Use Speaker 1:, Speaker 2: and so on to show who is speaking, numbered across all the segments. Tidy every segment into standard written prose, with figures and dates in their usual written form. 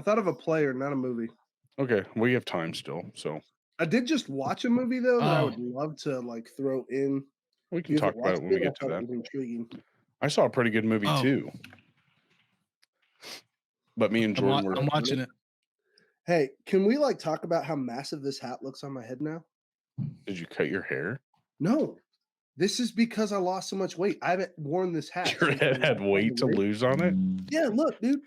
Speaker 1: thought of a player, not a movie.
Speaker 2: Okay, we have time still, so
Speaker 1: I did just watch a movie though that I
Speaker 3: Oh,
Speaker 1: would love to like throw in.
Speaker 2: we
Speaker 1: If
Speaker 2: can
Speaker 1: you
Speaker 2: talk
Speaker 1: haven't
Speaker 2: about
Speaker 1: watched
Speaker 2: it when we
Speaker 1: it, I
Speaker 2: get to
Speaker 1: thought it
Speaker 2: that.
Speaker 1: was intriguing.
Speaker 2: I saw a pretty good movie
Speaker 3: oh,
Speaker 2: too, but me and Jordan were.
Speaker 3: I'm watching it.
Speaker 1: Hey, can we like talk about how massive this hat looks on my head now?
Speaker 2: Did you cut your hair?
Speaker 1: No, this is because I lost so much weight. I haven't worn this hat
Speaker 2: Your
Speaker 1: since I
Speaker 2: head
Speaker 1: was
Speaker 2: had
Speaker 1: like
Speaker 2: weight to
Speaker 1: underweight.
Speaker 2: lose on it?
Speaker 1: Yeah, look, dude.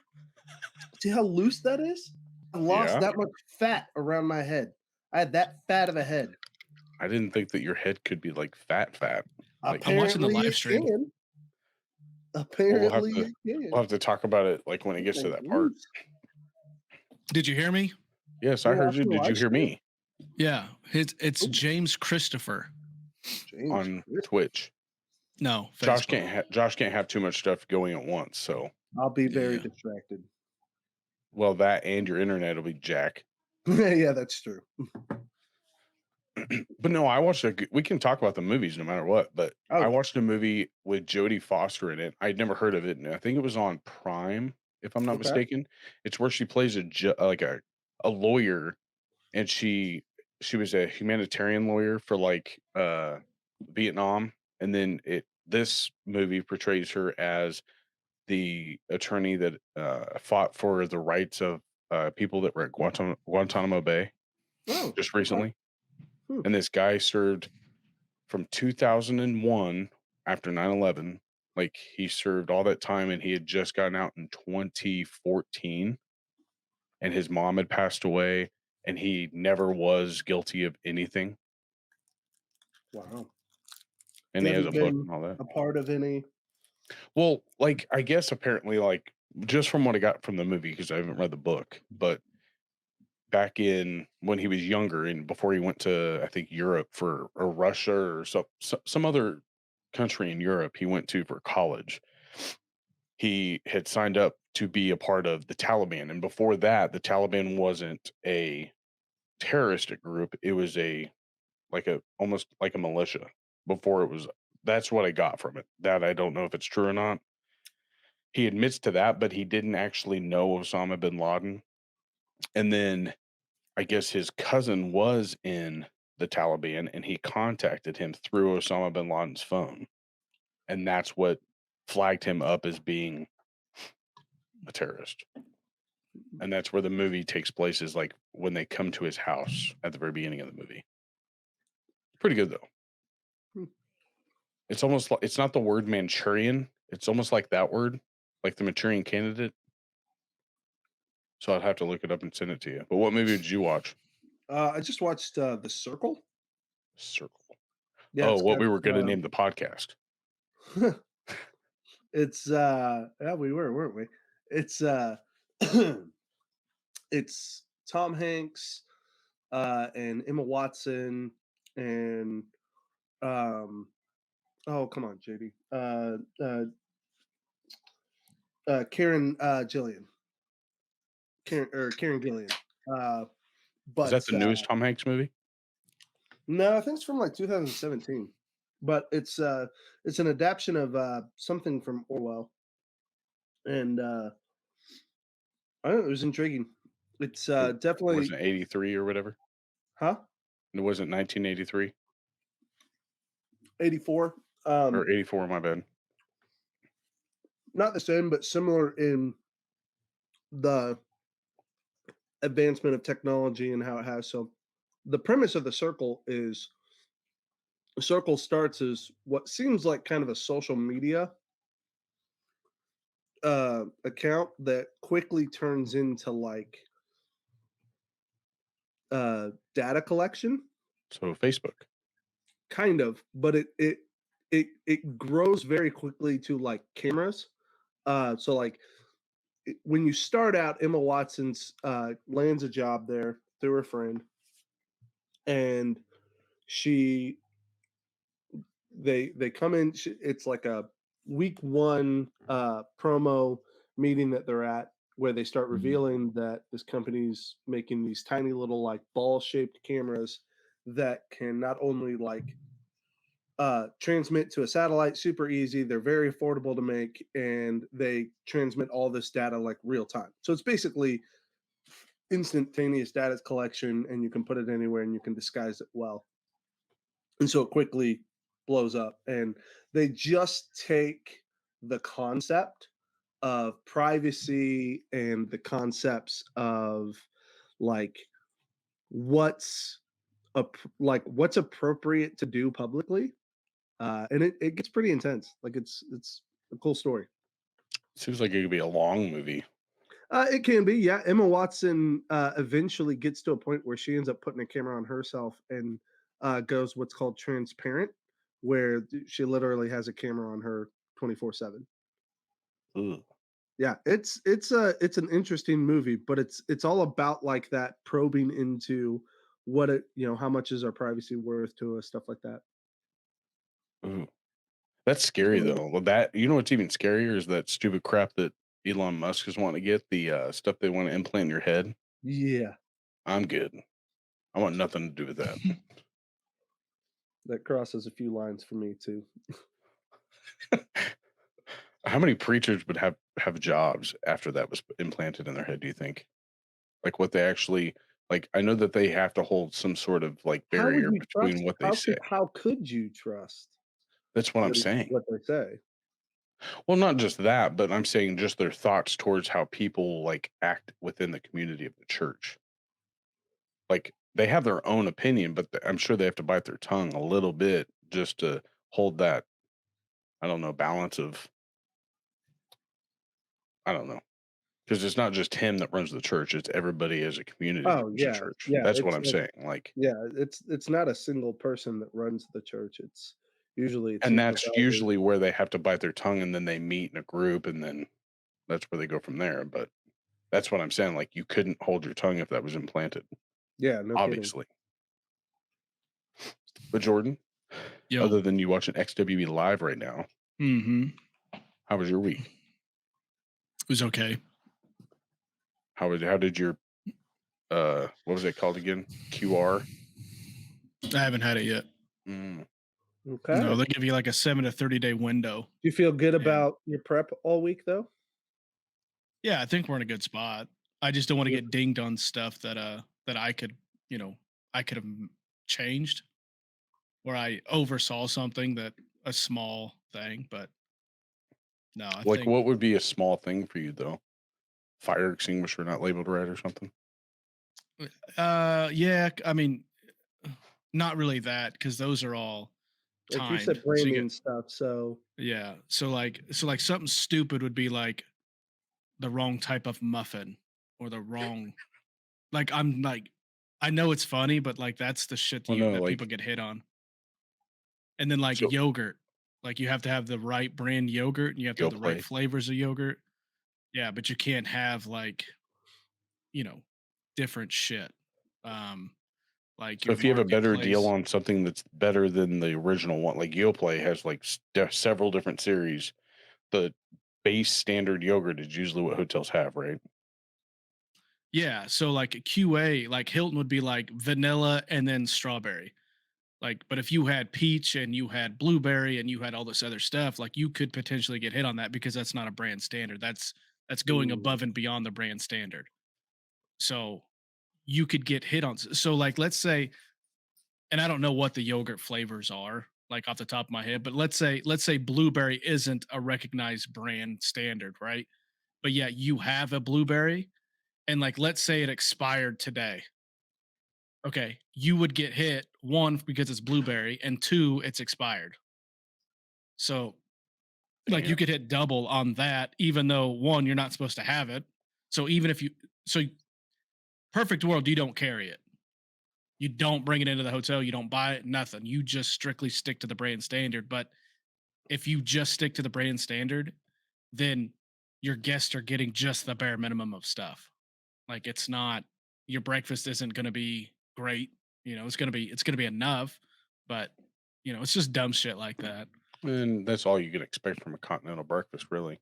Speaker 1: See how loose that is? I lost
Speaker 2: Yeah.
Speaker 1: that much fat around my head. I had that fat of a head.
Speaker 2: I didn't think that your head could be like fat. Like
Speaker 3: I'm watching the
Speaker 1: Apparently
Speaker 3: live
Speaker 1: it
Speaker 3: stream.
Speaker 1: can.
Speaker 2: well,
Speaker 1: Apparently it
Speaker 2: we'll
Speaker 1: can.
Speaker 2: have to talk about it like when it
Speaker 1: This
Speaker 2: gets to
Speaker 1: thing's
Speaker 2: that part.
Speaker 1: loose.
Speaker 3: Did you hear me?
Speaker 2: Yes, I
Speaker 1: You're
Speaker 2: heard you.
Speaker 1: watching the
Speaker 2: Did you
Speaker 1: live
Speaker 2: hear
Speaker 1: stream?
Speaker 2: me
Speaker 3: Yeah, it's
Speaker 1: Ooh.
Speaker 3: James Christopher.
Speaker 1: James
Speaker 2: on
Speaker 1: Christ.
Speaker 2: Twitch?
Speaker 3: No,
Speaker 2: Josh
Speaker 3: Facebook.
Speaker 2: Josh can't have too much stuff going at once. So,
Speaker 1: I'll be very
Speaker 3: Yeah.
Speaker 1: distracted.
Speaker 2: well, that and your internet will be jack.
Speaker 1: Yeah, that's true.
Speaker 2: But no, I watched we can talk about the movies no matter what, but I
Speaker 1: Oh,
Speaker 2: watched a movie with Jodie Foster in it. I'd never heard of it, and I think it was on Prime, if I'm not
Speaker 1: okay.
Speaker 2: mistaken. It's where she plays a lawyer, and she was a humanitarian lawyer for like Vietnam, and then this movie portrays her as the attorney that fought for the rights of people that were at Guantanamo Bay
Speaker 1: Oh,
Speaker 2: just
Speaker 1: okay.
Speaker 2: recently.
Speaker 1: Hmm.
Speaker 2: And this guy served from 2001 after 9/11. Like he served all that time, and he had just gotten out in 2014, and his mom had passed away, and he never was guilty of anything.
Speaker 1: Wow.
Speaker 2: And he
Speaker 1: Have
Speaker 2: has
Speaker 1: you
Speaker 2: a book
Speaker 1: been
Speaker 2: and all that.
Speaker 1: a part of any?
Speaker 2: Well, like I guess apparently, like just from what I got from the movie, because I haven't read the book, but back in when he was younger and before he went to I think Europe or Russia or some other country in Europe he went to for college. He had signed up to be a part of the Taliban, and before that, the Taliban wasn't a terroristic group. It was almost like a militia. Before it was, that's what I got from it. That I don't know if it's true or not. He admits to that, but he didn't actually know Osama bin Laden. And then I guess his cousin was in the Taliban, and he contacted him through Osama bin Laden's phone. And that's what flagged him up as being a terrorist. And that's where the movie takes place, is like when they come to his house at the very beginning of the movie. Pretty good though.
Speaker 1: Hmm.
Speaker 2: It's almost like, it's not the word Manchurian. It's almost like that word, like the Manchurian Candidate. So I'd have to look it up and send it to you. But what movie did you watch?
Speaker 1: I just watched The Circle.
Speaker 2: Circle.
Speaker 1: Yeah,
Speaker 2: Oh,
Speaker 1: it's
Speaker 2: what
Speaker 1: got
Speaker 2: we were going to name the podcast.
Speaker 1: it's yeah, we were, weren't we? It's it's Tom Hanks and Emma Watson and oh come on, JD. Karen Gillian. Karen Gillian.
Speaker 2: Is that
Speaker 1: But
Speaker 2: the newest Tom Hanks movie?
Speaker 1: no, I think it's from like 2017. But it's an adaptation of something from Orwell. And I don't know, it was intriguing. It's
Speaker 2: It
Speaker 1: definitely
Speaker 2: wasn't 83 or whatever.
Speaker 1: huh?
Speaker 2: It wasn't 1983
Speaker 1: 84.
Speaker 2: or 84, my bad.
Speaker 1: Not the same, but similar in the advancement of technology and how it has. So the premise of the circle is the circle starts as what seems like kind of a social media account that quickly turns into like data collection,
Speaker 2: So Facebook.
Speaker 1: kind of, but it grows very quickly to like cameras. So like when you start out, Emma Watson's lands a job there through her friend, and she they come in. It's like a week one promo meeting that they're at, where they start revealing that this company's making these tiny little like ball shaped cameras that can not only like transmit to a satellite super easy, they're very affordable to make, and they transmit all this data like real time. So it's basically instantaneous data collection, and you can put it anywhere and you can disguise it well. And so it quickly blows up. And they just take the concept of privacy and the concepts of like what's what's appropriate to do publicly, and it gets pretty intense. Like it's a cool story.
Speaker 2: Seems like it could be a long movie.
Speaker 1: It can be, yeah. Emma Watson eventually gets to a point where she ends up putting a camera on herself and goes what's called transparent, where she literally has a camera on her 24/7.
Speaker 2: Ugh.
Speaker 1: Yeah, it's an interesting movie, but it's all about like that probing into what it, how much is our privacy worth to us, stuff like that.
Speaker 2: Ooh. That's scary though. Well, that what's even scarier is that stupid crap that Elon Musk is wanting to get, the stuff they want to implant in your head.
Speaker 1: Yeah,
Speaker 2: I'm good. I want nothing to do with that.
Speaker 1: that crosses a few lines for me too.
Speaker 2: How many preachers would have jobs after that was implanted in their head, do you think? Like what they actually like, I know that they have to hold some sort of like
Speaker 1: How would
Speaker 2: barrier
Speaker 1: you trust?
Speaker 2: between what they say.
Speaker 1: How could you trust
Speaker 2: That's what I'm saying.
Speaker 1: what they say?
Speaker 2: Well, not just that, but I'm saying just their thoughts towards how people like act within the community of the church. Like they have their own opinion, but I'm sure they have to bite their tongue a little bit just to hold that, I don't know, balance of, I don't know. Because it's not just him that runs the church; it's everybody as a community that
Speaker 1: Oh
Speaker 2: runs the
Speaker 1: yeah,
Speaker 2: church.
Speaker 1: yeah.
Speaker 2: That's what I'm saying. Like,
Speaker 1: It's not a single person that runs the church. It's usually a
Speaker 2: and
Speaker 1: team of
Speaker 2: that's
Speaker 1: elders.
Speaker 2: usually where they have to bite their tongue, and then they meet in a group, and then that's where they go from there. But that's what I'm saying. Like, you couldn't hold your tongue if that was implanted,
Speaker 1: Yeah, no kidding.
Speaker 2: obviously. But Jordan,
Speaker 3: Yo.
Speaker 2: other than you watching XWB live right now, how was your week?
Speaker 3: It was okay.
Speaker 2: How did your what was it called again? QR?
Speaker 3: I haven't had it yet.
Speaker 1: Okay.
Speaker 3: No,
Speaker 1: Do
Speaker 3: they give you like a 7 to 30-day window.
Speaker 1: you feel good about your prep all week though?
Speaker 3: Yeah, I think we're in a good spot. I just don't want to get dinged on stuff that I could, I could have changed, where I oversaw something that a small thing, but no, I
Speaker 2: Like,
Speaker 3: think
Speaker 2: what would be a small thing for you though? Fire extinguisher not labeled right or something?
Speaker 3: yeah, I mean, not really that, because those are all
Speaker 1: Like you
Speaker 3: timed.
Speaker 1: said,
Speaker 3: So you
Speaker 1: branding
Speaker 3: get,
Speaker 1: stuff. So
Speaker 3: yeah. So like something stupid would be like the wrong type of muffin or the wrong, like I'm like, I know it's funny, but like that's the shit
Speaker 2: Well, no,
Speaker 3: that
Speaker 2: like
Speaker 3: people get hit on. And then like
Speaker 2: so
Speaker 3: yogurt, like you have to have the right brand yogurt and you have to have the right
Speaker 2: play.
Speaker 3: flavors of yogurt. Yeah, but you can't have like, different shit. Like
Speaker 2: So
Speaker 3: your
Speaker 2: if you have a better deal
Speaker 3: marketplace.
Speaker 2: on something that's better than the original one, like YoPlay has like several different series, the base standard yogurt is usually what hotels have, right?
Speaker 3: Yeah, so like a QA, like Hilton would be like vanilla and then strawberry. Like, but if you had peach and you had blueberry and you had all this other stuff, like you could potentially get hit on that because that's not a brand standard. That's going above and beyond the brand standard. So you could get hit on. So like, let's say, and I don't know what the yogurt flavors are, like off the top of my head, but let's say blueberry isn't a recognized brand standard, right? But yeah, you have a blueberry, and like let's say it expired today. Okay, you would get hit, one, because it's blueberry, and two, it's expired. So like you
Speaker 2: Damn.
Speaker 3: could hit double on that, even though one, you're not supposed to have it. So even if so perfect world, you don't carry it. You don't bring it into the hotel, you don't buy it, nothing. You just strictly stick to the brand standard. But if you just stick to the brand standard, then your guests are getting just the bare minimum of stuff. Like it's not, your breakfast isn't going to be great. It's going to be enough, but it's just dumb shit like that.
Speaker 2: And that's all you can expect from a continental breakfast, really.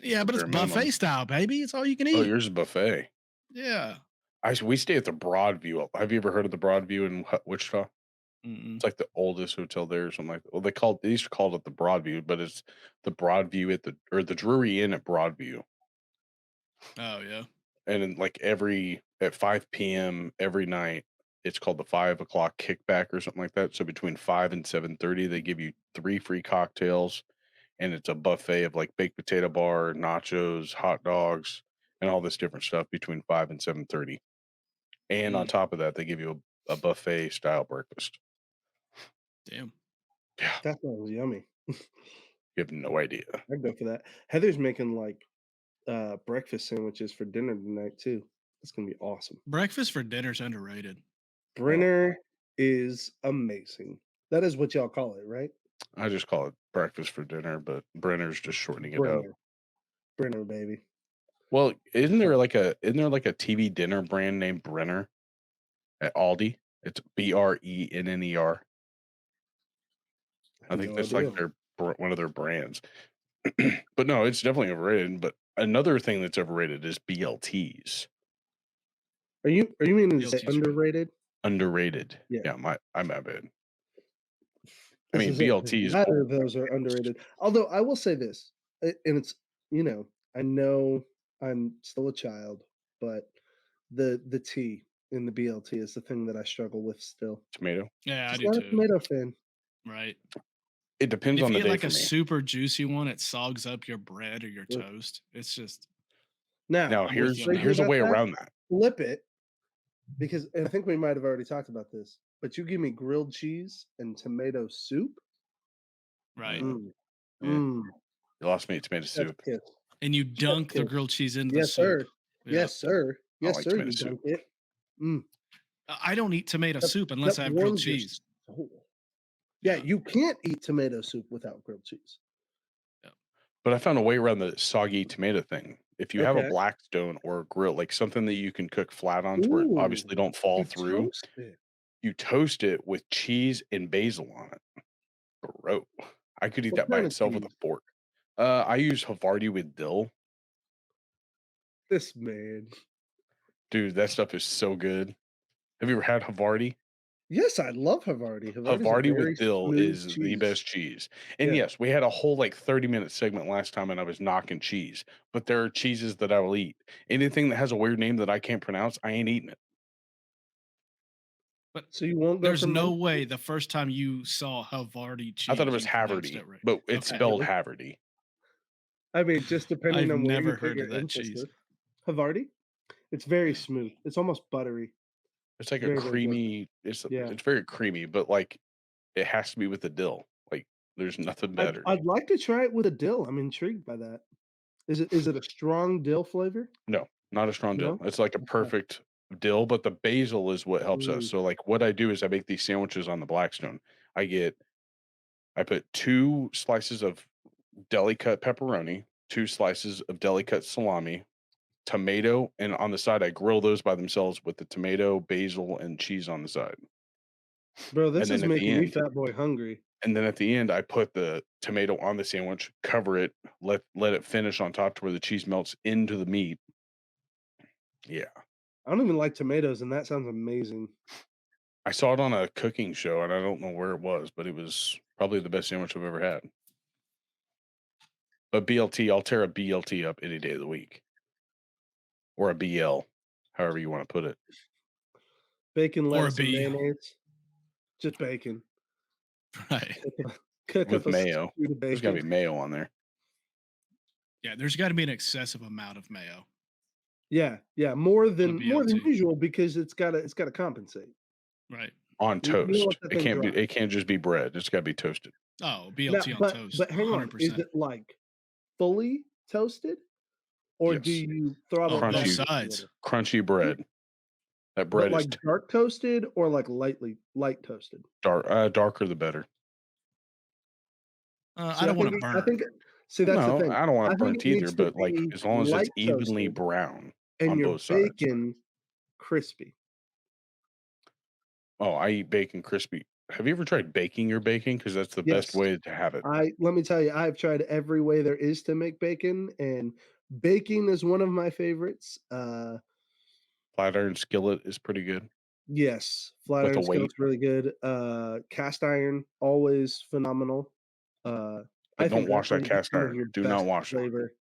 Speaker 3: Yeah, but it's
Speaker 2: Bare
Speaker 3: buffet
Speaker 2: minimum.
Speaker 3: style, baby. It's all you can eat.
Speaker 2: Oh, yours is buffet.
Speaker 3: Yeah.
Speaker 2: We stay at the Broadview. Have you ever heard of the Broadview in Wichita?
Speaker 3: Mm-mm.
Speaker 2: It's like the oldest hotel there or something like that. Well, they used to call it the Broadview, but it's the Broadview the Drury Inn at Broadview.
Speaker 3: Oh yeah.
Speaker 2: and then like at 5 p.m. every night, it's called the 5 o'clock kickback or something like that. So between 5 and 7:30, they give you 3 free cocktails, and it's a buffet of like baked potato bar, nachos, hot dogs, and all this different stuff between 5 and 7:30. And on top of that, they give you a buffet style breakfast.
Speaker 3: Damn.
Speaker 2: Yeah,
Speaker 1: That sounds yummy.
Speaker 2: you have no idea.
Speaker 1: I'd go for that. Heather's making like breakfast sandwiches for dinner tonight too. It's gonna be awesome.
Speaker 3: Breakfast for dinner's underrated.
Speaker 1: Brenner is amazing. That is what y'all call it, right?
Speaker 2: I just call it breakfast for dinner, but Brenner's just shortening it up.
Speaker 1: Brenner, baby.
Speaker 2: Well, isn't there like a TV dinner brand named Brenner at Aldi? It's BRENNER. I think that's like one of their brands. But no, it's definitely overrated. But another thing that's overrated is BLTs.
Speaker 1: Are you meaning to say
Speaker 3: BLTs are
Speaker 1: underrated?
Speaker 2: Underrated.
Speaker 1: Yeah.
Speaker 2: Yeah, my bad. I
Speaker 1: This
Speaker 2: mean,
Speaker 1: is it.
Speaker 2: BLTs.
Speaker 1: Neither of those are underrated. Although I will say this, and it's I know I'm still a child, but the T in the BLT is the thing that I struggle with still.
Speaker 2: Tomato.
Speaker 3: Yeah, I
Speaker 1: Just
Speaker 3: do
Speaker 1: not a
Speaker 3: too.
Speaker 1: tomato fan.
Speaker 3: Right.
Speaker 2: It depends
Speaker 3: If
Speaker 2: on
Speaker 3: you
Speaker 2: the
Speaker 3: get
Speaker 2: day
Speaker 3: like
Speaker 2: for
Speaker 3: a
Speaker 2: me.
Speaker 3: super juicy one, it sogs up your bread or your
Speaker 1: Ugh.
Speaker 3: toast. It's just
Speaker 1: Now,
Speaker 2: here's
Speaker 3: you on
Speaker 2: here's a
Speaker 1: about
Speaker 2: way
Speaker 1: that.
Speaker 2: around that.
Speaker 1: Flip it, because and I think we might have already talked about this, but you give me grilled cheese and tomato soup.
Speaker 3: right.
Speaker 2: You lost me at tomato
Speaker 1: That's
Speaker 2: soup.
Speaker 1: a kiss.
Speaker 3: And you dunk the
Speaker 1: kiss.
Speaker 3: grilled cheese into the
Speaker 1: Yes,
Speaker 3: soup.
Speaker 1: sir.
Speaker 3: Yeah.
Speaker 1: Yes, sir. Yes,
Speaker 2: like
Speaker 1: sir.
Speaker 2: tomato
Speaker 1: You
Speaker 2: soup.
Speaker 1: dunk it.
Speaker 3: I don't eat tomato soup unless I have grilled
Speaker 1: warms your
Speaker 3: cheese.
Speaker 1: soul. Yeah, you can't eat tomato soup without grilled cheese.
Speaker 2: But I found a way around the soggy tomato thing. If you have a
Speaker 1: Okay.
Speaker 2: Blackstone or a grill, like something that you can cook flat on, where it obviously don't fall
Speaker 1: You
Speaker 2: through,
Speaker 1: toast it.
Speaker 2: you toast it with cheese and basil on it. Bro, I could eat
Speaker 1: What
Speaker 2: that by
Speaker 1: kind of
Speaker 2: itself with a
Speaker 1: cheese?
Speaker 2: fork. I use Havarti with dill.
Speaker 1: This man.
Speaker 2: Dude, that stuff is so good. Have you ever had Havarti?
Speaker 1: Yes, I love Havarti.
Speaker 2: Havarti with dill is the
Speaker 1: cheese.
Speaker 2: best cheese. And
Speaker 1: Yeah.
Speaker 2: yes, we had a whole like 30-minute segment last time and I was knocking cheese. But there are cheeses that I will eat. Anything that has a weird name that I can't pronounce, I ain't eating it.
Speaker 3: But
Speaker 1: So you won't go
Speaker 3: there's
Speaker 1: for
Speaker 3: no
Speaker 1: mint?
Speaker 3: way the first time you saw Havarti cheese.
Speaker 2: I thought it was
Speaker 3: you pronounced
Speaker 2: Haverty,
Speaker 3: it right.
Speaker 2: but it's
Speaker 3: Okay.
Speaker 2: spelled Haverty.
Speaker 1: I mean, just depending
Speaker 3: I've
Speaker 1: on where
Speaker 3: never
Speaker 1: you put
Speaker 3: heard
Speaker 1: your
Speaker 3: of that cheese.
Speaker 1: emphasis. Havarti? It's very smooth. It's almost buttery.
Speaker 2: It's like
Speaker 1: Very,
Speaker 2: a
Speaker 1: very good.
Speaker 2: creamy. It's very creamy, but like it has to be with the dill. Like there's nothing better.
Speaker 1: I'd like to try it with a dill. I'm intrigued by that. Is it a strong dill flavor?
Speaker 2: No, not a strong dill.
Speaker 1: No?
Speaker 2: It's like a perfect dill, but the basil is what helps us. So like what I do is I make these sandwiches on the Blackstone. I put 2 slices of deli cut pepperoni, 2 slices of deli cut salami, tomato, and on the side I grill those by themselves with the tomato, basil, and cheese on the side.
Speaker 1: Bro, this
Speaker 2: And
Speaker 1: is
Speaker 2: then at the
Speaker 1: making me
Speaker 2: end-
Speaker 1: fat boy hungry.
Speaker 2: And then at the end, I put the tomato on the sandwich, cover it, let it finish on top to where the cheese melts into the meat. Yeah.
Speaker 1: I don't even like tomatoes, and that sounds amazing.
Speaker 2: I saw it on a cooking show, and I don't know where it was, but it was probably the best sandwich I've ever had. But BLT, I'll tear a BLT up any day of the week. Or a BL, however you want to put it.
Speaker 1: Bacon,
Speaker 3: Or a
Speaker 1: lettuce, and
Speaker 3: B.
Speaker 1: mayonnaise. Just bacon.
Speaker 3: Right.
Speaker 1: Cook
Speaker 2: With
Speaker 1: up a
Speaker 2: mayo.
Speaker 1: scoop of
Speaker 2: There's got to
Speaker 1: bacon.
Speaker 2: be mayo on there.
Speaker 3: Yeah, there's got to be an excessive amount of mayo.
Speaker 1: Yeah, more than
Speaker 3: BLT.
Speaker 1: usual because it's gotta compensate.
Speaker 3: Right.
Speaker 2: On
Speaker 1: You don't
Speaker 2: toast.
Speaker 1: want that thing dry.
Speaker 2: It can't just be bread. It's got to be toasted.
Speaker 3: Oh, BLT
Speaker 1: Now,
Speaker 3: on toast.
Speaker 1: but hang on,
Speaker 3: 100%.
Speaker 1: is it like fully toasted, or do
Speaker 2: Yes.
Speaker 1: you throttle
Speaker 3: both
Speaker 1: it down
Speaker 2: Crunchy.
Speaker 1: a
Speaker 3: sides.
Speaker 1: little?
Speaker 2: Crunchy bread. That
Speaker 1: But
Speaker 2: bread
Speaker 1: like
Speaker 2: is
Speaker 1: dark toasted or like light toasted?
Speaker 2: darker the better.
Speaker 3: I don't want to burn.
Speaker 1: I think. See, that's the
Speaker 2: No,
Speaker 1: thing.
Speaker 2: I don't want
Speaker 1: I
Speaker 2: it
Speaker 1: think
Speaker 2: burnt
Speaker 1: it
Speaker 2: either,
Speaker 1: needs to
Speaker 2: but like
Speaker 1: be
Speaker 2: as long as it's
Speaker 1: light
Speaker 2: evenly
Speaker 1: toasted
Speaker 2: brown
Speaker 1: and
Speaker 2: on
Speaker 1: your
Speaker 2: both sides.
Speaker 1: bacon crispy.
Speaker 2: Oh, I eat bacon crispy. Have you ever tried baking your bacon? Because that's the best
Speaker 1: Yes.
Speaker 2: way to have it.
Speaker 1: Let me tell you, I've tried every way there is to make bacon, and baking is one of my favorites.
Speaker 2: Flat iron skillet is pretty good.
Speaker 1: Yes, flat
Speaker 2: With a
Speaker 1: iron
Speaker 2: weight.
Speaker 1: skillet's really good. Cast iron, always phenomenal.
Speaker 2: But don't wash that cast
Speaker 1: some of
Speaker 2: iron.
Speaker 1: your
Speaker 2: Do not
Speaker 1: best
Speaker 2: wash it.
Speaker 1: flavor.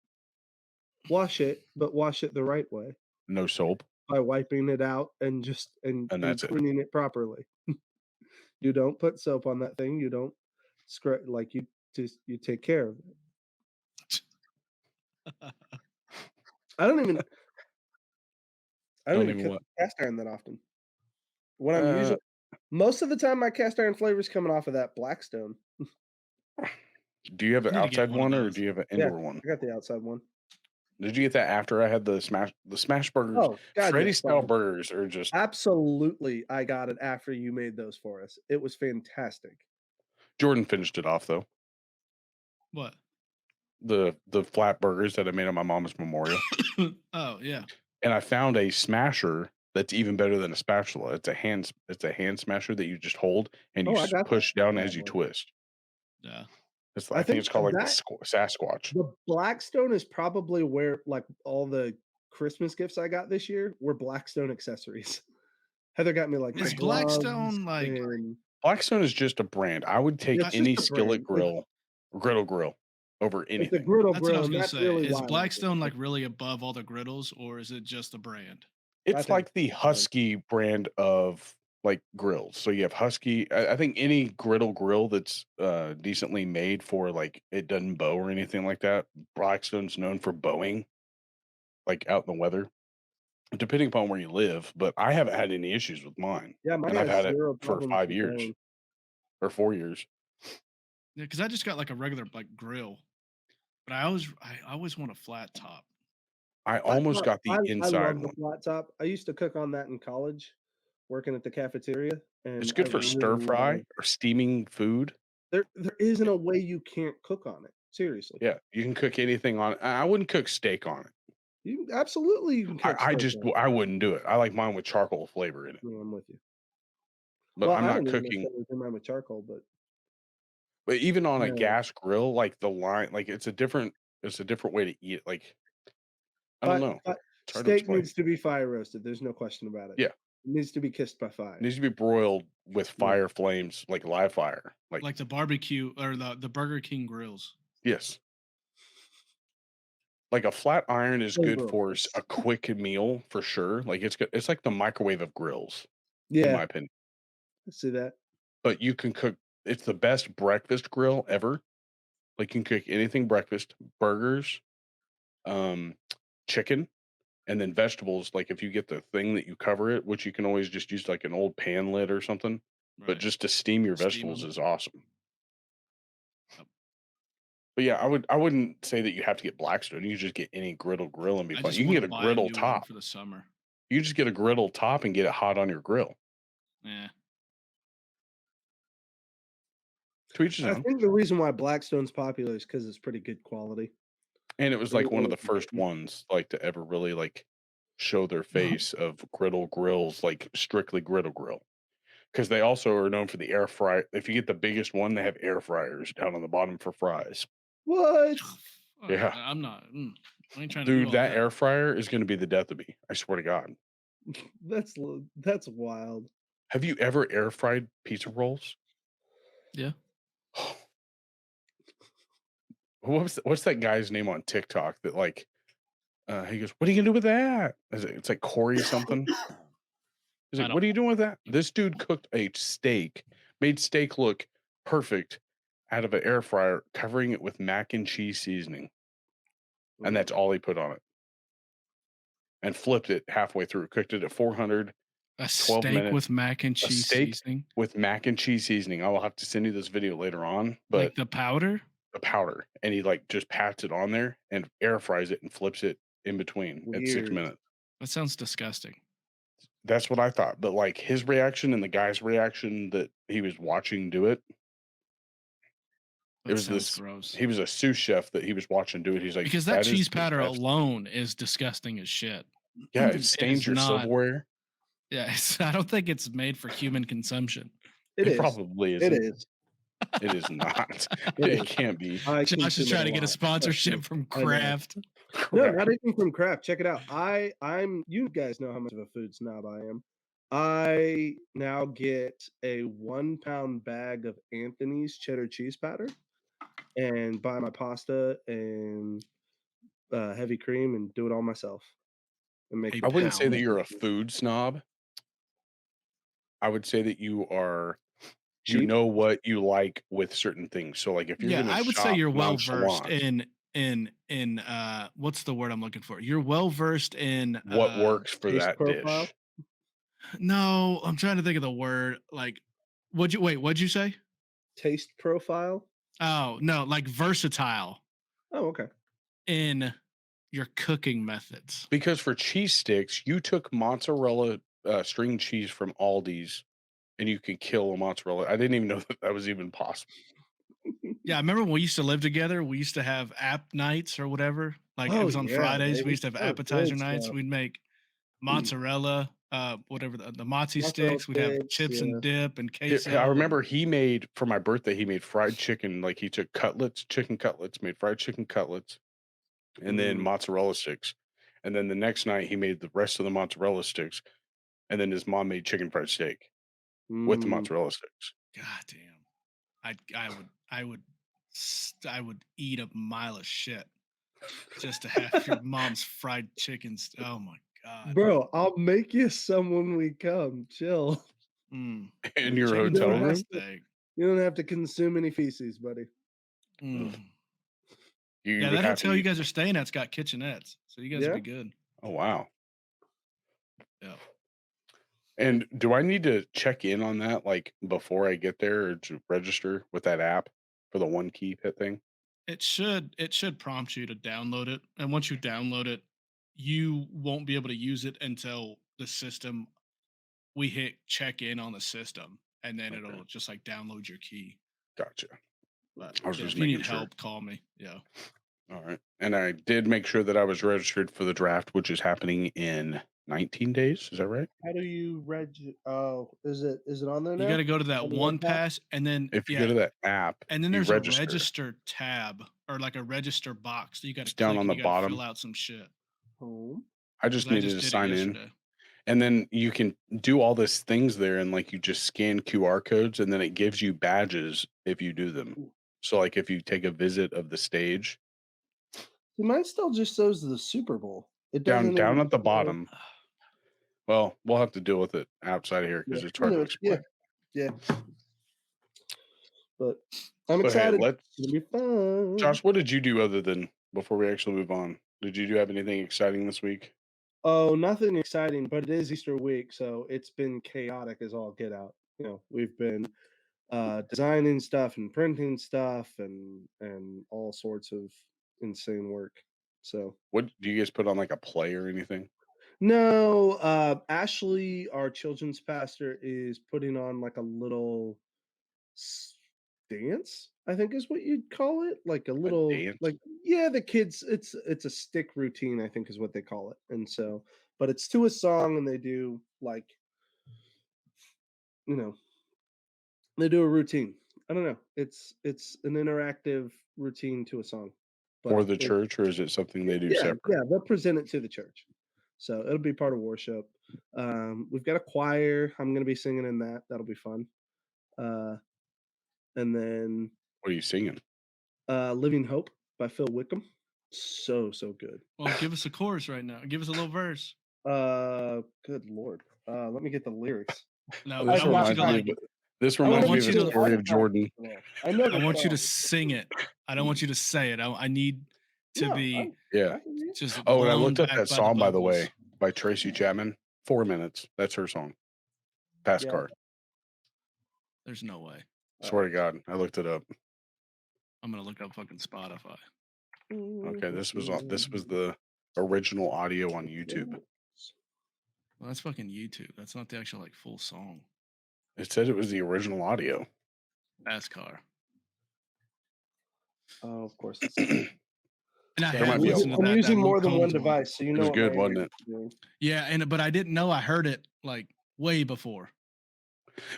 Speaker 1: Wash it, but wash it the right way.
Speaker 2: No soap,
Speaker 1: by wiping it out and
Speaker 2: and that's it.
Speaker 1: cleaning it properly. You don't put soap on that thing. You don't scrub like you take care of it. I don't even
Speaker 2: Don't even
Speaker 1: cook
Speaker 2: what?
Speaker 1: cast iron that often. When I'm
Speaker 2: Uh,
Speaker 1: usually most of the time my cast iron flavor is coming off of that Blackstone.
Speaker 2: do you have an
Speaker 3: Need to get
Speaker 2: outside
Speaker 3: one of
Speaker 2: one or
Speaker 3: those.
Speaker 2: do you have an
Speaker 1: Yeah,
Speaker 2: indoor one?
Speaker 1: I got the outside one.
Speaker 2: Did you get that after I had the smash burgers?
Speaker 1: Oh, God,
Speaker 2: Freddy
Speaker 1: yes,
Speaker 2: style
Speaker 1: buddy.
Speaker 2: burgers are just
Speaker 1: Absolutely, I got it after you made those for us. It was fantastic.
Speaker 2: Jordan finished it off though.
Speaker 3: What?
Speaker 2: The flat burgers that I made on my mom's memorial.
Speaker 3: Oh yeah.
Speaker 2: And I found a smasher that's even better than a spatula. It's a hand smasher that you just hold and you
Speaker 1: Oh, I got that.
Speaker 2: push down
Speaker 1: bad
Speaker 2: as you
Speaker 1: boy.
Speaker 2: twist.
Speaker 3: Yeah.
Speaker 2: I think it's called like
Speaker 1: that
Speaker 2: the Sasquatch.
Speaker 1: the Blackstone is probably where like all the Christmas gifts I got this year were Blackstone accessories. Heather got me like
Speaker 3: Is
Speaker 1: the gloves
Speaker 3: Blackstone like
Speaker 1: and
Speaker 2: Blackstone is just a brand. I would take
Speaker 1: it's just
Speaker 2: any
Speaker 1: a
Speaker 2: skillet
Speaker 1: brand.
Speaker 2: grill over
Speaker 1: It's a
Speaker 2: anything.
Speaker 1: griddle
Speaker 3: that's what I
Speaker 1: grill,
Speaker 3: was
Speaker 1: and
Speaker 3: gonna
Speaker 1: that's
Speaker 3: say.
Speaker 1: really
Speaker 3: Is
Speaker 1: why I like it.
Speaker 3: Blackstone like really above all the griddles, or is it just a brand?
Speaker 1: I
Speaker 2: It's
Speaker 1: think
Speaker 2: like the
Speaker 1: it's a brand.
Speaker 2: Husky brand of like grills. So you have Husky. I think any grill that's decently made for like it doesn't bow or anything like that. Blackstone's known for bowing, like out in the weather, depending upon where you live. But I haven't had any issues with mine,
Speaker 1: Yeah, mine
Speaker 2: and I've
Speaker 1: has
Speaker 2: had it
Speaker 1: 0
Speaker 2: for
Speaker 1: problems
Speaker 2: 5
Speaker 1: with
Speaker 2: years
Speaker 1: bowing.
Speaker 2: or 4 years.
Speaker 3: Yeah, because I just got like a regular like grill, but I always want a flat top.
Speaker 2: I
Speaker 1: Flat
Speaker 2: almost
Speaker 1: top,
Speaker 2: got the
Speaker 1: I
Speaker 2: inside
Speaker 1: love the
Speaker 2: one.
Speaker 1: flat top. I used to cook on that in college, working at the cafeteria,
Speaker 2: It's
Speaker 1: and I
Speaker 2: good for
Speaker 1: really
Speaker 2: stir fry
Speaker 1: love
Speaker 2: or steaming food.
Speaker 1: there isn't a way you can't cook on it, seriously.
Speaker 2: Yeah, you can cook anything on it. I wouldn't cook steak on it.
Speaker 1: You can cook steak on it.
Speaker 2: I wouldn't do it. I like mine with charcoal flavor in it,
Speaker 1: Yeah, I'm with you.
Speaker 2: but
Speaker 1: Well,
Speaker 2: I'm
Speaker 1: I
Speaker 2: not
Speaker 1: don't even
Speaker 2: cooking.
Speaker 1: necessarily do mine with charcoal, but
Speaker 2: But even on a
Speaker 1: no.
Speaker 2: gas grill, like the line, like it's a different way to eat it. Like I don't know.
Speaker 1: But
Speaker 2: It's hard to
Speaker 1: steak
Speaker 2: explain.
Speaker 1: needs to be fire roasted, there's no question about it.
Speaker 2: Yeah,
Speaker 1: It needs to be kissed by
Speaker 2: it
Speaker 1: fire.
Speaker 2: needs to be broiled with
Speaker 1: Yeah.
Speaker 2: fire flames, like live fire.
Speaker 3: Like the barbecue or the Burger King grills.
Speaker 2: Yes. Like a flat iron is good
Speaker 1: Over.
Speaker 2: for a quick meal for sure. Like it's good. It's like the microwave of grills, in my
Speaker 1: Yeah,
Speaker 2: opinion.
Speaker 1: I see that.
Speaker 2: But you can cook. It's the best breakfast grill ever. Like you can cook anything breakfast, burgers, chicken, and then vegetables. Like if you get the thing that you cover it, which you can always just use like an old pan lid or something. But
Speaker 3: Right.
Speaker 2: just to steam your
Speaker 3: Steam
Speaker 2: vegetables
Speaker 3: 'em.
Speaker 2: is awesome.
Speaker 3: Yep.
Speaker 2: But yeah, I wouldn't say that you have to get Blackstone. You can just get any grill and be
Speaker 3: I
Speaker 2: fine.
Speaker 3: just
Speaker 2: You can
Speaker 3: want
Speaker 2: get
Speaker 3: to
Speaker 2: a
Speaker 3: buy a
Speaker 2: griddle
Speaker 3: new one
Speaker 2: top.
Speaker 3: for the summer.
Speaker 2: You just get a griddle top and get it hot on your grill.
Speaker 3: Yeah.
Speaker 2: To each his
Speaker 1: I
Speaker 2: own.
Speaker 1: think the reason why Blackstone's popular is because it's pretty good quality.
Speaker 2: And it was
Speaker 1: Very
Speaker 2: like one of
Speaker 1: low
Speaker 2: the first
Speaker 1: quality.
Speaker 2: ones like to ever really like show their face of griddle grills, like strictly griddle grill. Because they also are known for the air fry. If you get the biggest one, they have air fryers down on the bottom for fries.
Speaker 1: What?
Speaker 2: Yeah.
Speaker 3: I'm not. I ain't trying to do
Speaker 2: Dude,
Speaker 3: all
Speaker 2: that
Speaker 3: that.
Speaker 2: air fryer is going to be the death of me. I swear to God.
Speaker 1: That's wild.
Speaker 2: Have you ever air fried pizza rolls?
Speaker 3: Yeah.
Speaker 2: What's that guy's name on TikTok that like he goes, "What are you gonna do with that?" It's like Corey something. He's
Speaker 3: I
Speaker 2: like,
Speaker 3: don't
Speaker 2: "What are you doing with that?" This dude cooked a steak, made steak look perfect out of an air fryer, covering it with mac and cheese seasoning, and that's all he put on it. And flipped it halfway through. Cooked it at 400.
Speaker 3: A
Speaker 2: 12
Speaker 3: steak
Speaker 2: minutes.
Speaker 3: with mac and
Speaker 2: A
Speaker 3: cheese
Speaker 2: steak
Speaker 3: seasoning.
Speaker 2: with mac and cheese seasoning. I will have to send you this video later on, but
Speaker 3: Like the powder?
Speaker 2: the powder, and he like just pats it on there and air fries it and flips it in between at 6
Speaker 1: Weird.
Speaker 2: minutes.
Speaker 3: That sounds disgusting.
Speaker 2: That's what I thought. But like his reaction and the guy's reaction that he was watching do it,
Speaker 3: That
Speaker 2: it was
Speaker 3: sounds
Speaker 2: this.
Speaker 3: gross.
Speaker 2: He was a sous chef that he was watching do it. He's like,
Speaker 3: Because that
Speaker 2: is
Speaker 3: cheese
Speaker 2: the
Speaker 3: powder
Speaker 2: best."
Speaker 3: alone is disgusting as shit.
Speaker 2: Yeah, it
Speaker 3: It
Speaker 2: stains
Speaker 3: is
Speaker 2: your
Speaker 3: not.
Speaker 2: silverware.
Speaker 3: Yeah, I don't think it's made for human consumption.
Speaker 1: It is.
Speaker 2: Probably
Speaker 1: It
Speaker 2: isn't.
Speaker 1: is.
Speaker 2: It is not.
Speaker 1: It
Speaker 2: It
Speaker 1: is.
Speaker 2: can't be.
Speaker 1: I
Speaker 3: Josh is
Speaker 1: consume
Speaker 3: trying
Speaker 1: it
Speaker 3: to get a
Speaker 1: lot.
Speaker 3: sponsorship from
Speaker 1: I know.
Speaker 3: Kraft.
Speaker 1: No,
Speaker 2: Crap.
Speaker 1: not even from Kraft. Check it out. I'm you guys know how much of a food snob I am. I now get a 1-pound bag of Anthony's cheddar cheese powder and buy my pasta and heavy cream and do it all myself. and make.
Speaker 3: A
Speaker 2: I wouldn't say that
Speaker 3: pound.
Speaker 2: you're a food snob. I would say that you
Speaker 1: Cheap?
Speaker 2: know what you like with certain things. So like if you're
Speaker 3: Yeah,
Speaker 2: gonna
Speaker 3: I would say
Speaker 2: shop
Speaker 3: you're well versed
Speaker 2: nonchalant,
Speaker 3: in what's the word I'm looking for? You're well versed in
Speaker 2: what works for
Speaker 1: Taste
Speaker 2: that
Speaker 1: profile?
Speaker 2: dish?
Speaker 3: no, I'm trying to think of the word. Like what'd you say?
Speaker 1: Taste profile?
Speaker 3: Oh, no, like versatile
Speaker 1: Oh, okay.
Speaker 3: in your cooking methods.
Speaker 2: Because for cheese sticks, you took mozzarella string cheese from Aldi's and you could kill a mozzarella. I didn't even know that was even possible.
Speaker 3: Yeah, I remember when we used to live together, we used to have app nights or whatever. Like it
Speaker 1: Oh
Speaker 3: was on
Speaker 1: yeah,
Speaker 3: Fridays. We
Speaker 1: baby.
Speaker 3: used to have
Speaker 1: Oh,
Speaker 3: appetizer
Speaker 1: good
Speaker 3: nights.
Speaker 1: stuff.
Speaker 3: We'd make mozzarella, whatever the mozzie
Speaker 1: Mozzarella
Speaker 3: sticks. We'd have
Speaker 1: sticks,
Speaker 3: chips and
Speaker 1: yeah.
Speaker 3: dip and
Speaker 2: I
Speaker 3: queso.
Speaker 2: remember he made for my birthday, he made fried chicken. Like he took chicken cutlets, made fried chicken cutlets, and then
Speaker 1: Mm.
Speaker 2: mozzarella sticks. And then the next night he made the rest of the mozzarella sticks. And then his mom made chicken fried steak with the
Speaker 1: Mm.
Speaker 2: mozzarella sticks.
Speaker 3: God damn. I would eat a mile of shit just to have your mom's fried chickens. Oh my god.
Speaker 1: Bro, I'll make you some when we come. Chill.
Speaker 3: Mm.
Speaker 2: In your
Speaker 3: Chicken
Speaker 2: hotel
Speaker 3: fried
Speaker 2: room?
Speaker 3: steak.
Speaker 1: You don't have to consume any feces, buddy.
Speaker 3: Mm.
Speaker 2: You
Speaker 3: Yeah,
Speaker 2: would
Speaker 3: that
Speaker 2: have
Speaker 3: hotel
Speaker 2: to
Speaker 3: you guys are staying at's got kitchenettes, so you guys
Speaker 1: Yeah?
Speaker 3: would be good.
Speaker 2: Oh wow.
Speaker 3: Yeah.
Speaker 2: And do I need to check in on that like before I get there or to register with that app for the one key hit thing?
Speaker 3: It should prompt you to download it, and once you download it, you won't be able to use it until the system we hit check in on the system, and then
Speaker 2: Okay.
Speaker 3: it'll just like download your key.
Speaker 2: Gotcha.
Speaker 3: But
Speaker 2: I was
Speaker 3: yeah,
Speaker 2: just
Speaker 3: if you need
Speaker 2: making sure.
Speaker 3: help, call me. Yeah.
Speaker 2: All right. And I did make sure that I was registered for the draft, which is happening in 19 days. Is that right?
Speaker 1: How do you Oh, is it on there now?
Speaker 3: You got to go to that
Speaker 1: On the
Speaker 3: one
Speaker 1: web pack?
Speaker 3: pass, and then
Speaker 2: If you go to that app,
Speaker 3: and then
Speaker 2: you
Speaker 3: there's
Speaker 2: register.
Speaker 3: a register tab or like a register box that you got to
Speaker 2: It's down
Speaker 3: click
Speaker 2: on
Speaker 3: and
Speaker 2: the
Speaker 3: you got to
Speaker 2: bottom.
Speaker 3: fill out some shit.
Speaker 1: Home.
Speaker 2: I
Speaker 3: 'Cause
Speaker 2: just
Speaker 3: I
Speaker 2: needed
Speaker 3: just
Speaker 2: to
Speaker 3: did it
Speaker 2: sign in.
Speaker 3: yesterday.
Speaker 2: And then you can do all these things there and like you just scan QR codes and then it gives you badges if you do them. So like if you take a visit of the stage,
Speaker 1: See, mine still just shows the Super Bowl. It
Speaker 2: down
Speaker 1: doesn't even
Speaker 2: at the
Speaker 1: show-
Speaker 2: bottom. Well, we'll have to deal with it outside of here because
Speaker 1: Yeah,
Speaker 2: it's hard to
Speaker 1: yeah,
Speaker 2: explain.
Speaker 1: yeah. But I'm
Speaker 2: But hey,
Speaker 1: excited. It's gonna be fun.
Speaker 2: Josh, what did you do other than before we actually move on? Did you have anything exciting this week?
Speaker 1: Oh, nothing exciting, but it is Easter week, so it's been chaotic as all get out. You know, we've been designing stuff and printing stuff and all sorts of insane work. So
Speaker 2: What do you guys put on like a play or anything?
Speaker 1: no, Ashley, our children's pastor, is putting on like a little dance, I think is what you'd call it, like a little
Speaker 2: dance?
Speaker 1: like yeah, the kids. It's a stick routine, I think is what they call it, and so but it's to a song, and they do like you know they do a routine. I don't know. It's an interactive routine to a song.
Speaker 2: For
Speaker 1: But
Speaker 2: the church, or is it something they do separate?
Speaker 1: yeah, they'll present it to the church. So it'll be part of worship. We've got a choir. I'm gonna be singing in that. That'll be fun. And then
Speaker 2: What are you singing?
Speaker 1: Living Hope by Phil Wickham. So good.
Speaker 3: Well, give us a chorus right now. Give us a little verse.
Speaker 1: Good lord. Let me get the lyrics.
Speaker 3: No,
Speaker 2: This
Speaker 3: but I want you to
Speaker 2: reminds me
Speaker 3: like.
Speaker 2: of this
Speaker 1: I
Speaker 2: reminds me
Speaker 3: want
Speaker 2: of
Speaker 3: you
Speaker 2: the
Speaker 3: to-
Speaker 2: story of Jordan.
Speaker 1: I know.
Speaker 3: I want you to sing it. I don't want you to say it. I need to be
Speaker 2: Yeah.
Speaker 3: just.
Speaker 2: Oh, and I
Speaker 3: blown
Speaker 2: looked up
Speaker 3: back
Speaker 2: that
Speaker 3: by
Speaker 2: song, by the
Speaker 3: bubbles.
Speaker 2: way, by Tracy Chapman. 4 minutes. That's her song. Pass
Speaker 1: Yeah.
Speaker 2: card.
Speaker 3: There's no way.
Speaker 2: Swear to God, I looked it up.
Speaker 3: I'm gonna look up fucking Spotify.
Speaker 2: Okay, this was the original audio on YouTube.
Speaker 3: Well, that's fucking YouTube. That's not the actual like full song.
Speaker 2: It said it was the original audio.
Speaker 3: NASCAR.
Speaker 1: Oh, of course.
Speaker 3: And I
Speaker 2: There
Speaker 3: had
Speaker 2: might be a
Speaker 3: listened to
Speaker 1: I'm
Speaker 3: that.
Speaker 1: using
Speaker 3: that
Speaker 1: more
Speaker 3: Luke
Speaker 1: than one
Speaker 3: Combs
Speaker 1: device, so you
Speaker 2: It
Speaker 1: know
Speaker 2: was
Speaker 1: what
Speaker 2: good,
Speaker 1: my
Speaker 2: wasn't
Speaker 1: ears
Speaker 2: it?
Speaker 1: are doing.
Speaker 3: Yeah, but I didn't know I heard it like way before.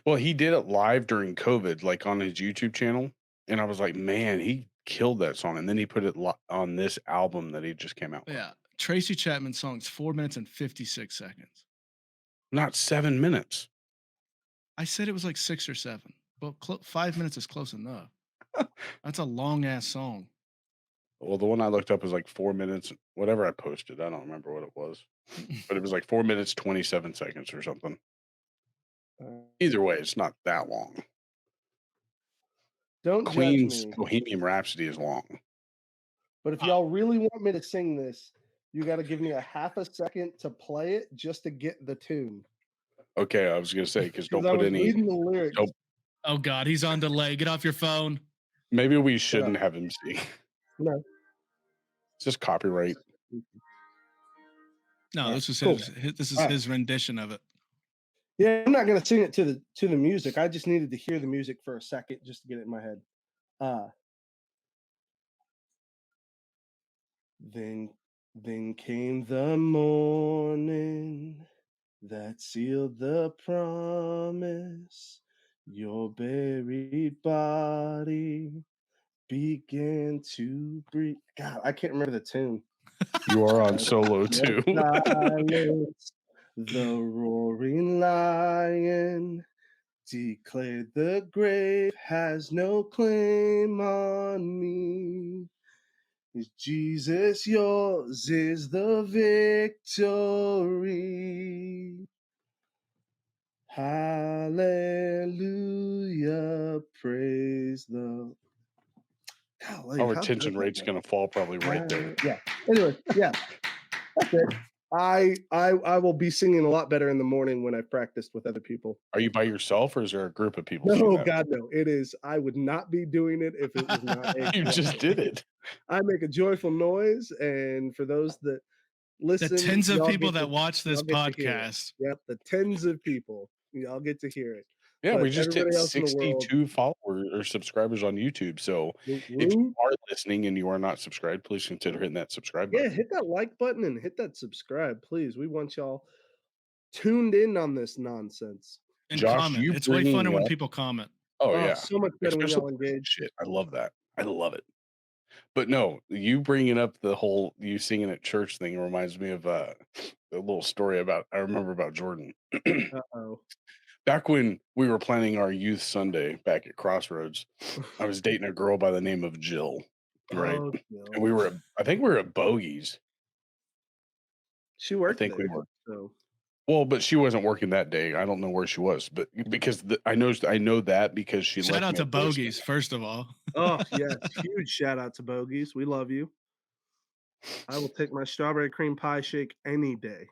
Speaker 2: Well, he did it live during COVID, like on his YouTube channel, and I was like, man, he killed that song. And then he put it on this album that he just came out with.
Speaker 3: Yeah, Tracy Chapman song's 4 minutes and 56 seconds.
Speaker 2: Not 7 minutes.
Speaker 3: I said it was like 6 or 7. Well, 5 minutes is close enough. That's a long ass song.
Speaker 2: Well, the one I looked up was like 4 minutes. Whatever I posted, I don't remember what it was, but it was like 4 minutes 27 seconds or something. Either way, it's not that long.
Speaker 1: Don't
Speaker 2: Queen's
Speaker 1: judge me.
Speaker 2: Bohemian Rhapsody is long.
Speaker 1: But if y'all really want me to sing this, you got to give me a half a second to play it just to get the tune.
Speaker 2: Okay, I was gonna say because don't
Speaker 1: I
Speaker 2: put
Speaker 1: was
Speaker 2: any.
Speaker 1: reading the lyrics.
Speaker 2: Don't,
Speaker 3: Oh God, he's on delay. Get off your phone.
Speaker 2: maybe we shouldn't have him sing.
Speaker 1: No.
Speaker 2: It's just copyright.
Speaker 3: No,
Speaker 1: All
Speaker 3: this is
Speaker 1: right,
Speaker 3: his. This is
Speaker 1: All right.
Speaker 3: his rendition of it.
Speaker 1: Yeah, I'm not gonna sing it to the music. I just needed to hear the music for a second just to get it in my head. Then came the morning that sealed the promise. Your buried body began to breathe. God, I can't remember the tune.
Speaker 2: You are on solo too.
Speaker 1: Silence, the roaring lion declared the grave has no claim on me. Is Jesus yours is the victory. Hallelujah, praise the. Golly,
Speaker 2: Our
Speaker 1: how
Speaker 2: retention
Speaker 1: good
Speaker 2: rate's
Speaker 1: that?
Speaker 2: gonna fall probably right there.
Speaker 1: Yeah. Anyway, yeah. That's it. I will be singing a lot better in the morning when I've practiced with other people.
Speaker 2: Are you by yourself or is there a group of people?
Speaker 1: No, God, no. It is. I would not be doing it if it was not.
Speaker 2: You just did it.
Speaker 1: I make a joyful noise, and for those that listen,
Speaker 3: The tens of
Speaker 1: y'all
Speaker 3: people
Speaker 1: get
Speaker 3: that
Speaker 1: to-
Speaker 3: watch this
Speaker 1: y'all get to hear it.
Speaker 3: podcast.
Speaker 1: Yep, the tens of people. Y'all get to hear it.
Speaker 2: Yeah,
Speaker 1: But
Speaker 2: we just hit
Speaker 1: everybody else in the world-
Speaker 2: 62 followers or subscribers on YouTube. So
Speaker 1: Woot
Speaker 2: if you
Speaker 1: woot.
Speaker 2: are listening and you are not subscribed, please consider hitting that subscribe
Speaker 1: Yeah,
Speaker 2: button.
Speaker 1: hit that like button and hit that subscribe, please. We want y'all tuned in on this nonsense.
Speaker 3: And
Speaker 2: Josh,
Speaker 3: comment.
Speaker 2: you
Speaker 3: It's way
Speaker 2: bringing
Speaker 3: funner when
Speaker 2: up-
Speaker 3: people comment.
Speaker 2: Oh yeah,
Speaker 1: So much better when y'all
Speaker 2: especially
Speaker 1: engage.
Speaker 2: shit. I love that. I love it. But no, you bringing up the whole you singing at church thing reminds me of a little story I remember about Jordan.
Speaker 1: Uh-oh.
Speaker 2: Back when we were planning our youth Sunday back at Crossroads, I was dating a girl by the name of Jill, right?
Speaker 1: Oh,
Speaker 2: And I think we were at Bogey's.
Speaker 1: she worked
Speaker 2: think we
Speaker 1: there,
Speaker 2: were.
Speaker 1: so
Speaker 2: Well, but she wasn't working that day. I don't know where she was, but because I know that because she
Speaker 3: Shout
Speaker 2: left
Speaker 3: out
Speaker 2: me
Speaker 3: to
Speaker 2: a voicemail.
Speaker 3: Bogies, first of all.
Speaker 1: oh yes, huge shout out to Bogies. We love you. I will take my strawberry cream pie shake any day.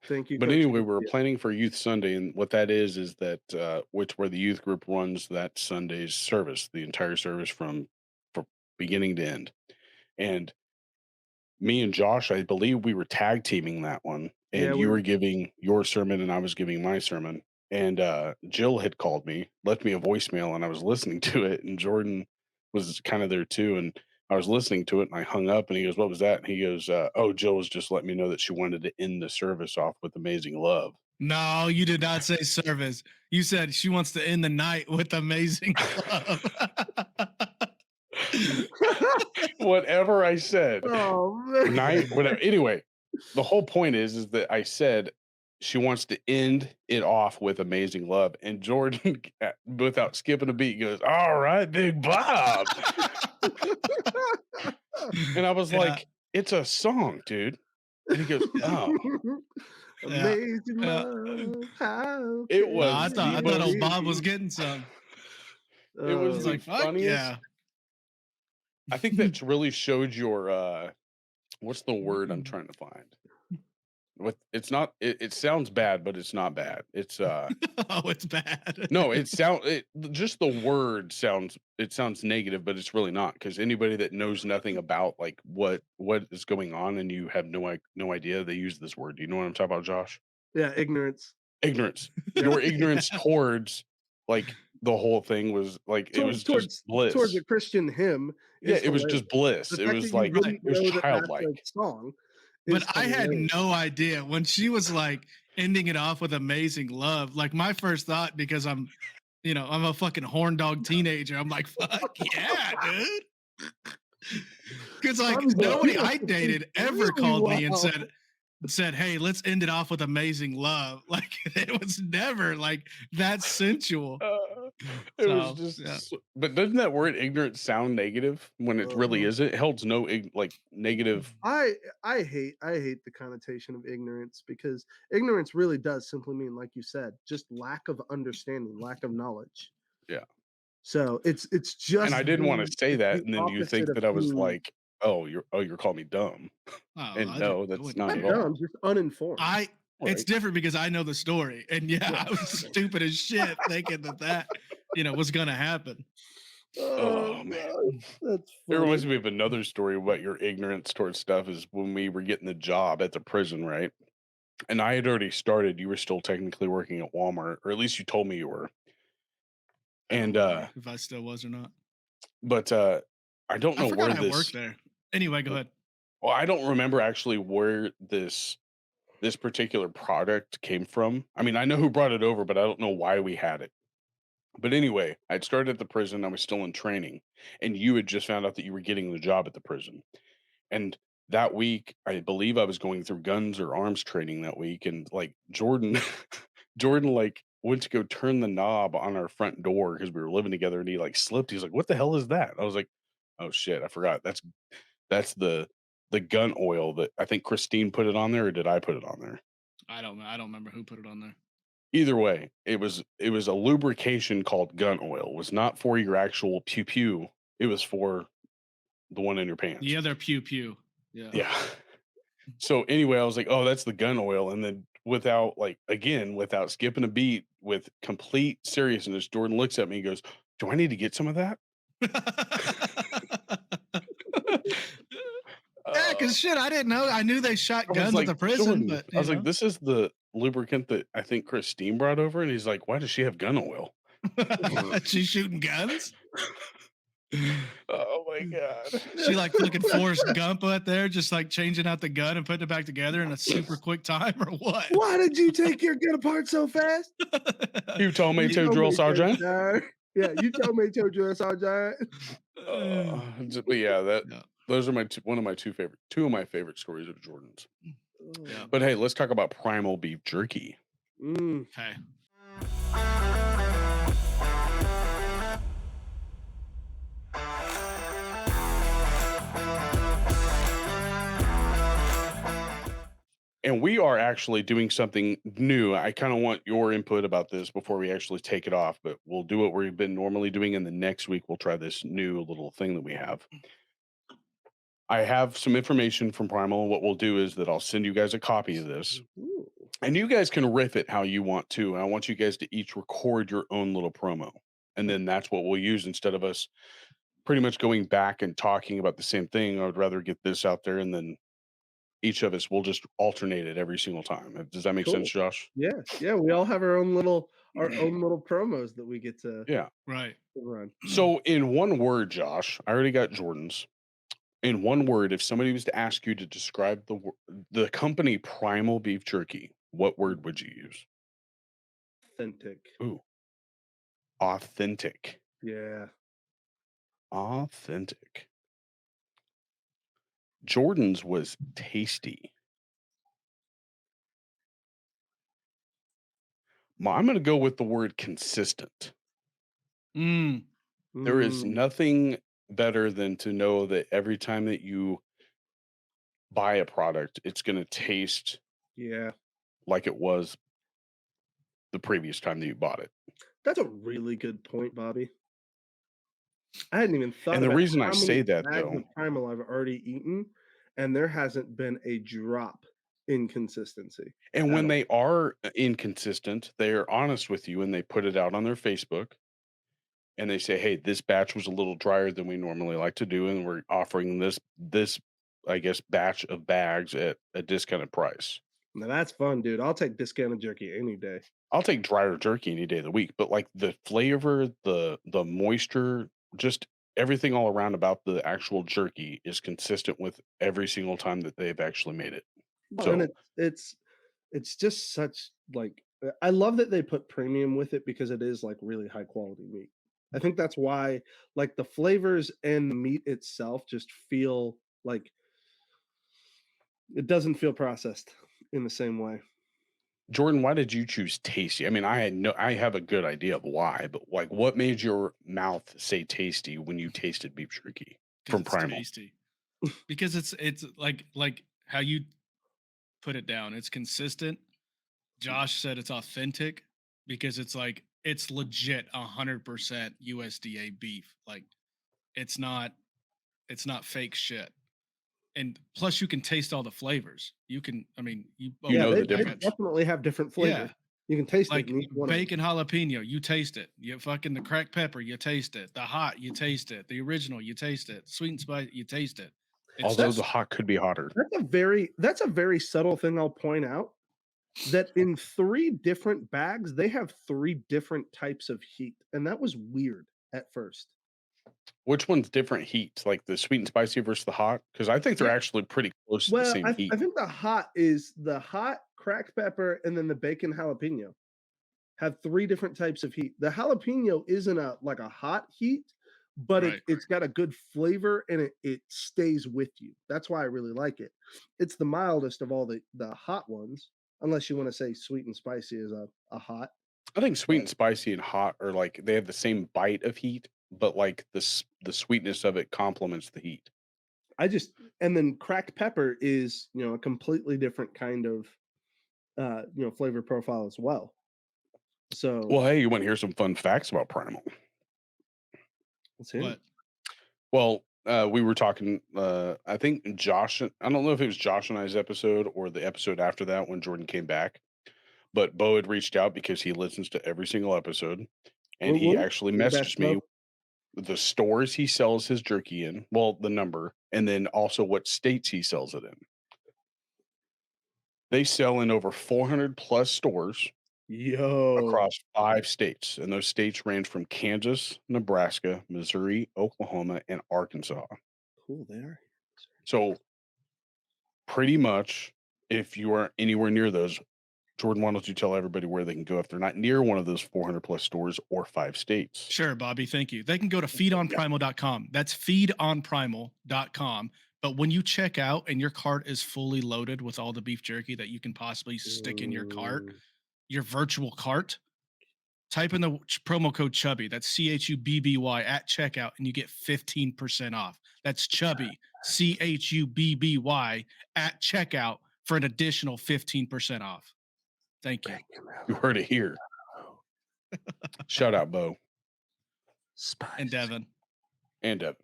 Speaker 1: Thank you.
Speaker 2: But
Speaker 1: Coach
Speaker 2: anyway, we
Speaker 1: Cynthia.
Speaker 2: were planning for Youth Sunday, and what that is that where the youth group runs that Sunday's service, the entire service from beginning to end. And me and Josh, I believe we were tag teaming that one, and
Speaker 1: Yeah, we
Speaker 2: you
Speaker 1: were.
Speaker 2: were giving your sermon, and I was giving my sermon. And Jill had called me, left me a voicemail, and I was listening to it, and Jordan was kind of there too, and I was listening to it, and I hung up, and he goes, "What was that?" And he goes, "Oh, Jill was just letting me know that she wanted to end the service off with amazing love."
Speaker 3: No, you did not say service. You said she wants to end the night with amazing love.
Speaker 2: Whatever I said.
Speaker 1: Oh man.
Speaker 2: Whatever. Anyway, the whole point is that I said she wants to end it off with amazing love, and Jordan, without skipping a beat, goes, "All right, Big Bob," and I was like, "It's a song, dude," and he goes, "Oh."
Speaker 1: Amazing love. How
Speaker 2: It
Speaker 1: can
Speaker 2: was
Speaker 3: I
Speaker 2: the
Speaker 3: thought
Speaker 2: most-
Speaker 3: old Bob was getting some.
Speaker 2: It was
Speaker 3: I was
Speaker 2: the
Speaker 3: like, fuck
Speaker 2: funniest.
Speaker 3: yeah.
Speaker 2: I think that really showed your what's the word I'm trying to find? It's not it sounds bad, but it's not bad. It's
Speaker 3: Oh, it's bad.
Speaker 2: no, just the word sounds negative, but it's really not, because anybody that knows nothing about like what is going on and you have no idea, they use this word. Do you know what I'm talking about, Josh?
Speaker 1: Yeah, ignorance.
Speaker 2: Ignorance. Your ignorance towards like the whole thing was like it was just bliss.
Speaker 1: Towards a Christian hymn.
Speaker 2: Yeah,
Speaker 1: is
Speaker 2: it was
Speaker 1: hilarious.
Speaker 2: just bliss.
Speaker 1: The
Speaker 2: It
Speaker 1: fact
Speaker 2: was
Speaker 1: that you
Speaker 2: like
Speaker 1: wouldn't
Speaker 2: it was
Speaker 1: know that that's
Speaker 2: childlike.
Speaker 1: a song.
Speaker 3: But
Speaker 1: is
Speaker 3: I had
Speaker 1: hilarious.
Speaker 3: no idea when she was like ending it off with amazing love. Like my first thought, because I'm a fucking horn dog teenager. I'm like, fuck yeah, dude. Because like nobody I dated ever called me and said, hey, let's end it off with amazing love. Like it was never like that sensual.
Speaker 2: It was
Speaker 3: Wow.
Speaker 2: just,
Speaker 3: Yeah.
Speaker 2: but doesn't that word ignorant sound negative when it really isn't? It holds no like negative.
Speaker 1: I hate the connotation of ignorance, because ignorance really does simply mean, like you said, just lack of understanding, lack of knowledge.
Speaker 2: Yeah.
Speaker 1: So it's just,
Speaker 2: And I didn't want to say that,
Speaker 1: the
Speaker 2: and then you
Speaker 1: opposite
Speaker 2: think
Speaker 1: of
Speaker 2: that I was
Speaker 1: being
Speaker 2: like, you're calling me dumb,
Speaker 3: Oh,
Speaker 2: and
Speaker 3: I
Speaker 2: no,
Speaker 3: I
Speaker 2: that's
Speaker 3: wouldn't
Speaker 2: not
Speaker 3: say
Speaker 2: at
Speaker 1: not
Speaker 2: all.
Speaker 1: dumb, just uninformed.
Speaker 3: It's
Speaker 2: Right.
Speaker 3: different because I know the story, and yeah, I was stupid as shit thinking that was gonna happen.
Speaker 2: Oh man.
Speaker 1: God, that's
Speaker 2: It
Speaker 1: funny.
Speaker 2: reminds me of another story about your ignorance towards stuff. Is when we were getting the job at the prison, right? And I had already started. You were still technically working at Walmart, or at least you told me you were.
Speaker 3: I don't
Speaker 2: And
Speaker 3: remember if I still was or not.
Speaker 2: but I don't
Speaker 3: I
Speaker 2: know
Speaker 3: forgot
Speaker 2: where
Speaker 3: I
Speaker 2: this.
Speaker 3: worked there. Anyway, go ahead.
Speaker 2: Well, I don't remember actually where this particular product came from. I mean, I know who brought it over, but I don't know why we had it. But anyway, I'd started at the prison. I was still in training, and you had just found out that you were getting the job at the prison. And that week, I believe I was going through guns or arms training that week, and like Jordan, Jordan like went to go turn the knob on our front door because we were living together, and he like slipped. He's like, "What the hell is that?" I was like, "Oh shit, I forgot. That's the gun oil that I think Christine put it on there, or did I put it on there?"
Speaker 3: I don't remember who put it on there.
Speaker 2: Either way, it was a lubrication called gun oil. It was not for your actual pew pew. It was for the one in your pants.
Speaker 3: The other pew pew. Yeah.
Speaker 2: Yeah. So anyway, I was like, "Oh, that's the gun oil." And then without skipping a beat, with complete seriousness, Jordan looks at me and goes, "Do I need to get some of that?"
Speaker 3: Yeah, because shit, I didn't know. I knew they shot
Speaker 2: I was
Speaker 3: guns
Speaker 2: like,
Speaker 3: at the prison,
Speaker 2: "Jordan,"
Speaker 3: but
Speaker 2: I was like, "This is the lubricant that I think Christine brought over." And he's like, "Why does she have gun oil?"
Speaker 3: she's shooting guns.
Speaker 2: Oh my god.
Speaker 3: She like fucking Forrest Gump out there, just like changing out the gun and putting it back together in a super quick time, or what?
Speaker 1: Why did you take your gun apart so fast?
Speaker 2: You told me
Speaker 1: You
Speaker 2: to,
Speaker 1: told
Speaker 2: drill
Speaker 1: me to,
Speaker 2: sergeant.
Speaker 1: sir. Yeah, you told me to, drill sergeant.
Speaker 2: But yeah,
Speaker 3: Yeah.
Speaker 2: those are two of my favorite stories of Jordan's.
Speaker 3: Yeah.
Speaker 2: But hey, let's talk about Primal beef jerky.
Speaker 3: Okay.
Speaker 2: And we are actually doing something new. I kind of want your input about this before we actually take it off, but we'll do what we've been normally doing, and the next week we'll try this new little thing that we have. I have some information from Primal. What we'll do is that I'll send you guys a copy of this, and you guys can riff it how you want to. And I want you guys to each record your own little promo, and then that's what we'll use instead of us pretty much going back and talking about the same thing. I would rather get this out there, and then each of us will just alternate it every single time. Does that make sense, Josh?
Speaker 1: Yeah. We all have our own little promos that we get to
Speaker 3: Right.
Speaker 1: run.
Speaker 2: So, in one word, Josh, I already got Jordan's. In one word, if somebody was to ask you to describe the company Primal Beef Jerky, what word would you use?
Speaker 1: Authentic.
Speaker 2: Ooh, authentic.
Speaker 1: Yeah.
Speaker 2: Authentic. Jordan's was tasty. I'm going to go with the word consistent. There is nothing better than to know that every time that you buy a product, it's going to taste like it was the previous time that you bought it.
Speaker 1: That's a really good point, Bobby. I hadn't even thought
Speaker 2: And the
Speaker 1: about
Speaker 2: reason
Speaker 1: how
Speaker 2: I
Speaker 1: many
Speaker 2: say that,
Speaker 1: bags
Speaker 2: though,
Speaker 1: of Primal I've already eaten, and there hasn't been a drop in consistency.
Speaker 2: and when they are inconsistent, they are honest with you and they put it out on their Facebook and they say, "Hey, this batch was a little drier than we normally like to do, and we're offering this I guess batch of bags at a discounted price."
Speaker 1: Now that's fun, dude. I'll take discounted jerky any day.
Speaker 2: I'll take drier jerky any day of the week, but like the flavor, the moisture, just everything all around about the actual jerky is consistent with every single time that they've actually made it. So
Speaker 1: And it's just such like I love that they put premium with it because it is like really high quality meat. I think that's why like the flavors and the meat itself just feel like it doesn't feel processed in the same way.
Speaker 2: Jordan, why did you choose tasty? I mean, I have a good idea of why, but like, what made your mouth say tasty when you tasted beef jerky
Speaker 3: because
Speaker 2: from
Speaker 3: it's
Speaker 2: Primal?
Speaker 3: tasty. Because it's like how you put it down. It's consistent. Josh said it's authentic because it's like it's legit 100% USDA beef. Like it's not fake shit. And plus you can taste all the flavors. You can you
Speaker 2: You know
Speaker 1: they
Speaker 2: the difference.
Speaker 1: definitely have different flavors.
Speaker 3: Yeah.
Speaker 1: You can taste it
Speaker 3: Like
Speaker 1: in each one of them.
Speaker 3: bacon jalapeno, you taste it. You fucking the cracked pepper, you taste it. The hot, you taste it. The original, you taste it. Sweet and spicy, you taste it.
Speaker 2: Although the hot could be hotter.
Speaker 1: That's a very subtle thing I'll point out. That in 3 different bags, they have 3 different types of heat, and that was weird at first.
Speaker 2: Which one's different heat? Like the sweet and spicy versus the hot? Because I think they're
Speaker 1: Yeah.
Speaker 2: actually pretty close to the
Speaker 1: Well,
Speaker 2: same heat.
Speaker 1: I think the hot is the hot cracked pepper and then the bacon jalapeno have 3 different types of heat. The jalapeno isn't like a hot heat, but
Speaker 3: Right.
Speaker 1: it's got a good flavor and it stays with you. That's why I really like it. It's the mildest of all the hot ones, unless you want to say sweet and spicy is a hot.
Speaker 2: I think sweet
Speaker 1: Right.
Speaker 2: and spicy and hot are like they have the same bite of heat, but like the sweetness of it complements the heat.
Speaker 1: And then cracked pepper is, a completely different kind of flavor profile as well. So
Speaker 2: Well, hey, you want to hear some fun facts about Primal?
Speaker 1: let's hear it.
Speaker 3: But
Speaker 2: Well, we were talking. I think Josh. I don't know if it was Josh and I's episode or the episode after that when Jordan came back. But Bo had reached out because he listens to every single episode, and he
Speaker 1: Woo-woo.
Speaker 2: actually
Speaker 1: You're the best,
Speaker 2: messaged me
Speaker 1: Bo.
Speaker 2: the stores he sells his jerky in. Well, the number, and then also what states he sells it in. They sell in over 400 plus stores across 5 states, and those states range from Kansas, Nebraska, Missouri, Oklahoma, and Arkansas.
Speaker 1: Cool there.
Speaker 2: So pretty much, if you are anywhere near those, Jordan, why don't you tell everybody where they can go if they're not near one of those 400 plus stores or 5 states?
Speaker 3: Sure, Bobby. Thank you. They can go to feedonprimal.com. That's feedonprimal.com. But when you check out and your cart is fully loaded with all the beef jerky that you can possibly stick in your cart, your virtual cart, type in the promo code Chubby. That's CHUBBY at checkout, and you get 15% off. That's Chubby, CHUBBY at checkout for an additional 15% off. Thank you.
Speaker 2: You heard it here. Shout out, Bo.
Speaker 3: And Devin.
Speaker 2: And Devin.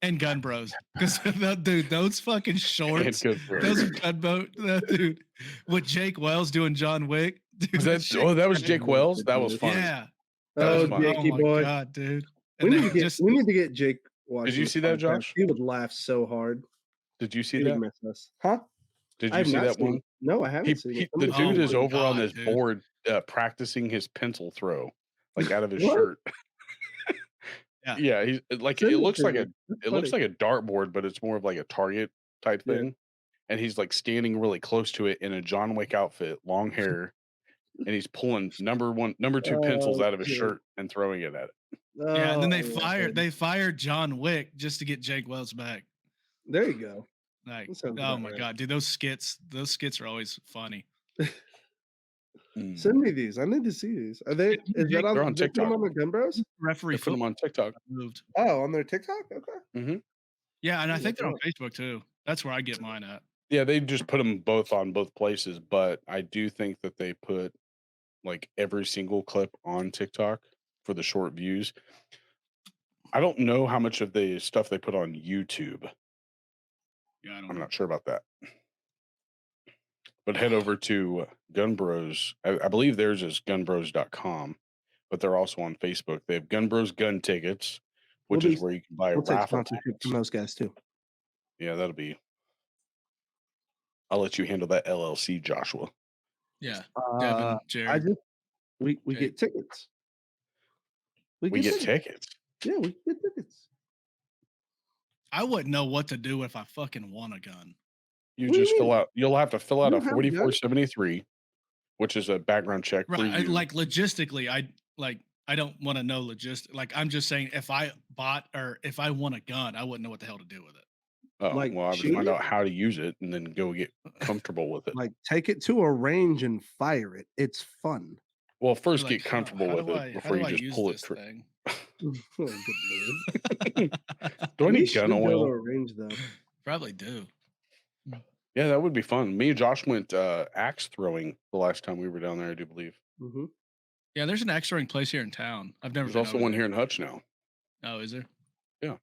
Speaker 3: And Gun Bros. Because, dude, those fucking shorts, those gunboat, dude, with Jake Wells doing John Wick. Dude,
Speaker 2: that was Jake Wells? That was funny.
Speaker 3: Yeah.
Speaker 1: Oh, Jakey boy.
Speaker 3: God, dude.
Speaker 1: We need to get Jake watching.
Speaker 2: Did you see that, Josh?
Speaker 1: He would laugh so hard.
Speaker 2: Did you see
Speaker 1: He
Speaker 2: that?
Speaker 1: would miss us. Huh?
Speaker 2: Did you see that one?
Speaker 1: No, I haven't seen it.
Speaker 2: The dude is over on this
Speaker 3: dude.
Speaker 2: board practicing his pencil throw, like out of his shirt. Yeah, he's like it looks like a dartboard, but it's more of like a target type thing. And he's like standing really close to it in a John Wick outfit, long hair, and he's pulling number 2 pencils out of his shirt and throwing it at it.
Speaker 3: Yeah, and then they fired John Wick just to get Jake Wells back.
Speaker 1: There you go.
Speaker 3: Like, oh my God, dude, those skits are always funny.
Speaker 1: Send me these. I need to see these. Are they?
Speaker 2: They're on TikTok.
Speaker 1: On the Gun Bros?
Speaker 3: Referee
Speaker 2: put them on TikTok.
Speaker 3: Moved.
Speaker 1: Oh, on their TikTok? Okay.
Speaker 2: Mm-hmm.
Speaker 3: Yeah, and I think they're on Facebook too. That's where I get mine at.
Speaker 2: Yeah, they just put them both on both places, but I do think that they put like every single clip on TikTok for the short views. I don't know how much of the stuff they put on YouTube.
Speaker 3: Yeah,
Speaker 2: I'm not sure about that. But head over to Gun Bros. I believe theirs is gunbros.com, but they're also on Facebook. They have Gun Bros Gun Tickets, which is where you can buy a raffle ticket
Speaker 1: from those guys too.
Speaker 2: Yeah, that'll be. I'll let you handle that LLC, Joshua.
Speaker 3: Yeah, Devin, Jerry.
Speaker 1: We get tickets.
Speaker 2: We get tickets.
Speaker 1: Yeah, we get tickets.
Speaker 3: I wouldn't know what to do if I fucking want a gun.
Speaker 2: You just fill out. You'll have to fill out a 4473, which is a background check.
Speaker 3: Right, like logistically, I don't want to know Like I'm just saying, if I bought or if I want a gun, I wouldn't know what the hell to do with it.
Speaker 2: Oh,
Speaker 1: Like,
Speaker 2: well, I would
Speaker 1: shoot
Speaker 2: find
Speaker 1: it?
Speaker 2: out how to use it and then go get comfortable with it.
Speaker 1: Like, take it to a range and fire it. It's fun.
Speaker 2: Well,
Speaker 3: You're
Speaker 2: first
Speaker 3: like,
Speaker 2: get comfortable with it
Speaker 3: how
Speaker 2: before
Speaker 3: do
Speaker 2: you
Speaker 3: I
Speaker 2: just
Speaker 3: use
Speaker 2: pull it
Speaker 3: this
Speaker 2: through.
Speaker 3: thing?
Speaker 1: Oh, good lord.
Speaker 2: Do I
Speaker 1: We
Speaker 2: need
Speaker 1: should
Speaker 2: gun
Speaker 1: go to
Speaker 2: oil?
Speaker 1: a range though.
Speaker 3: Probably do.
Speaker 2: Yeah, that would be fun. Me and Josh went axe throwing the last time we were down there, I do believe.
Speaker 1: Hmm.
Speaker 3: Yeah, there's an axe throwing place here in town. I've never
Speaker 2: There's
Speaker 3: been
Speaker 2: also
Speaker 3: over
Speaker 2: one
Speaker 3: there.
Speaker 2: here in Hutch now.
Speaker 3: Oh, is there?
Speaker 2: Yeah.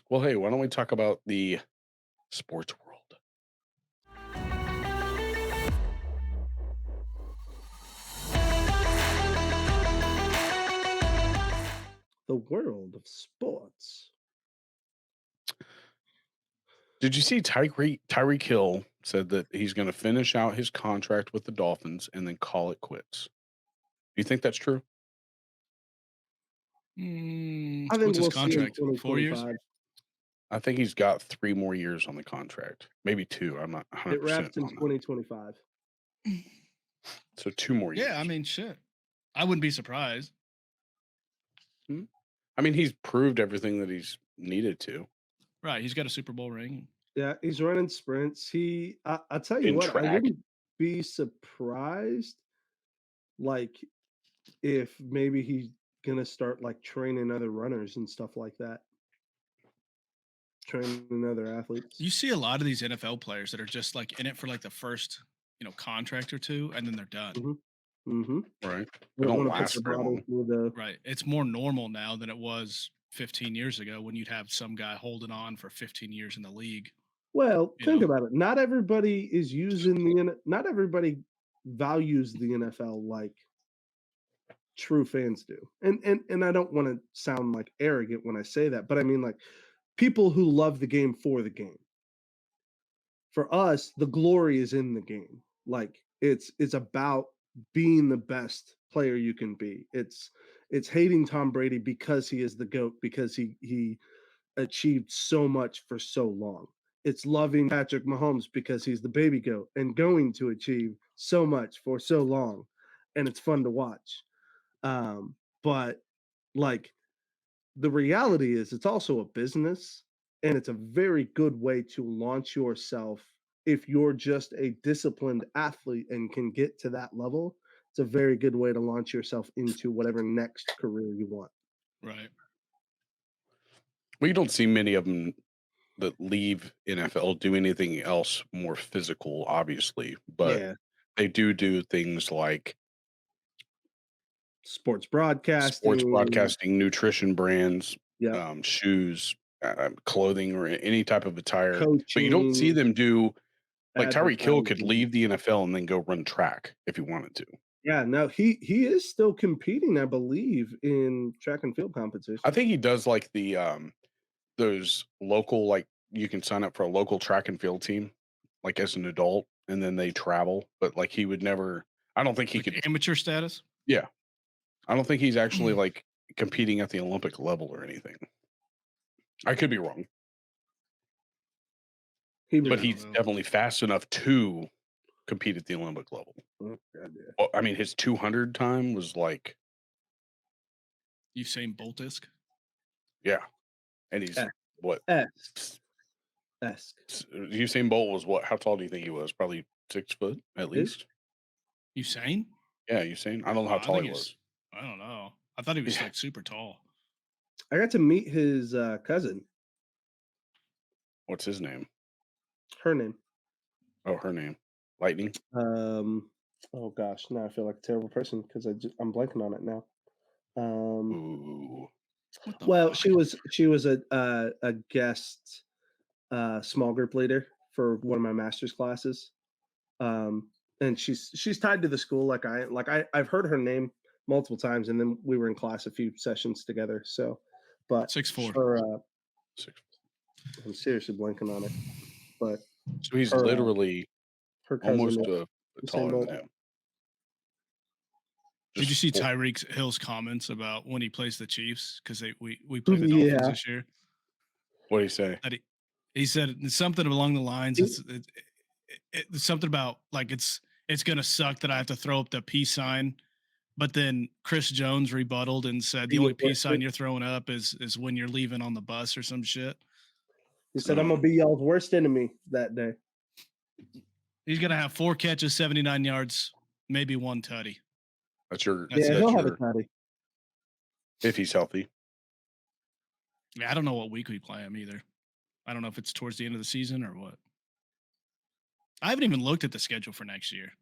Speaker 2: Well, hey, why don't we talk about the sports world?
Speaker 1: The world of sports.
Speaker 2: Did you see Tyreek Hill said that he's going to finish out his contract with the Dolphins and then call it quits? Do you think that's true?
Speaker 1: I think
Speaker 3: What's his
Speaker 1: we'll see in
Speaker 3: contract? 4 years?
Speaker 1: 2025.
Speaker 2: I think he's got 3 more years on the contract, maybe 2. I'm not 100%
Speaker 1: It wraps in
Speaker 2: on that.
Speaker 1: 2025.
Speaker 2: So 2 more years.
Speaker 3: Yeah, I mean, shit. I wouldn't be surprised.
Speaker 2: I mean, he's proved everything that he's needed to.
Speaker 3: Right, he's got a Super Bowl ring.
Speaker 1: Yeah, he's running sprints. I'll tell you
Speaker 2: In
Speaker 1: what, I
Speaker 2: track.
Speaker 1: wouldn't be surprised, like, if maybe he's gonna start like training other runners and stuff like that. Training other athletes.
Speaker 3: You see a lot of these NFL players that are just like in it for like the first, contract or two, and then they're done.
Speaker 1: Mm-hmm.
Speaker 2: Right.
Speaker 1: They
Speaker 2: They don't
Speaker 1: wanna put
Speaker 2: last
Speaker 1: their
Speaker 2: very
Speaker 1: body
Speaker 2: long.
Speaker 1: through the
Speaker 3: Right. It's more normal now than it was 15 years ago when you'd have some guy holding on for 15 years in the league.
Speaker 1: Well,
Speaker 3: You
Speaker 1: think
Speaker 3: know?
Speaker 1: about it. Not everybody is using not everybody values the NFL like true fans do. And I don't want to sound like arrogant when I say that, but I mean like people who love the game for the game. For us, the glory is in the game. Like it's about being the best player you can be. It's hating Tom Brady because he is the GOAT, because he achieved so much for so long. It's loving Patrick Mahomes because he's the baby goat and going to achieve so much for so long, and it's fun to watch. But like the reality is, it's also a business, and it's a very good way to launch yourself if you're just a disciplined athlete and can get to that level. It's a very good way to launch yourself into whatever next career you want.
Speaker 3: Right.
Speaker 2: Well, you don't see many of them that leave NFL do anything else more physical, obviously, but
Speaker 1: Yeah,
Speaker 2: they do things like
Speaker 1: sports broadcasting.
Speaker 2: nutrition brands,
Speaker 1: Yeah,
Speaker 2: shoes, clothing, or any type of attire. But you don't see
Speaker 1: coaching,
Speaker 2: them do like Tyreek Hill could
Speaker 1: advertising.
Speaker 2: leave the NFL and then go run track if he wanted to.
Speaker 1: Yeah, no, he is still competing, I believe, in track and field competition.
Speaker 2: I think he does like the those local, like you can sign up for a local track and field team, like as an adult, and then they travel. But like he would never. I don't think he
Speaker 3: Like
Speaker 2: could.
Speaker 3: amateur status.
Speaker 2: Yeah, I don't think he's actually like competing at the Olympic level or anything. I could be wrong, but he's definitely fast enough to compete at the Olympic level.
Speaker 1: Oh, God, yeah.
Speaker 2: Well, I mean, his 200 time was like,
Speaker 3: Usain Boltisk.
Speaker 2: yeah, and he's
Speaker 1: Eh.
Speaker 2: what?
Speaker 1: Esque.
Speaker 2: Usain Bolt was what? How tall do you think he was? Probably 6 foot at least.
Speaker 3: Usain?
Speaker 2: Yeah, Usain. I don't know how tall he was.
Speaker 3: I don't know. I thought he was
Speaker 2: Yeah.
Speaker 3: like super tall.
Speaker 1: I got to meet his cousin.
Speaker 2: What's his name?
Speaker 1: Her name.
Speaker 2: Oh, her name. Lightning.
Speaker 1: Oh gosh, now I feel like a terrible person because I'm blanking on it now.
Speaker 2: Ooh.
Speaker 3: What the
Speaker 1: Well,
Speaker 3: fuck?
Speaker 1: she was a guest small group leader for one of my master's classes. And she's tied to the school I've heard her name multiple times, and then we were in class a few sessions together. So, but
Speaker 3: 6'4".
Speaker 1: her,
Speaker 2: 6.
Speaker 1: I'm seriously blanking on it. But
Speaker 2: So he's
Speaker 1: her,
Speaker 2: literally
Speaker 1: her cousin
Speaker 2: almost
Speaker 1: is
Speaker 2: taller
Speaker 1: Bolt.
Speaker 2: than him.
Speaker 3: Did you
Speaker 2: Just
Speaker 3: see
Speaker 2: full-
Speaker 3: Tyreek Hill's comments about when he plays the Chiefs? Because we play the Dolphins
Speaker 1: Yeah.
Speaker 3: this year.
Speaker 2: What did he say?
Speaker 3: That he said something along the lines. It's something about like it's gonna suck that I have to throw up the peace sign But then Chris Jones rebutted and said the only peace sign you're throwing up is when you're leaving on the bus or some shit.
Speaker 1: He said, "I'm gonna be y'all's worst enemy that day."
Speaker 3: He's gonna have 4 catches, 79 yards, maybe 1 tutty.
Speaker 1: He'll have a tutty
Speaker 2: if he's healthy.
Speaker 3: Yeah, I don't know what week we play him either. I don't know if it's towards the end of the season or what. I haven't even looked at the schedule for next year.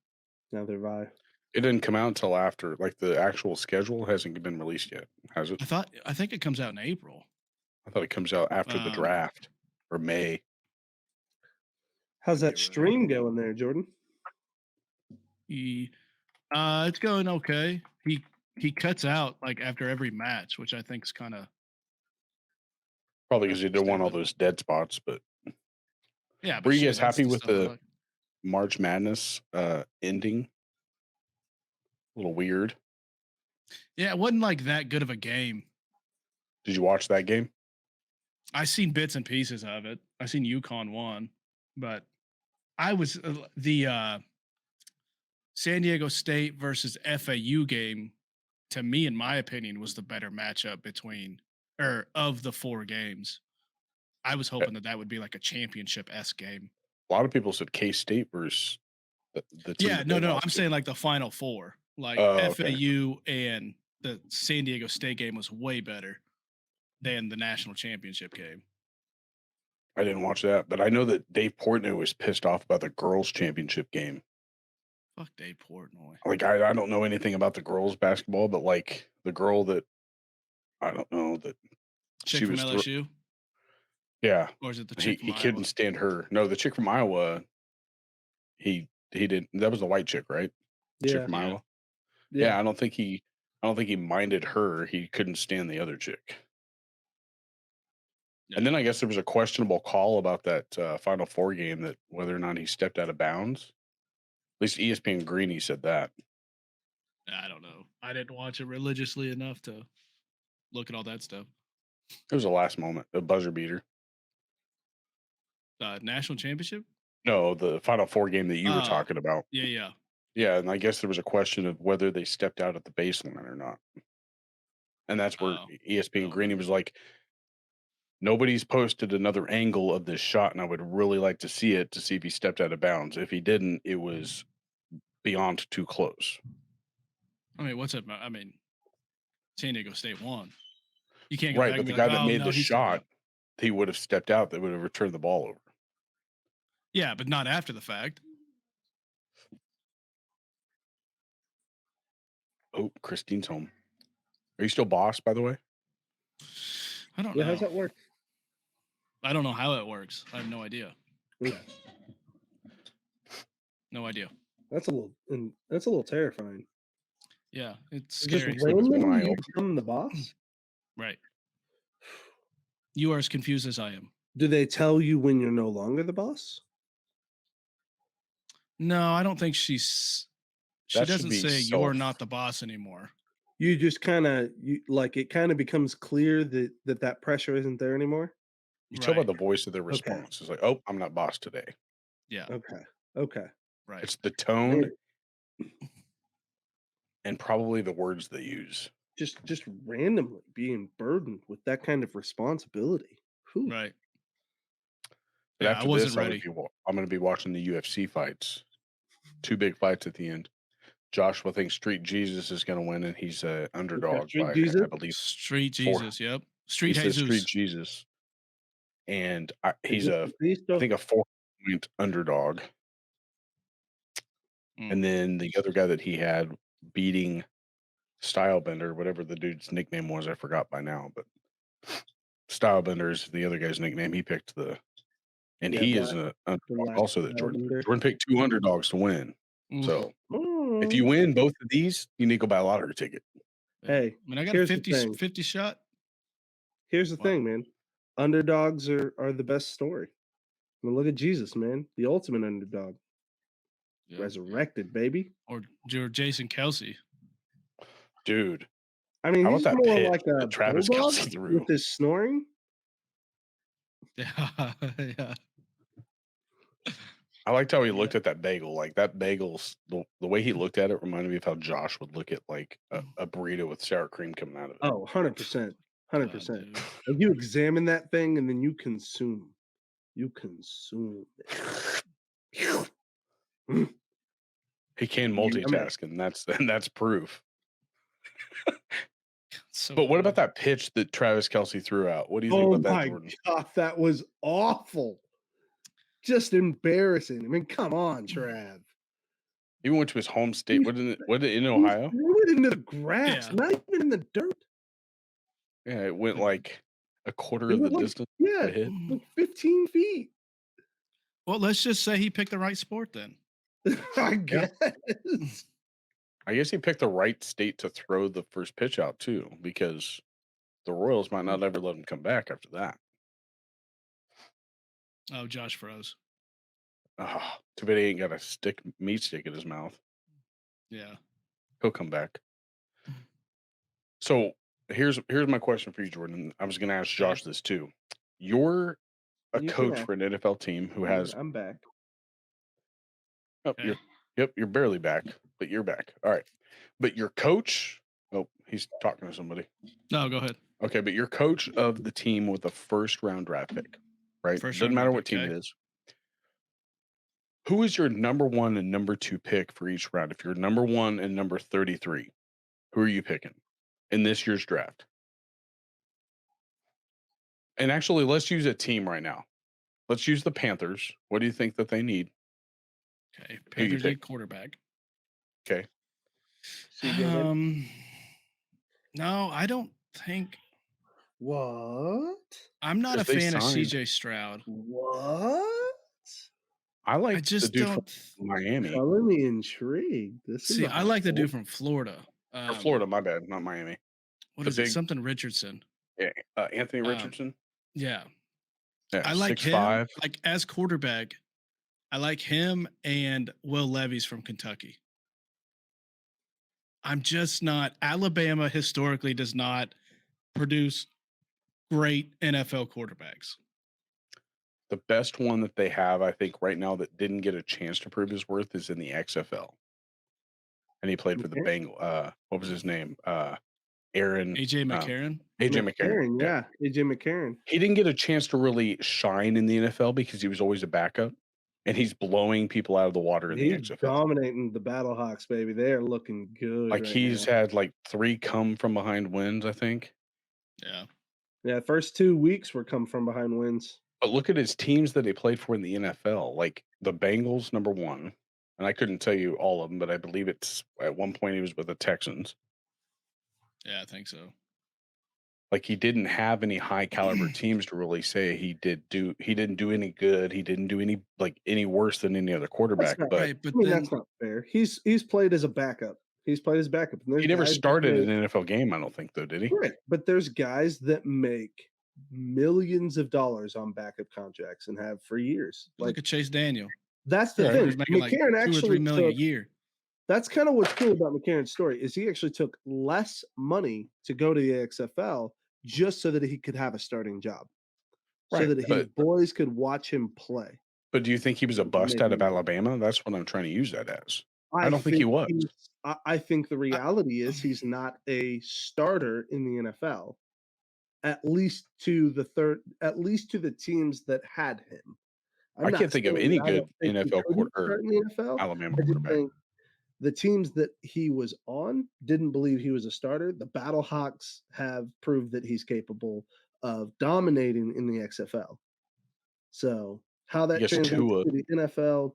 Speaker 1: Neither have I.
Speaker 2: It didn't come out until after, like the actual schedule hasn't been released yet, has it?
Speaker 3: I think it comes out in April.
Speaker 2: I thought it comes out after the draft or May.
Speaker 1: How's that stream going there, Jordan?
Speaker 3: It's going okay. He cuts out like after every match, which I think is kind of
Speaker 2: probably because he didn't want all those dead spots. But
Speaker 3: yeah,
Speaker 2: were you guys happy with the March Madness ending? A little weird.
Speaker 3: Yeah, it wasn't like that good of a game.
Speaker 2: Did you watch that game?
Speaker 3: I seen bits and pieces of it. I seen UConn won, but I was the San Diego State versus FAU game. To me, in my opinion, was the better matchup of the 4 games. I was hoping that would be like a championship-esque game.
Speaker 2: A lot of people said K-State versus the team.
Speaker 3: Yeah, no. I'm saying like the Final 4. Like FAU and the San Diego State game was way better than the national championship game.
Speaker 2: I didn't watch that, but I know that Dave Portnoy was pissed off about the girls' championship game.
Speaker 3: Fuck Dave Portnoy.
Speaker 2: Like, I don't know anything about the girls' basketball, but like the girl that I don't know that
Speaker 3: chick
Speaker 2: she
Speaker 3: from
Speaker 2: was
Speaker 3: LSU.
Speaker 2: Yeah,
Speaker 3: or is it the chick?
Speaker 2: He couldn't stand her. No, the chick from Iowa. He didn't. That was the white chick, right? The chick from Iowa. Yeah, I don't think he minded her. He couldn't stand the other chick. Yeah. And then I guess there was a questionable call about that Final 4 game, that whether or not he stepped out of bounds. At least ESPN Greeny said that.
Speaker 3: I don't know. I didn't watch it religiously enough to look at all that stuff.
Speaker 2: It was a last moment, a buzzer beater.
Speaker 3: National championship?
Speaker 2: No, the Final 4 game that you were talking about.
Speaker 3: Yeah.
Speaker 2: Yeah, and I guess there was a question of whether they stepped out at the baseline or not. And that's where ESPN Greeny was like, nobody's posted another angle of this shot, and I would really like to see it to see if he stepped out of bounds. If he didn't, it was beyond too close.
Speaker 3: I mean, what's it? I mean, San Diego State won. You can't go
Speaker 2: right,
Speaker 3: back
Speaker 2: but
Speaker 3: and
Speaker 2: the
Speaker 3: be
Speaker 2: guy
Speaker 3: like,
Speaker 2: that made the shot, he would have stepped out. They would have returned the ball over.
Speaker 3: Yeah, but not after the fact.
Speaker 2: Oh, Christine's home. Are you still boss, by the way?
Speaker 3: I don't know.
Speaker 1: How's that work?
Speaker 3: I don't know how it works. I have no idea. No idea.
Speaker 1: That's a little terrifying.
Speaker 3: Yeah, it's scary.
Speaker 1: Just randomly you become the boss?
Speaker 3: Right. You are as confused as I am.
Speaker 1: Do they tell you when you're no longer the boss?
Speaker 3: No, I don't think she doesn't say you're not the boss anymore.
Speaker 1: You just kind of it kind of becomes clear that pressure isn't there anymore.
Speaker 2: You tell by the voice of their response. It's like, oh, I'm not boss today.
Speaker 3: Yeah.
Speaker 1: Okay.
Speaker 3: Right.
Speaker 2: It's the tone and probably the words they use.
Speaker 1: Just randomly being burdened with that kind of responsibility. Whew.
Speaker 3: Right.
Speaker 2: But after I wasn't ready. I'm going to be watching the UFC fights. 2 big fights at the end. Joshua thinks Street Jesus is going to win, and he's an underdog by, I believe.
Speaker 3: Street Jesus, yep. Street Jesus.
Speaker 2: Street Jesus. And he's I think a 4-point underdog. And then the other guy that he had beating Stylebender, whatever the dude's nickname was, I forgot by now, but Stylebender is the other guy's nickname. He picked he is an underdog also that Jordan picked 2 underdogs to win. So if you win both of these, you need to go buy a lottery ticket.
Speaker 1: Hey,
Speaker 3: I mean, I got a 50 shot.
Speaker 1: Here's the thing, man. Underdogs are the best story. I mean, look at Jesus, man. The ultimate underdog. Yeah. Resurrected, baby.
Speaker 3: Or Jason Kelsey.
Speaker 2: Dude.
Speaker 1: I mean, he's more like a Travis Kelsey with his snoring.
Speaker 3: Yeah.
Speaker 2: I liked how he looked at that bagel. Like that bagel's the way he looked at it reminded me of how Josh would look at like a burrito with sour cream coming out of it.
Speaker 1: Oh, 100%. 100%.
Speaker 3: dude.
Speaker 1: Like you examine that thing and then you consume. You consume it.
Speaker 2: He can multitask, and that's proof.
Speaker 3: So
Speaker 2: But what about
Speaker 3: good.
Speaker 2: that pitch that Travis Kelce threw out? What do you think
Speaker 1: Oh
Speaker 2: about that,
Speaker 1: my
Speaker 2: Jordan?
Speaker 1: God, that was awful. Just embarrassing. I mean, come on, Trav.
Speaker 2: Even went to his home state. What in
Speaker 1: He
Speaker 2: Ohio?
Speaker 1: threw it into the grass,
Speaker 3: Yeah.
Speaker 1: not even in the dirt.
Speaker 2: Yeah, it went like a quarter
Speaker 1: It
Speaker 2: of the
Speaker 1: went like,
Speaker 2: distance.
Speaker 1: yeah,
Speaker 2: to hit.
Speaker 1: like 15 feet.
Speaker 3: Well, let's just say he picked the right sport then.
Speaker 1: I guess.
Speaker 2: I guess he picked the right state to throw the first pitch out too, because the Royals might not ever let him come back after that.
Speaker 3: Oh, Josh froze.
Speaker 2: Too bad he ain't got a meat stick in his mouth.
Speaker 3: Yeah.
Speaker 2: He'll come back. So here's my question for you, Jordan. I was going to ask Josh this too. You're a
Speaker 1: You can
Speaker 2: coach
Speaker 1: ask.
Speaker 2: for an NFL team who has.
Speaker 1: I'm back.
Speaker 2: Oh,
Speaker 3: Okay.
Speaker 2: you're barely back, but you're back. All right, but your coach. Oh, he's talking to somebody.
Speaker 3: No, go ahead.
Speaker 2: Okay, but you're coach of the team with a first round draft pick, right?
Speaker 3: First
Speaker 2: Doesn't
Speaker 3: round
Speaker 2: matter
Speaker 3: draft
Speaker 2: what
Speaker 3: pick,
Speaker 2: team
Speaker 3: okay.
Speaker 2: it is. Who is your number 1 and number 2 pick for each round? If you're number 1 and number 33, who are you picking in this year's draft? And actually, let's use a team right now. Let's use the Panthers. What do you think that they need?
Speaker 3: Okay.
Speaker 2: Who you
Speaker 3: Panthers
Speaker 2: pick?
Speaker 3: need quarterback.
Speaker 2: Okay.
Speaker 3: No, I don't think.
Speaker 1: What?
Speaker 3: I'm not a
Speaker 2: 'Cause they
Speaker 3: fan of
Speaker 2: signed-
Speaker 3: CJ Stroud.
Speaker 1: What?
Speaker 2: I like
Speaker 3: I just
Speaker 2: the dude
Speaker 3: don't.
Speaker 2: from Miami
Speaker 1: Color me intrigued. This is
Speaker 3: See,
Speaker 1: a
Speaker 3: I like the
Speaker 1: hot
Speaker 3: dude from Florida.
Speaker 2: or Florida. My bad, not Miami.
Speaker 3: What
Speaker 2: the
Speaker 3: is it?
Speaker 2: big-
Speaker 3: Something Richardson.
Speaker 2: Yeah, Anthony Richardson.
Speaker 3: Yeah.
Speaker 2: Yeah,
Speaker 3: I like
Speaker 2: 6'5".
Speaker 3: him. Like as quarterback, I like him and Will Levis from Kentucky. I'm just not. Alabama historically does not produce great NFL quarterbacks.
Speaker 2: The best one that they have, I think, right now that didn't get a chance to prove his worth is in the XFL, and he played for the
Speaker 1: Okay.
Speaker 2: Bengals. What was his name? Aaron
Speaker 3: AJ McCarron.
Speaker 2: AJ McCarron.
Speaker 1: Yeah, AJ McCarron.
Speaker 2: He didn't get a chance to really shine in the NFL because he was always a backup, and he's blowing people out of the water in the
Speaker 1: He's
Speaker 2: XFL.
Speaker 1: dominating the Battlehawks, baby. They are looking good.
Speaker 2: Like
Speaker 1: right
Speaker 2: he's
Speaker 1: now.
Speaker 2: had like 3 come from behind wins, I think.
Speaker 3: Yeah.
Speaker 1: Yeah, first 2 weeks were come from behind wins.
Speaker 2: But look at his teams that he played for in the NFL. Like the Bengals, number 1, and I couldn't tell you all of them, but I believe it's at one point he was with the Texans.
Speaker 3: Yeah, I think so.
Speaker 2: Like he didn't have any high caliber teams to really say he didn't do any good. He didn't do any worse than any other quarterback.
Speaker 1: not
Speaker 2: But
Speaker 3: Right, but
Speaker 1: I mean,
Speaker 3: then
Speaker 1: that's not fair. He's played as a backup. He's played as backup. And
Speaker 2: he never started an NFL game, I don't think, though, did he?
Speaker 1: Right, but there's guys that make millions of dollars on backup contracts and have for years.
Speaker 3: look
Speaker 1: Like
Speaker 3: at Chase Daniel.
Speaker 1: that's the
Speaker 2: Yeah,
Speaker 1: thing.
Speaker 3: He's making like
Speaker 1: McCarron
Speaker 3: 2 or
Speaker 1: actually
Speaker 3: 3 million a
Speaker 1: took,
Speaker 3: year.
Speaker 1: that's kind of what's cool about McCarron's story is he actually took less money to go to the XFL just so that he could have a starting job, so
Speaker 2: Right,
Speaker 1: that his
Speaker 2: but-
Speaker 1: boys could watch him play.
Speaker 2: But do you think he was a bust out of
Speaker 1: Maybe.
Speaker 2: Alabama? That's what I'm trying to use that as. I don't think he was.
Speaker 1: I think the reality is he's not a starter in the NFL, at least to the teams that had him. I'm
Speaker 2: I
Speaker 1: not
Speaker 2: can't think of
Speaker 1: saying
Speaker 2: any
Speaker 1: that I
Speaker 2: good
Speaker 1: don't think he
Speaker 2: NFL
Speaker 1: couldn't
Speaker 2: or
Speaker 1: start in the NFL.
Speaker 2: Alabama
Speaker 1: I just
Speaker 2: quarterback.
Speaker 1: think the teams that he was on didn't believe he was a starter. The Battlehawks have proved that he's capable of dominating in the XFL. So how that
Speaker 2: guess
Speaker 1: translates
Speaker 2: Tua-
Speaker 1: to the NFL,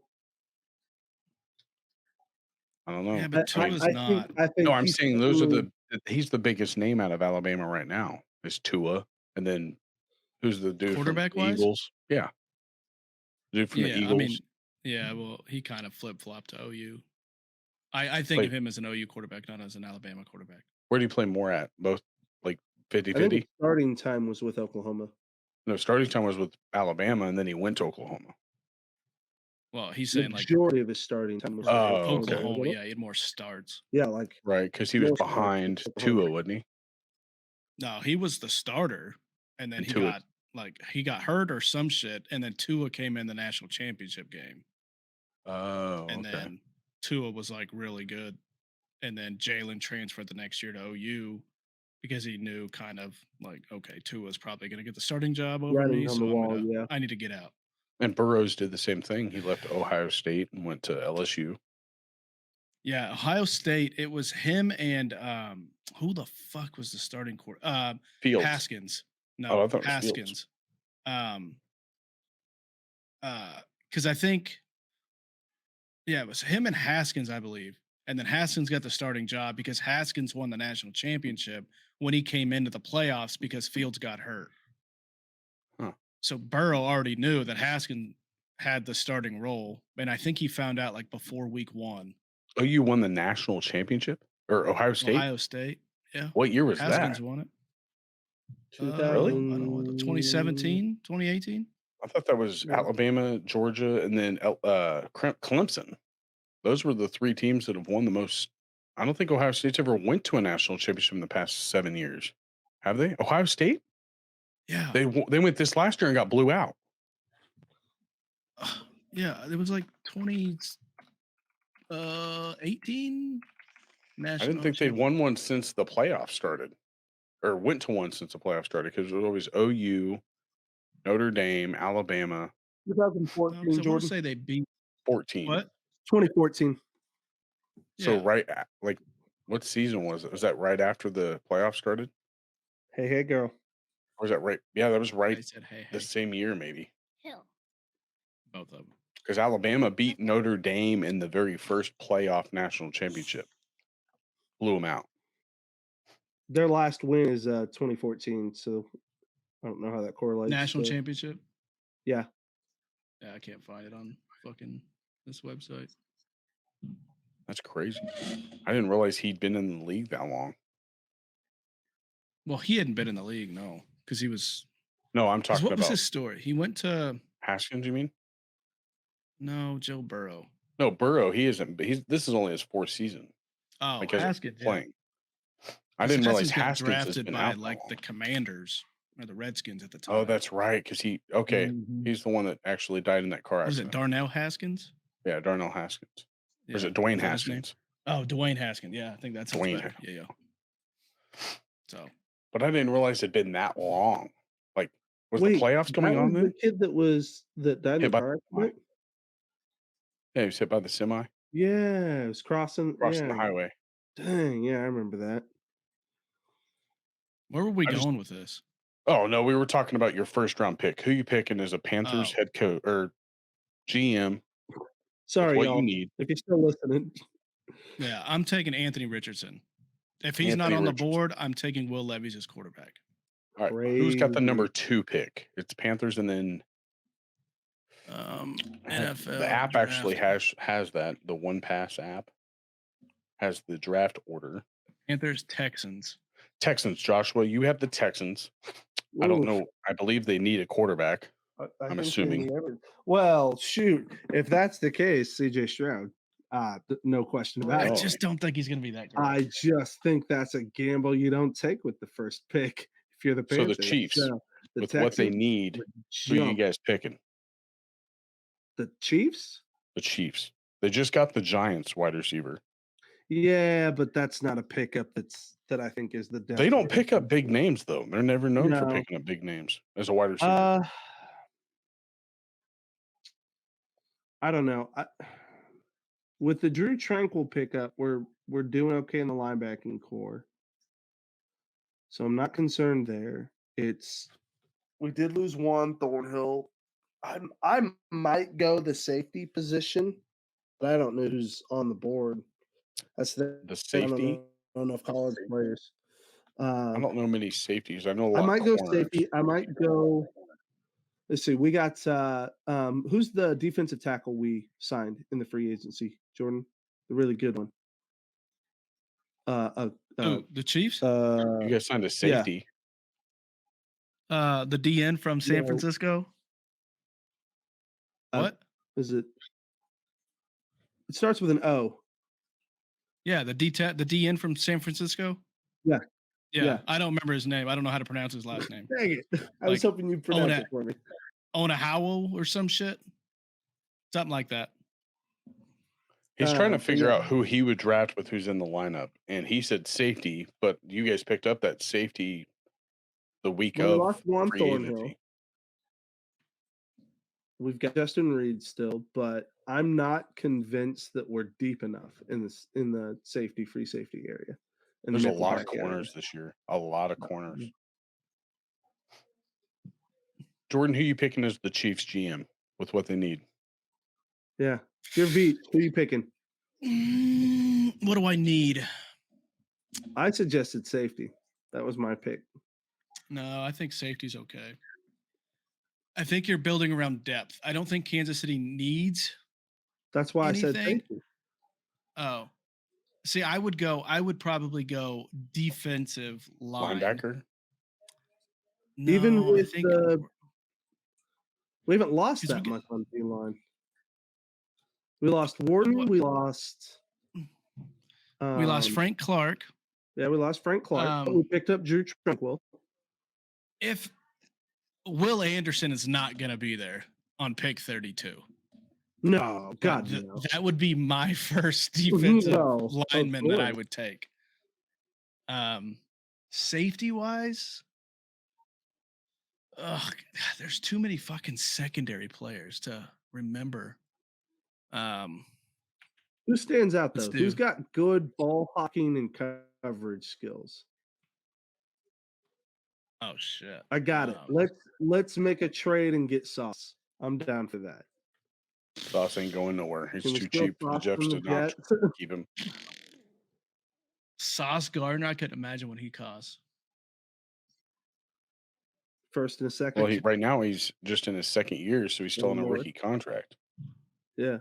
Speaker 2: I don't know.
Speaker 3: Yeah, but Tua's not.
Speaker 1: I think
Speaker 2: No, I'm
Speaker 1: he's
Speaker 2: saying those are
Speaker 1: certainly-
Speaker 2: he's the biggest name out of Alabama right now. Is Tua, and then who's the dude from the
Speaker 3: Quarterback-wise?
Speaker 2: Eagles? Yeah, dude from the
Speaker 3: Yeah,
Speaker 2: Eagles.
Speaker 3: I mean, yeah, well, he kind of flip-flopped to OU. I think of him as an OU quarterback, not as an Alabama quarterback.
Speaker 2: Where do you play more at? Both like
Speaker 1: I think
Speaker 2: 50-50?
Speaker 1: his starting time was with Oklahoma.
Speaker 2: No, starting time was with Alabama, and then he went to Oklahoma.
Speaker 3: Well, he's
Speaker 1: The
Speaker 3: saying like
Speaker 1: majority of his starting time was with
Speaker 2: Oh, okay.
Speaker 3: Oklahoma. Yeah, he had more starts.
Speaker 1: Yeah, like
Speaker 2: Right, because he was
Speaker 1: Most starts with
Speaker 2: behind
Speaker 1: Oklahoma.
Speaker 2: Tua, wasn't he?
Speaker 3: No, he was the starter, and then
Speaker 2: And
Speaker 3: he
Speaker 2: Tua-
Speaker 3: got hurt or some shit, and then Tua came in the national championship game.
Speaker 2: Oh,
Speaker 3: and
Speaker 2: okay.
Speaker 3: then Tua was like really good, and then Jalen transferred the next year to OU because he knew kind of like, okay, Tua's probably going to get the starting job over
Speaker 1: Writing
Speaker 3: me,
Speaker 1: on
Speaker 3: so
Speaker 1: the wall, yeah.
Speaker 3: I need to get out.
Speaker 2: And Burroughs did the same thing. He left Ohio State and went to LSU.
Speaker 3: Yeah, Ohio State. It was him and who the fuck was the starting court?
Speaker 2: Fields.
Speaker 3: Haskins.
Speaker 2: Oh,
Speaker 3: No,
Speaker 2: I thought it was Fields.
Speaker 3: Haskins. Because I think, yeah, it was him and Haskins, I believe. And then Haskins got the starting job because Haskins won the national championship when he came into the playoffs because Fields got hurt.
Speaker 2: Huh.
Speaker 3: So Burrow already knew that Haskins had the starting role, and I think he found out like before week 1.
Speaker 2: Oh, you won the national championship? Or Ohio State?
Speaker 3: Ohio State, yeah.
Speaker 2: What year was
Speaker 3: Haskins
Speaker 2: that?
Speaker 3: won it.
Speaker 1: 2000.
Speaker 2: Really?
Speaker 3: I don't know, 2017, 2018?
Speaker 2: I thought that was
Speaker 1: Yeah.
Speaker 2: Alabama, Georgia, and then Clemson. Those were the 3 teams that have won the most. I don't think Ohio State's ever went to a national championship in the past 7 years. Have they? Ohio State?
Speaker 3: Yeah.
Speaker 2: They went this last year and got blew out.
Speaker 3: Yeah, it was like 2018 national.
Speaker 2: I didn't think they'd won one since the playoffs started, or went to one since the playoffs started, because it was always OU, Notre Dame, Alabama.
Speaker 1: 2014,
Speaker 3: I want to
Speaker 1: Jordan.
Speaker 3: say they beat
Speaker 2: 14.
Speaker 3: what?
Speaker 1: 2014.
Speaker 2: So
Speaker 3: Yeah.
Speaker 2: right, like, what season was it? Was that right after the playoffs started?
Speaker 1: Hey, girl.
Speaker 2: Or was that right? Yeah, that was right
Speaker 3: I said, hey,
Speaker 2: the same year, maybe.
Speaker 3: both of them.
Speaker 2: Because Alabama beat Notre Dame in the very first playoff national championship. Blew them out.
Speaker 1: Their last win is 2014, so I don't know how that correlates.
Speaker 3: National championship?
Speaker 1: Yeah.
Speaker 3: Yeah, I can't find it on fucking this website.
Speaker 2: That's crazy. I didn't realize he'd been in the league that long.
Speaker 3: Well, he hadn't been in the league, no, because he was.
Speaker 2: No, I'm talking
Speaker 3: What was
Speaker 2: about
Speaker 3: his story? He went to.
Speaker 2: Haskins, you mean?
Speaker 3: No, Joe Burrow.
Speaker 2: No, Burrow, he isn't. This is only his 4th season.
Speaker 3: Oh,
Speaker 2: like,
Speaker 3: Haskins,
Speaker 2: playing. I didn't realize
Speaker 3: got
Speaker 2: Haskins has
Speaker 3: drafted
Speaker 2: been
Speaker 3: by
Speaker 2: out that
Speaker 3: like
Speaker 2: long.
Speaker 3: the Commanders or the Redskins at the time.
Speaker 2: Oh, that's right. Because he's the one that actually died in that car
Speaker 3: Was it
Speaker 2: accident.
Speaker 3: Darnell Haskins?
Speaker 2: Yeah, Darnell Haskins.
Speaker 3: Yeah.
Speaker 2: Or is it Dwayne
Speaker 3: Is that his name?
Speaker 2: Haskins?
Speaker 3: Oh, Dwayne Haskins. Yeah, I think that's
Speaker 2: Dwayne
Speaker 3: better. Yeah. So,
Speaker 2: but I didn't realize it'd been that long. Like, was
Speaker 1: Wait,
Speaker 2: the playoffs going
Speaker 1: that
Speaker 2: on
Speaker 1: was
Speaker 2: then?
Speaker 1: the kid that died in
Speaker 2: Hit
Speaker 1: the
Speaker 2: by
Speaker 1: car
Speaker 2: the
Speaker 1: accident?
Speaker 2: Yeah, he was hit by the semi
Speaker 1: Yeah, it was crossing
Speaker 2: the highway.
Speaker 1: Dang, yeah, I remember that.
Speaker 3: where were we going with this?
Speaker 2: Oh no, we were talking about your first round pick. Who you picking as a Panthers head coach or GM?
Speaker 1: Sorry,
Speaker 2: what
Speaker 1: y'all.
Speaker 2: you need.
Speaker 1: If you're still listening.
Speaker 3: Yeah, I'm taking Anthony Richardson. If he's not on the board, I'm taking Will Levis as quarterback.
Speaker 2: All right, who's got the number 2 pick? It's Panthers, and then
Speaker 3: NFL.
Speaker 2: The app
Speaker 3: draft.
Speaker 2: actually has that. The One Pass app has the draft order.
Speaker 3: Panthers, Texans.
Speaker 2: Texans, Joshua, you have the Texans. I don't know. I believe they need a quarterback. I'm assuming.
Speaker 1: Well, shoot. If that's the case, CJ Stroud. No question about it.
Speaker 3: I just don't think he's going to be that great.
Speaker 1: I just think that's a gamble you don't take with the first pick if you're the Panthers.
Speaker 2: So the Chiefs, with
Speaker 1: Texans,
Speaker 2: what they need, who are you guys picking?
Speaker 1: The Chiefs?
Speaker 2: The Chiefs. They just got the Giants wide receiver.
Speaker 1: Yeah, but that's not a pickup that I think is the depth.
Speaker 2: They don't pick up big names, though. They're never known for picking up big names as a wide receiver.
Speaker 1: I don't know. With the Drew Tranquil pickup, we're doing okay in the linebacking core. So I'm not concerned there. We did lose one, Thornhill. I might go the safety position, but I don't know who's on the board. That's the
Speaker 2: safety.
Speaker 1: I don't know if college players.
Speaker 2: I don't know many safeties. I know a lot.
Speaker 1: I might go
Speaker 2: corners.
Speaker 1: safety. I might go. Let's see. We got who's the defensive tackle we signed in the free agency? Jordan, the really good one.
Speaker 3: The Chiefs.
Speaker 2: You guys signed a safety.
Speaker 3: Yeah. The DN from San Francisco. What
Speaker 1: is it? It starts with an O.
Speaker 3: Yeah, the DN from San Francisco. Yeah. I don't remember his name. I don't know how to pronounce his last name.
Speaker 1: Dang it! I was hoping you'd pronounce it for me.
Speaker 3: Ona Howell or some shit, something like that.
Speaker 2: He's trying to
Speaker 1: But
Speaker 2: figure
Speaker 1: yeah,
Speaker 2: out who he would draft with who's in the lineup, and he said safety, but you guys picked up that safety the week
Speaker 1: well, we
Speaker 2: of
Speaker 1: lost Juan
Speaker 2: free
Speaker 1: Thornhill.
Speaker 2: agency.
Speaker 1: We've got Justin Reed still, but I'm not convinced that we're deep enough in the free safety area.
Speaker 2: There's a lot of corners this year. A lot of corners. Jordan, who you picking as the Chiefs GM with what they need?
Speaker 1: Yeah. Your Veach, who you picking?
Speaker 3: What do I need?
Speaker 1: I suggested safety. That was my pick.
Speaker 3: No, I think safety's okay. I think you're building around depth. I don't think Kansas City needs.
Speaker 1: That's why
Speaker 3: anything.
Speaker 1: I said safety.
Speaker 3: Oh, see, I would probably go defensive line.
Speaker 2: Linebacker?
Speaker 1: No, even with we haven't lost that much on D line. We lost Warden. We lost
Speaker 3: Frank Clark.
Speaker 1: Yeah, we lost Frank Clark. But we picked up Drew Tranquil.
Speaker 3: If Will Anderson is not going to be there on pick 32.
Speaker 1: No, God, no.
Speaker 3: That would be my first defensive lineman that I would take. Safety wise, there's too many fucking secondary players to remember.
Speaker 1: Who stands out though? Who's got good ball hawking and coverage skills?
Speaker 3: Oh shit!
Speaker 1: I got it. Let's make a trade and get Sauce. I'm down for that.
Speaker 2: Sauce ain't going nowhere. He's too cheap for the Jets to not keep him.
Speaker 3: Sauce Gardner, I couldn't imagine what he costs.
Speaker 1: First and a second.
Speaker 2: Well, right now he's just in his second year, so he's still on a rookie contract.
Speaker 1: Yeah.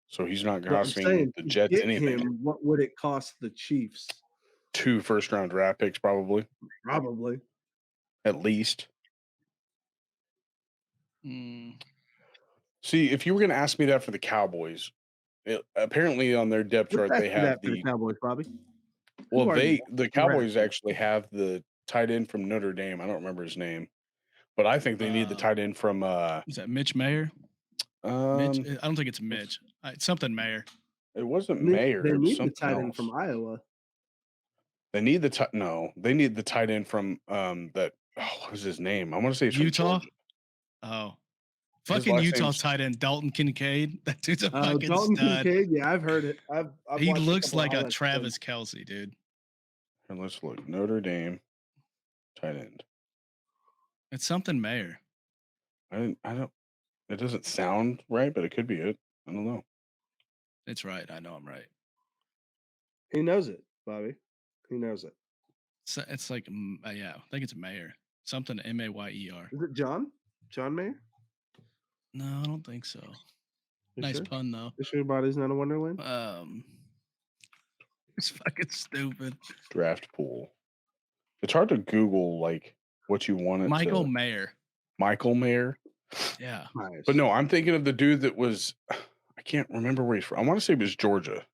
Speaker 2: So he's not costing the Jets anything.
Speaker 1: What would it cost the Chiefs?
Speaker 2: 2 first-round draft picks, probably.
Speaker 1: Probably.
Speaker 2: At least. See, if you were going to ask me that for the Cowboys, apparently on their depth chart they have the
Speaker 1: Cowboys, Bobby.
Speaker 2: Well, the Cowboys actually have the tight end from Notre Dame. I don't remember his name, but I think they need the tight end from.
Speaker 3: Is that Mitch Mayer? Mitch, I don't think it's Mitch. It's something Mayer.
Speaker 2: It wasn't Mayer.
Speaker 1: They need the tight
Speaker 2: end
Speaker 1: end from Iowa.
Speaker 2: They need the they need the tight end from that. What was his name? I want to say it's
Speaker 3: Utah. Oh, fucking Utah tight end Dalton Kincaid. That dude's a fucking
Speaker 1: Dalton
Speaker 3: stud.
Speaker 1: Kincaid. Yeah, I've heard it.
Speaker 3: He looks like a Travis Kelce, dude.
Speaker 2: And let's look. Notre Dame tight end.
Speaker 3: It's something Mayer.
Speaker 2: I don't. It doesn't sound right, but it could be it. I don't know.
Speaker 3: It's right. I know I'm right.
Speaker 1: He knows it, Bobby. He knows it.
Speaker 3: It's like, yeah, I think it's Mayer. Something Mayer.
Speaker 1: Is it John? John Mayer?
Speaker 3: No, I don't think so. Nice pun, though.
Speaker 1: You sure your body's not a wonderland?
Speaker 3: It's fucking stupid.
Speaker 2: Draft pool. It's hard to Google, like, what you want it
Speaker 3: Michael Mayer.
Speaker 2: Michael Mayer?
Speaker 3: Yeah.
Speaker 1: Nice.
Speaker 2: But no, I'm thinking of the dude that was, I can't remember where he's from. I want to say it was Georgia.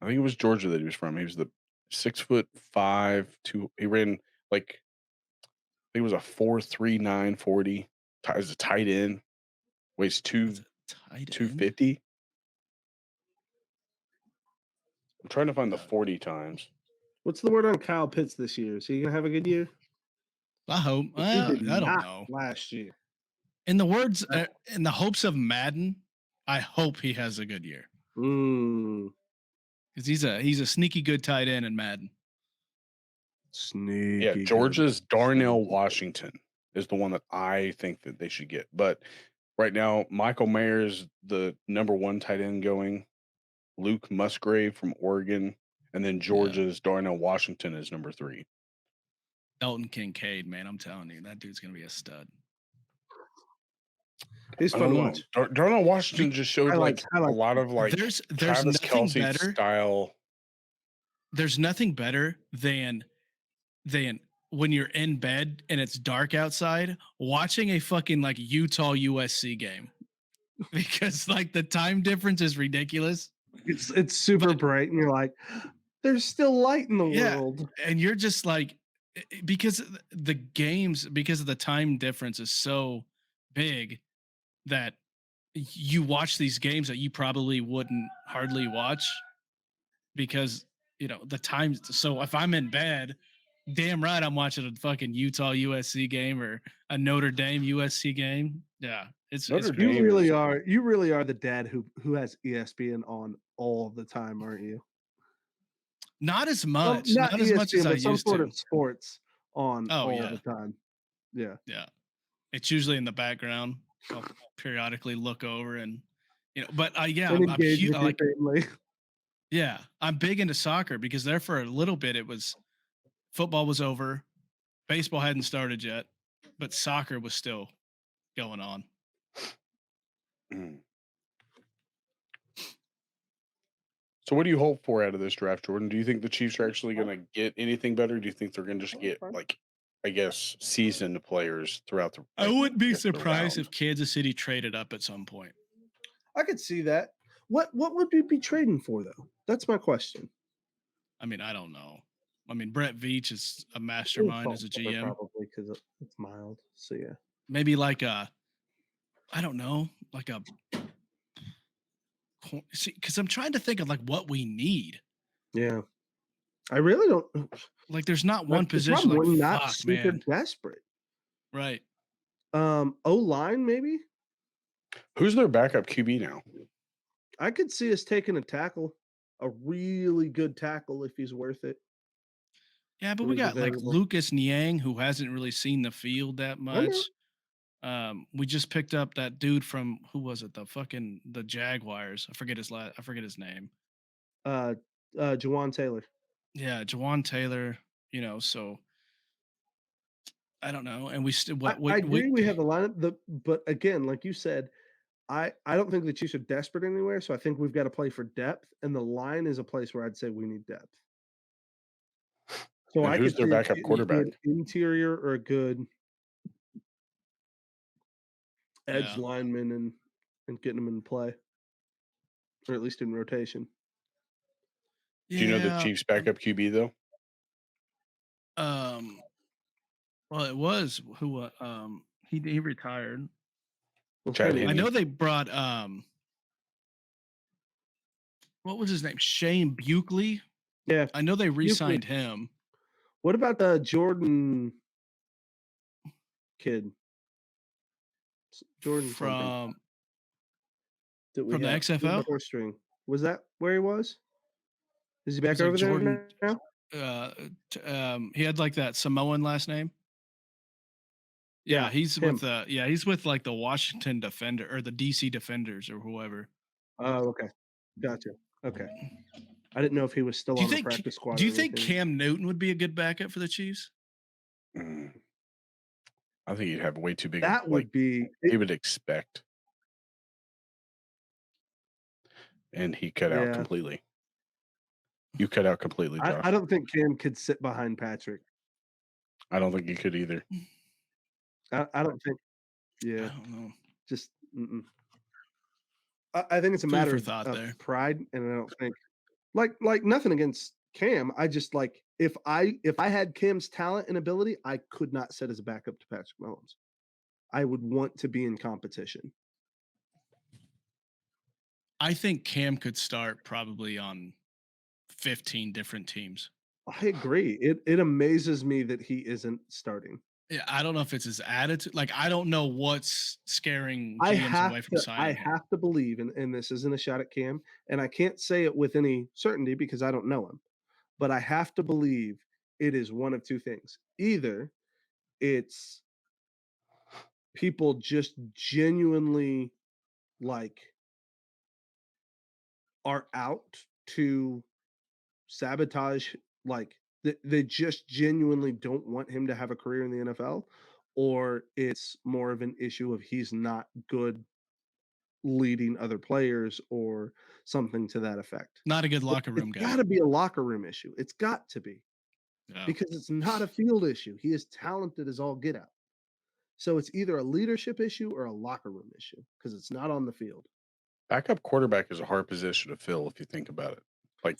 Speaker 2: I think it was Georgia that he was from. He was the 6'5", he ran like, I think it was a 4.39 40 as a tight end. Weighs 250. I'm trying to find the 40 times.
Speaker 1: What's the word on Kyle Pitts this year? Is he gonna have a good year?
Speaker 3: I hope. I don't know.
Speaker 1: Last year.
Speaker 3: In the words, in the hopes of Madden, I hope he has a good year. Because he's a sneaky good tight end in Madden.
Speaker 1: Sneaky.
Speaker 2: Yeah, Georgia's Darnell Washington is the one that I think that they should get. But right now, Michael Mayer is the number 1 tight end going. Luke Musgrave from Oregon. And then Georgia's Darnell Washington is number 3.
Speaker 3: Dalton Kincaid, man, I'm telling you, that dude's going to be a stud.
Speaker 1: He's fun to watch.
Speaker 2: Darnell Washington just showed like a lot of like
Speaker 3: there's
Speaker 2: Travis Kelce style.
Speaker 3: There's nothing better than when you're in bed and it's dark outside watching a fucking like Utah USC game because like the time difference is ridiculous.
Speaker 1: It's super bright and you're like, there's still light in the world.
Speaker 3: And you're just like, because the games, because of the time difference is so big that you watch these games that you probably wouldn't hardly watch because the times. So if I'm in bed, damn right I'm watching a fucking Utah USC game or a Notre Dame USC game. Yeah, it's
Speaker 2: Notre
Speaker 3: crazy.
Speaker 1: You
Speaker 2: Dame
Speaker 1: really
Speaker 2: is
Speaker 1: are. You really are the dad who has ESPN on all the time, aren't you?
Speaker 3: Not as much,
Speaker 1: Not
Speaker 3: not as much as
Speaker 1: ESPN,
Speaker 3: I
Speaker 1: but some
Speaker 3: used
Speaker 1: sort
Speaker 3: to.
Speaker 1: of sports on
Speaker 3: Oh
Speaker 1: all
Speaker 3: yeah,
Speaker 1: the time. Yeah.
Speaker 3: yeah. It's usually in the background. I'll periodically look over and but yeah,
Speaker 1: And
Speaker 3: I'm
Speaker 1: engage
Speaker 3: huge.
Speaker 1: with your family.
Speaker 3: Yeah, I'm big into soccer because there for a little bit it was football was over, baseball hadn't started yet, but soccer was still going on.
Speaker 2: Mm. So what do you hope for out of this draft, Jordan? Do you think the Chiefs are actually going to get anything better? Do you think they're going to just get like, I guess, seasoned players throughout the?
Speaker 3: I wouldn't be surprised
Speaker 2: round?
Speaker 3: if Kansas City traded up at some point.
Speaker 1: I could see that. What would we be trading for though? That's my question.
Speaker 3: I mean, I don't know. I mean, Brett Veach is a mastermind as a GM.
Speaker 1: Probably because it's mild. So yeah.
Speaker 3: Maybe like I don't know, like a. See, because I'm trying to think of like what we need.
Speaker 1: Yeah. I really don't.
Speaker 3: Like, there's not one position.
Speaker 1: We're
Speaker 3: Like,
Speaker 1: not
Speaker 3: fuck,
Speaker 1: super
Speaker 3: man.
Speaker 1: desperate.
Speaker 3: Right.
Speaker 1: O-line maybe.
Speaker 2: Who's their backup QB now?
Speaker 1: I could see us taking a tackle, a really good tackle if he's worth it.
Speaker 3: Yeah, but we got like Lucas Niang, who hasn't really seen the field that much. We just picked up that dude from who was it? The Jaguars. I forget his name.
Speaker 1: Jawan Taylor.
Speaker 3: Yeah, Jawan Taylor. So I don't know. And we still
Speaker 1: I agree we have the lineup. But again, like you said, I don't think the Chiefs are desperate anywhere. So I think we've got to play for depth, and the line is a place where I'd say we need depth. So
Speaker 2: and who's their backup quarterback?
Speaker 1: Interior or a good edge lineman and getting them in play, or at least in rotation.
Speaker 2: Do you know the Chiefs' backup QB though?
Speaker 3: Well, it was who he retired.
Speaker 2: Chad
Speaker 3: I know they brought what was his name? Shane Buckley.
Speaker 1: Yeah,
Speaker 3: I know they re-signed him.
Speaker 1: What about the Jordan kid? Jordan
Speaker 3: from
Speaker 1: the
Speaker 3: XFL?
Speaker 1: Fourth string. Was that where he was? Is he back over there
Speaker 3: now? He had like that Samoan last name. Yeah, he's with he's with like the Washington Defender or the DC Defenders or whoever.
Speaker 1: Oh, okay. Gotcha. Okay. I didn't know if he was still on the practice squad.
Speaker 3: Do you think Cam Newton would be a good backup for the Chiefs?
Speaker 2: I think he'd have way too big.
Speaker 1: That would be.
Speaker 2: He would expect, and he cut out completely. You cut out completely, Josh.
Speaker 1: I don't think Cam could sit behind Patrick.
Speaker 2: I don't think he could either.
Speaker 1: I don't think. Yeah.
Speaker 3: I don't know.
Speaker 1: Just. I think it's a matter
Speaker 3: of
Speaker 1: pride, and I don't think like nothing against Cam. I just like if I had Cam's talent and ability, I could not sit as a backup to Patrick Mahomes. I would want to be in competition.
Speaker 3: I think Cam could start probably on 15 different teams.
Speaker 1: I agree. It amazes me that he isn't starting.
Speaker 3: Yeah, I don't know if it's his attitude. Like, I don't know what's scaring GMs away from signing.
Speaker 1: I have to believe, and this isn't a shot at Cam, and I can't say it with any certainty because I don't know him, but I have to believe it is one of two things. Either it's people just genuinely like are out to sabotage, like they just genuinely don't want him to have a career in the NFL, or it's more of an issue of he's not good leading other players or something to that effect.
Speaker 3: Not a good locker room guy.
Speaker 1: It's got to be a locker room issue. It's got to be. Because it's not a field issue. He is talented as all get out. So it's either a leadership issue or a locker room issue because it's not on the field.
Speaker 2: Backup quarterback is a hard position to fill if you think about it. Like,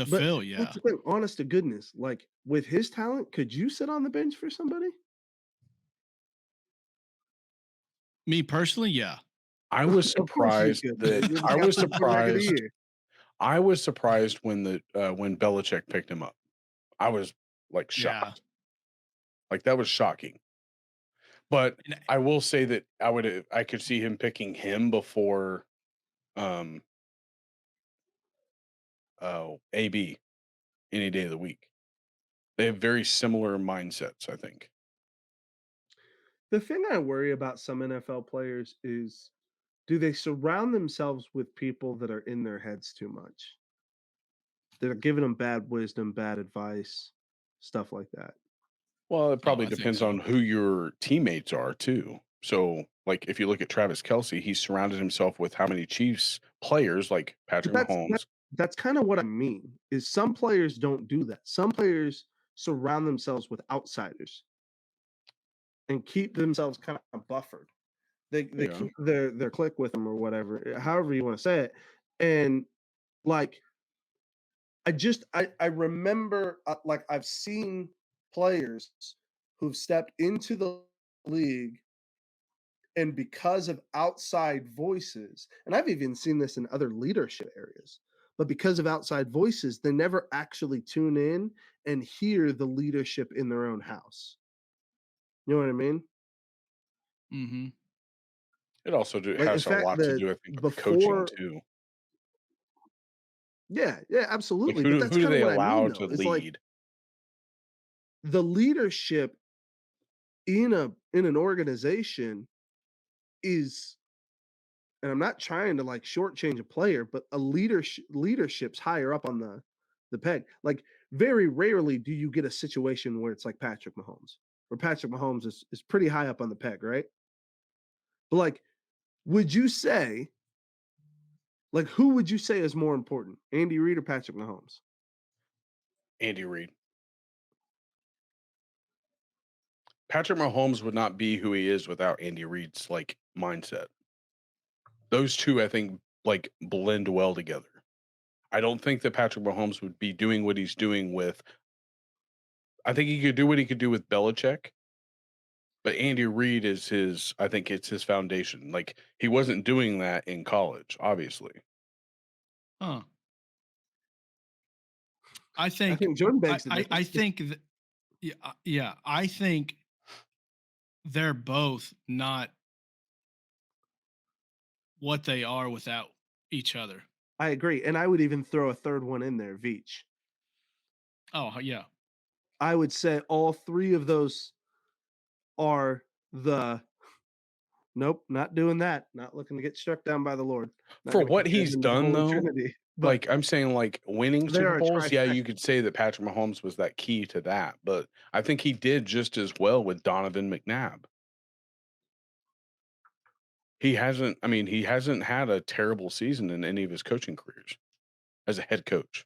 Speaker 3: fill, yeah.
Speaker 1: That's the thing, honest to goodness, like with his talent, could you sit on the bench for somebody?
Speaker 3: Me personally, yeah.
Speaker 2: I was
Speaker 1: Of course you
Speaker 2: surprised
Speaker 1: could.
Speaker 2: that
Speaker 1: You're the
Speaker 2: I was
Speaker 1: captain quarterback of the
Speaker 2: surprised.
Speaker 1: year.
Speaker 2: I was surprised when when Belichick picked him up. I was like
Speaker 3: Yeah.
Speaker 2: shocked. Like that was shocking. But
Speaker 3: And
Speaker 2: I will say that I could see him picking him before um AB any day of the week. They have very similar mindsets, I think.
Speaker 1: The thing I worry about some NFL players is, do they surround themselves with people that are in their heads too much? That are giving them bad wisdom, bad advice, stuff like that.
Speaker 2: Well, it
Speaker 3: oh,
Speaker 2: probably
Speaker 3: I think
Speaker 2: depends
Speaker 3: so.
Speaker 2: on who your teammates are too. So, like if you look at Travis Kelsey, he's surrounded himself with how many Chiefs players like
Speaker 1: But
Speaker 2: Patrick Mahomes.
Speaker 1: that's kind of what I mean. Is some players don't do that. Some players surround themselves with outsiders and keep themselves kind of buffered. They
Speaker 2: Yeah.
Speaker 1: keep their click with them or whatever, however you want to say it. And like I remember like I've seen players who've stepped into the league, and because of outside voices, and I've even seen this in other leadership areas, but because of outside voices, they never actually tune in and hear the leadership in their own house. You know what I mean?
Speaker 3: Mm-hmm.
Speaker 2: It also
Speaker 1: Like, in
Speaker 2: has a
Speaker 1: fact,
Speaker 2: lot to
Speaker 1: the
Speaker 2: do, I think, with the coaching
Speaker 1: before,
Speaker 2: too.
Speaker 1: yeah,
Speaker 2: Like
Speaker 1: absolutely. But that's
Speaker 2: who do
Speaker 1: kind of
Speaker 2: they
Speaker 1: what I mean,
Speaker 2: allow to
Speaker 1: though. It's like
Speaker 2: lead?
Speaker 1: the leadership in an organization is, and I'm not trying to like shortchange a player, but a leadership's higher up on the peg. Like very rarely do you get a situation where it's like Patrick Mahomes, where Patrick Mahomes is pretty high up on the peg, right? But like, would you say, like, who would you say is more important, Andy Reid or Patrick Mahomes?
Speaker 2: Andy Reid. Patrick Mahomes would not be who he is without Andy Reid's like mindset. Those two, I think, like blend well together. I don't think that Patrick Mahomes would be doing what he's doing with. I think he could do what he could do with Belichick, but Andy Reid is his. I think it's his foundation. Like he wasn't doing that in college, obviously.
Speaker 3: Huh. I
Speaker 1: I
Speaker 3: think
Speaker 1: think Jordan begs the
Speaker 3: I
Speaker 1: difference.
Speaker 3: think that yeah, I think they're both not what they are without each other.
Speaker 1: I agree, and I would even throw a third one in there, Veach.
Speaker 3: Oh yeah.
Speaker 1: I would say all three of those are the nope, not doing that. Not looking to get struck down by the Lord. Not
Speaker 2: For
Speaker 1: going to
Speaker 2: what
Speaker 1: compare
Speaker 2: he's
Speaker 1: him to the
Speaker 2: done,
Speaker 1: Holy
Speaker 2: though,
Speaker 1: Trinity, but
Speaker 2: like I'm saying, like winning
Speaker 1: they
Speaker 2: Super
Speaker 1: are a
Speaker 2: Bowls, yeah,
Speaker 1: trifecta.
Speaker 2: you could say that Patrick Mahomes was that key to that, but I think he did just as well with Donovan McNabb. He hasn't. I mean, he hasn't had a terrible season in any of his coaching careers as a head coach.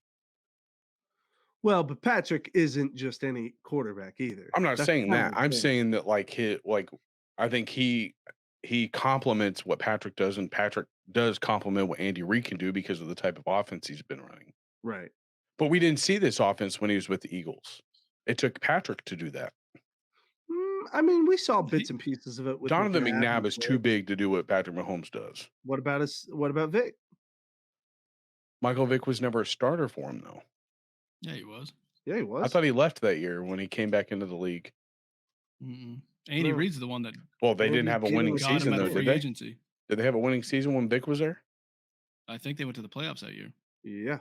Speaker 1: Well, but Patrick isn't just any quarterback either.
Speaker 2: I'm not
Speaker 1: That's
Speaker 2: saying
Speaker 1: kind of
Speaker 2: that.
Speaker 1: the
Speaker 2: I'm
Speaker 1: thing.
Speaker 2: saying that I think he complements what Patrick does, and Patrick does complement what Andy Reid can do because of the type of offense he's been running.
Speaker 1: Right.
Speaker 2: But we didn't see this offense when he was with the Eagles. It took Patrick to do that.
Speaker 1: I mean, we saw bits and pieces of it with
Speaker 2: Donovan
Speaker 1: McNabb
Speaker 2: McNabb
Speaker 1: and
Speaker 2: is too
Speaker 1: Vic.
Speaker 2: big to do what Patrick Mahomes does.
Speaker 1: What about us? What about Vic?
Speaker 2: Michael Vick was never a starter for him, though.
Speaker 3: Yeah, he was.
Speaker 1: Yeah, he
Speaker 2: I
Speaker 1: was.
Speaker 2: thought he left that year when he came back into the league.
Speaker 3: Mm-mm. Andy
Speaker 1: No.
Speaker 3: Reid's the one that
Speaker 2: Well, they
Speaker 1: We'll
Speaker 2: didn't
Speaker 1: be
Speaker 2: have a
Speaker 1: getting
Speaker 2: winning
Speaker 1: to
Speaker 3: got him
Speaker 2: season,
Speaker 3: at
Speaker 2: though,
Speaker 3: a
Speaker 2: did
Speaker 3: free
Speaker 2: they?
Speaker 3: agency.
Speaker 2: Did they have a winning season when Vick was there?
Speaker 3: I think they went to the playoffs that year.
Speaker 1: Yeah.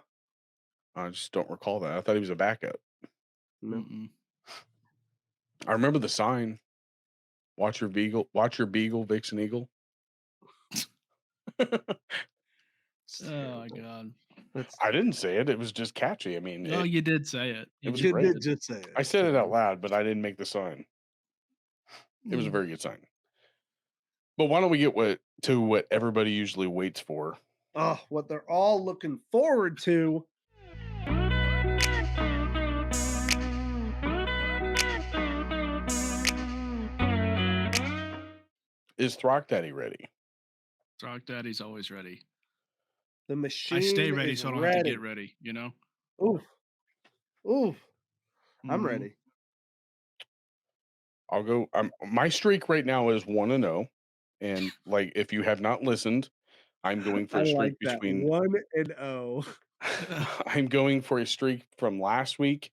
Speaker 2: I just don't recall that. I thought he was a backup.
Speaker 1: No.
Speaker 3: Mm-mm.
Speaker 2: I remember the sign. Watch your beagle, Vic's an eagle.
Speaker 1: It's
Speaker 3: Oh my
Speaker 1: terrible.
Speaker 3: god.
Speaker 1: That's
Speaker 2: I didn't say it. It was just catchy. I mean,
Speaker 3: No, you did say it.
Speaker 2: it was
Speaker 3: just
Speaker 2: great.
Speaker 1: did just say it.
Speaker 2: I said it
Speaker 1: so-
Speaker 2: out loud, but I didn't make the sign. It was a
Speaker 3: Mm.
Speaker 2: very good sign. But why don't we get to what everybody usually waits for?
Speaker 1: Oh, what they're all looking forward to.
Speaker 2: Is Throck Daddy ready?
Speaker 3: Rock Daddy's always ready.
Speaker 1: The machine
Speaker 3: I stay ready
Speaker 1: is
Speaker 3: so I don't
Speaker 1: ready.
Speaker 3: have to get ready, you know?
Speaker 1: Oof. Oof. I'm
Speaker 3: Mhm.
Speaker 1: ready.
Speaker 2: I'll go. My streak right now is 1-0, And like, if you have not listened, I'm going for
Speaker 1: I
Speaker 2: a streak
Speaker 1: like that.
Speaker 2: between
Speaker 1: 1-0.
Speaker 2: I'm going for a streak from last week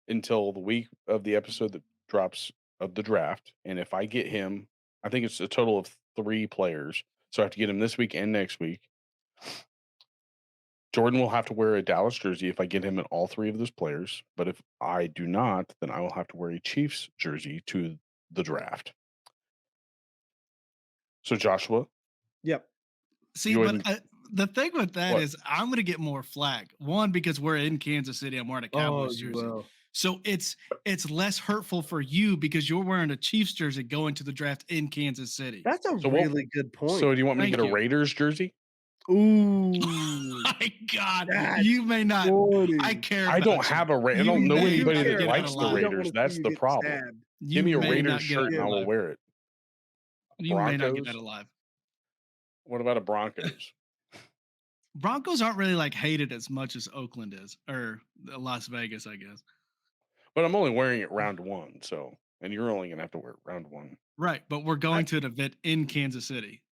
Speaker 2: until the week of the episode that drops of the draft. And if I get him, I think it's a total of 3 players. So I have to get him this week and next week. Jordan will have to wear a Dallas jersey if I get him at all 3 of those players. But if I do not, then I will have to wear a Chiefs jersey to the draft. So Joshua,
Speaker 1: Yep.
Speaker 3: See,
Speaker 2: You
Speaker 3: but
Speaker 2: wouldn't-
Speaker 3: the thing with that
Speaker 2: What?
Speaker 3: is I'm going to get more flack. One, because we're in Kansas City, I'm wearing a Cowboys
Speaker 1: you
Speaker 3: jersey.
Speaker 1: will.
Speaker 3: So it's less hurtful for you because you're wearing a Chiefs jersey going to the draft in Kansas City.
Speaker 1: That's a
Speaker 2: So what-
Speaker 1: really good point.
Speaker 2: so do you want me to
Speaker 3: Thank
Speaker 2: get a
Speaker 3: you.
Speaker 2: Raiders jersey?
Speaker 1: Ooh.
Speaker 3: My God,
Speaker 1: That's
Speaker 3: you may not.
Speaker 1: funny.
Speaker 3: I care.
Speaker 2: I
Speaker 3: about
Speaker 2: don't
Speaker 3: you.
Speaker 2: have a I
Speaker 3: You
Speaker 2: don't know
Speaker 3: may
Speaker 2: anybody
Speaker 3: not
Speaker 2: that
Speaker 3: get
Speaker 2: likes
Speaker 3: out
Speaker 2: the
Speaker 3: alive.
Speaker 1: We don't wanna
Speaker 2: Raiders.
Speaker 1: see
Speaker 2: That's
Speaker 1: you
Speaker 2: the
Speaker 1: get
Speaker 2: problem.
Speaker 1: stabbed.
Speaker 3: You
Speaker 2: Give me a
Speaker 3: may
Speaker 2: Raiders
Speaker 3: not get
Speaker 2: shirt
Speaker 3: out
Speaker 2: and I will
Speaker 3: alive.
Speaker 2: wear it.
Speaker 3: You may not get
Speaker 2: Broncos?
Speaker 3: that alive.
Speaker 2: What about a Broncos?
Speaker 3: Broncos aren't really like hated as much as Oakland is, or Las Vegas, I guess.
Speaker 2: But I'm only wearing it round 1, so and you're only gonna have to wear it round 1,
Speaker 3: Right, but we're going to an event in Kansas City.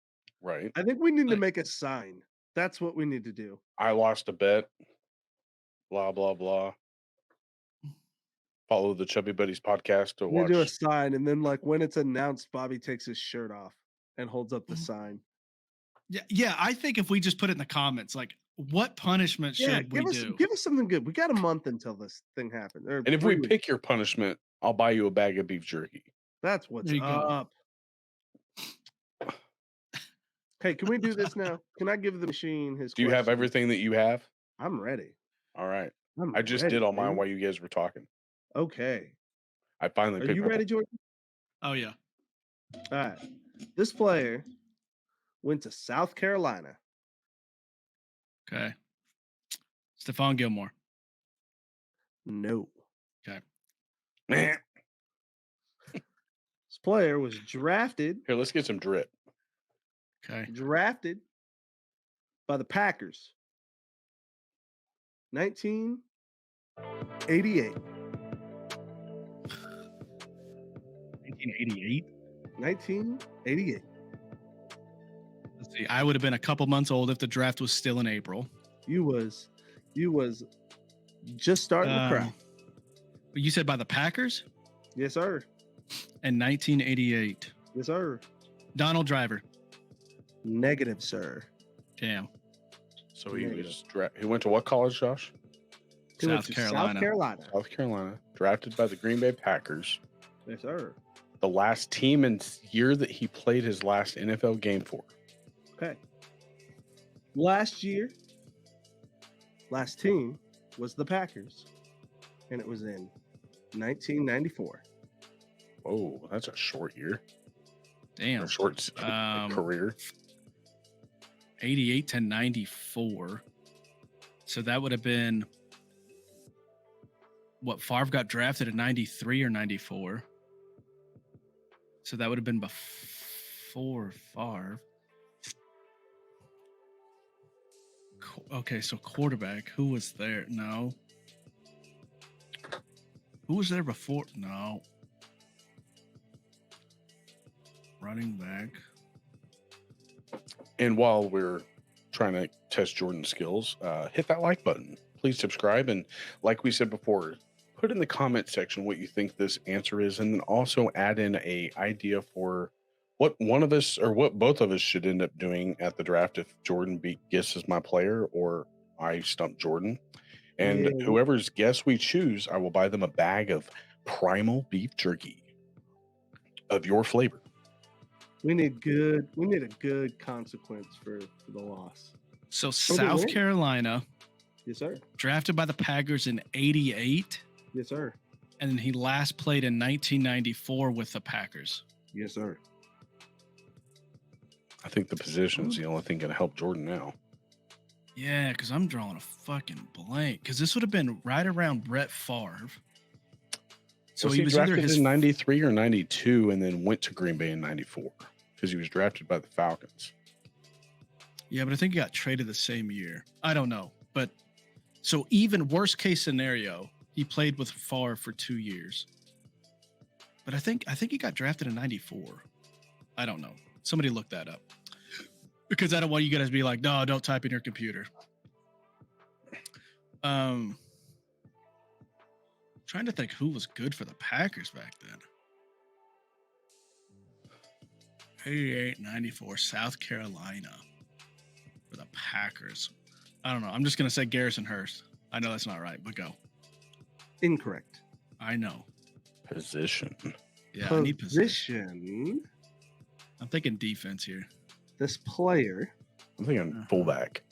Speaker 2: right?
Speaker 1: I think we need to
Speaker 3: Like-
Speaker 1: make a sign. That's what we need to do.
Speaker 2: I lost a bet. Blah blah blah. Follow the Chubby Buddies podcast to
Speaker 1: We
Speaker 2: watch.
Speaker 1: do a sign, and then like when it's announced, Bobby takes his shirt off and holds up the
Speaker 3: Mhm.
Speaker 1: sign.
Speaker 3: Yeah. I think if we just put it in the comments, like, what punishment should we do?
Speaker 1: Give us something good. We got a month until this thing happens. or
Speaker 2: And if
Speaker 1: 3
Speaker 2: we
Speaker 1: weeks.
Speaker 2: pick your punishment, I'll buy you a bag of beef jerky.
Speaker 1: That's what's
Speaker 3: There you go.
Speaker 1: up. Hey, can we do this now? Can I give the machine his?
Speaker 2: Do you have
Speaker 1: question?
Speaker 2: everything that you have?
Speaker 1: I'm ready.
Speaker 2: All right.
Speaker 1: I'm
Speaker 2: I just
Speaker 1: ready,
Speaker 2: did all mine
Speaker 1: dude.
Speaker 2: while you guys were talking.
Speaker 1: Okay.
Speaker 2: I finally
Speaker 1: Are
Speaker 2: picked
Speaker 1: you
Speaker 2: my
Speaker 1: ready, Jordan?
Speaker 3: Oh yeah.
Speaker 1: All right. This player went to South Carolina.
Speaker 3: Okay. Stephon Gilmore.
Speaker 1: No.
Speaker 2: Man.
Speaker 1: This player was drafted
Speaker 2: Here, let's get some drip.
Speaker 3: Okay.
Speaker 1: by the Packers. 1988.
Speaker 3: 1988.
Speaker 1: 1988.
Speaker 3: Let's see. I would have been a couple months old if the draft was still in April.
Speaker 1: You was just starting to cry.
Speaker 3: But you said by the Packers
Speaker 1: Yes, sir.
Speaker 3: in 1988.
Speaker 1: Yes, sir.
Speaker 3: Donald Driver.
Speaker 1: Negative, sir.
Speaker 3: Damn.
Speaker 2: So he
Speaker 1: Negative.
Speaker 2: was he went to what college, Josh?
Speaker 1: He went
Speaker 3: South
Speaker 1: to South
Speaker 3: Carolina.
Speaker 1: Carolina.
Speaker 2: South Carolina. Drafted by the Green Bay Packers.
Speaker 1: Yes, sir.
Speaker 2: The last team and year that he played his last NFL game for.
Speaker 1: Okay. Last team was the Packers, and it was in 1994.
Speaker 2: Oh, that's a short year.
Speaker 3: Damn.
Speaker 2: Or short career.
Speaker 3: 88 to 94. So that would have been what Favre got drafted in 93 or 94. So that would have been before Favre. Okay, so quarterback. Who was there? No. Who was there before? No. Running back.
Speaker 2: And while we're trying to test Jordan's skills, hit that like button. Please subscribe. And like we said before, put in the comment section what you think this answer is. And then also add in a idea for what one of us or what both of us should end up doing at the draft if Jordan guesses my player or I stump Jordan. And
Speaker 1: Yeah.
Speaker 2: whoever's guess we choose, I will buy them a bag of Primal beef jerky of your flavor.
Speaker 1: We need a good consequence for the loss.
Speaker 3: So
Speaker 1: they
Speaker 3: South
Speaker 1: win.
Speaker 3: Carolina,
Speaker 1: Yes, sir.
Speaker 3: drafted by the Packers in 88,
Speaker 1: Yes, sir.
Speaker 3: and then he last played in 1994 with the Packers.
Speaker 1: Yes, sir.
Speaker 2: I think the position is the only thing going to help Jordan now.
Speaker 3: Yeah, because I'm drawing a fucking blank. Because this would have been right around Brett Favre. So
Speaker 2: Was
Speaker 3: he was either
Speaker 2: drafted
Speaker 3: his
Speaker 2: in 93 or 92 and then went to Green Bay in 94 because he was drafted by the Falcons.
Speaker 3: Yeah, but I think he got traded the same year. I don't know. But so even worst case scenario, he played with Favre for 2 years. But I think he got drafted in 94. I don't know. Somebody look that up. Because I don't want you guys to be like, no, don't type in your computer. Trying to think who was good for the Packers back then. 88, 94, South Carolina for the Packers. I don't know. I'm just going to say Garrison Hurst. I know that's not right, but go.
Speaker 1: Incorrect.
Speaker 3: I know.
Speaker 2: Position.
Speaker 3: Yeah, I need position.
Speaker 1: Position.
Speaker 3: I'm thinking defense here.
Speaker 1: This player
Speaker 2: I'm thinking fullback.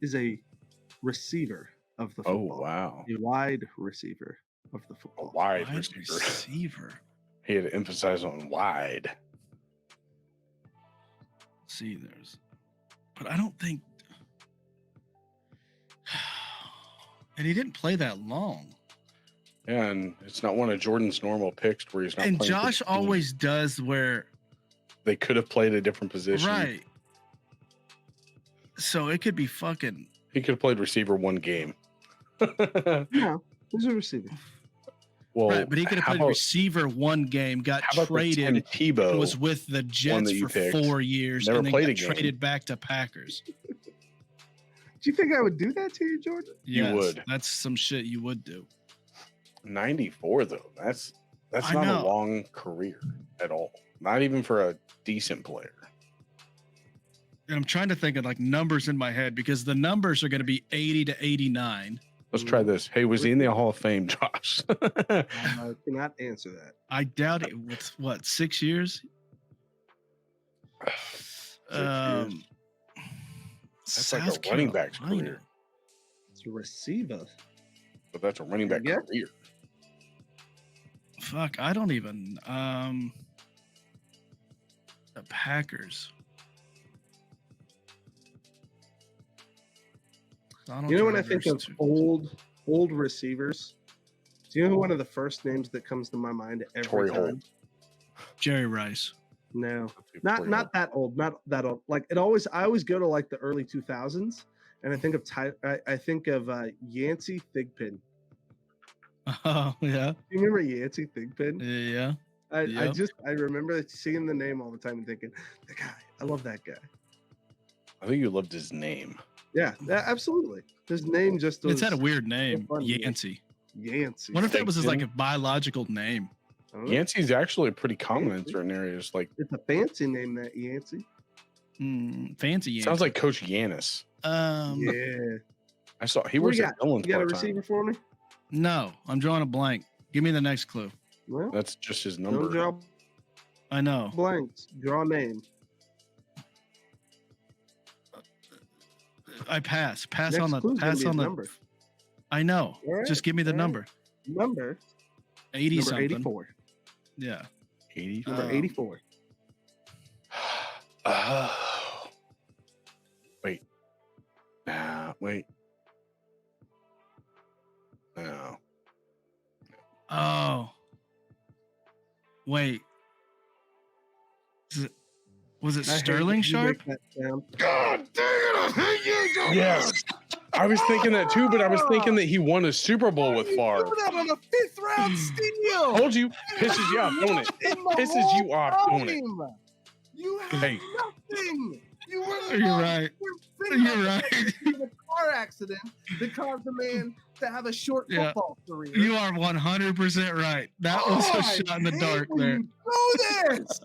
Speaker 1: is a receiver of the
Speaker 2: Oh,
Speaker 1: football.
Speaker 2: wow.
Speaker 1: A wide receiver of the
Speaker 2: A
Speaker 1: football.
Speaker 2: wide
Speaker 3: Wide
Speaker 2: receiver.
Speaker 3: receiver.
Speaker 2: He had to emphasize on wide.
Speaker 3: See, but I don't think, and he didn't play that long.
Speaker 2: And it's not one of Jordan's normal picks where he's not
Speaker 3: And
Speaker 2: playing for
Speaker 3: Josh
Speaker 2: the team.
Speaker 3: always does where,
Speaker 2: They could have played a different position.
Speaker 3: right. So it could be fucking.
Speaker 2: He could have played receiver one game.
Speaker 1: No, he's a receiver.
Speaker 2: Well,
Speaker 3: Right, but he could have
Speaker 2: how
Speaker 3: played
Speaker 2: about-
Speaker 3: receiver one game, got
Speaker 2: How about
Speaker 3: traded,
Speaker 2: the Tim Tebow?
Speaker 3: and was with the Jets
Speaker 2: that you
Speaker 3: for
Speaker 2: picked.
Speaker 3: 4 years,
Speaker 2: Never
Speaker 3: and then
Speaker 2: played
Speaker 3: got
Speaker 2: a game.
Speaker 3: traded back to Packers.
Speaker 1: Do you think I would do that to you, Jordan?
Speaker 2: You
Speaker 3: Yes,
Speaker 2: would.
Speaker 3: That's some shit you would do.
Speaker 2: 94 though. That's
Speaker 3: I
Speaker 2: not
Speaker 3: know.
Speaker 2: a long career at all. Not even for a decent player.
Speaker 3: And I'm trying to think of like numbers in my head because the numbers are going to be 80 to 89.
Speaker 2: Let's try this. Hey, was he in the Hall of Fame, Josh?
Speaker 1: I cannot answer that.
Speaker 3: I doubt it. With what, 6 years?
Speaker 2: That's like a running back's career.
Speaker 1: It's a receiver.
Speaker 2: But that's a running back
Speaker 1: Yeah.
Speaker 2: career.
Speaker 3: Fuck, I don't even. The Packers.
Speaker 1: You know when I think of old receivers, do you know one of the first names that comes to my mind every
Speaker 2: Torrey
Speaker 1: time?
Speaker 2: Holt.
Speaker 3: Jerry Rice.
Speaker 1: No,
Speaker 2: Torrey
Speaker 1: not that old, not that old. Like I always go to like the early 2000s, and I think of I think of Yancey Thigpen.
Speaker 3: Oh yeah,
Speaker 1: Do you remember Yancey Thigpen?
Speaker 3: yeah.
Speaker 1: I remember seeing the name all the time and thinking, the guy, I love that guy.
Speaker 2: I think you loved his name.
Speaker 1: Yeah, absolutely. His name just was
Speaker 3: It's had a weird name,
Speaker 1: funny.
Speaker 3: Yancey.
Speaker 1: Yancey.
Speaker 3: What if that was his like a
Speaker 2: Thigpen?
Speaker 3: biological name?
Speaker 1: I don't know.
Speaker 2: Yancey's actually pretty common in
Speaker 1: Yancey.
Speaker 2: certain areas. Like
Speaker 1: It's a fancy name, that Yancey.
Speaker 3: Fancy Yancey.
Speaker 2: sounds like Coach Yanis.
Speaker 1: Yeah.
Speaker 2: I saw he
Speaker 1: What
Speaker 2: works
Speaker 1: you
Speaker 2: at
Speaker 1: got?
Speaker 2: Dylan's
Speaker 1: You got a
Speaker 2: part-time.
Speaker 1: receiver for me?
Speaker 3: No, I'm drawing a blank. Give me the next clue.
Speaker 1: Well,
Speaker 2: That's just his
Speaker 1: don't
Speaker 2: number.
Speaker 1: draw
Speaker 3: I know.
Speaker 1: blanks. Draw a name.
Speaker 3: I pass. Pass
Speaker 1: Next
Speaker 3: on the
Speaker 1: clue's gonna
Speaker 3: pass
Speaker 1: be
Speaker 3: on
Speaker 1: his
Speaker 3: the
Speaker 1: number.
Speaker 3: I know.
Speaker 1: All right,
Speaker 3: Just give me the
Speaker 1: all right.
Speaker 3: number.
Speaker 1: Number
Speaker 3: 80
Speaker 1: number
Speaker 3: something.
Speaker 1: 84.
Speaker 3: Yeah.
Speaker 2: 80.
Speaker 1: Number
Speaker 3: Um,
Speaker 1: 84.
Speaker 2: Oh. Wait. Wait. No.
Speaker 3: Oh. Wait. Was it
Speaker 1: I hate
Speaker 3: Sterling
Speaker 1: that you
Speaker 3: Sharp?
Speaker 1: make that sound.
Speaker 2: God damn it! I hate you, Joe. Yes. I was thinking that too, but I was thinking that he won a Super Bowl with Favre.
Speaker 1: Do that on a 5th round steal.
Speaker 2: Told you, pisses you off, don't it?
Speaker 1: In the
Speaker 2: Pisses
Speaker 1: whole
Speaker 2: you off, don't it?
Speaker 1: time. You had
Speaker 2: Hey.
Speaker 1: nothing. You were
Speaker 3: You're right. You're right.
Speaker 1: In a car accident that caused a man to have a short
Speaker 3: Yeah.
Speaker 1: football career.
Speaker 3: You are 100% right. That was
Speaker 1: Oh,
Speaker 3: a
Speaker 1: I
Speaker 3: shot in the
Speaker 1: hate
Speaker 3: dark
Speaker 1: when
Speaker 3: there.
Speaker 1: you do this.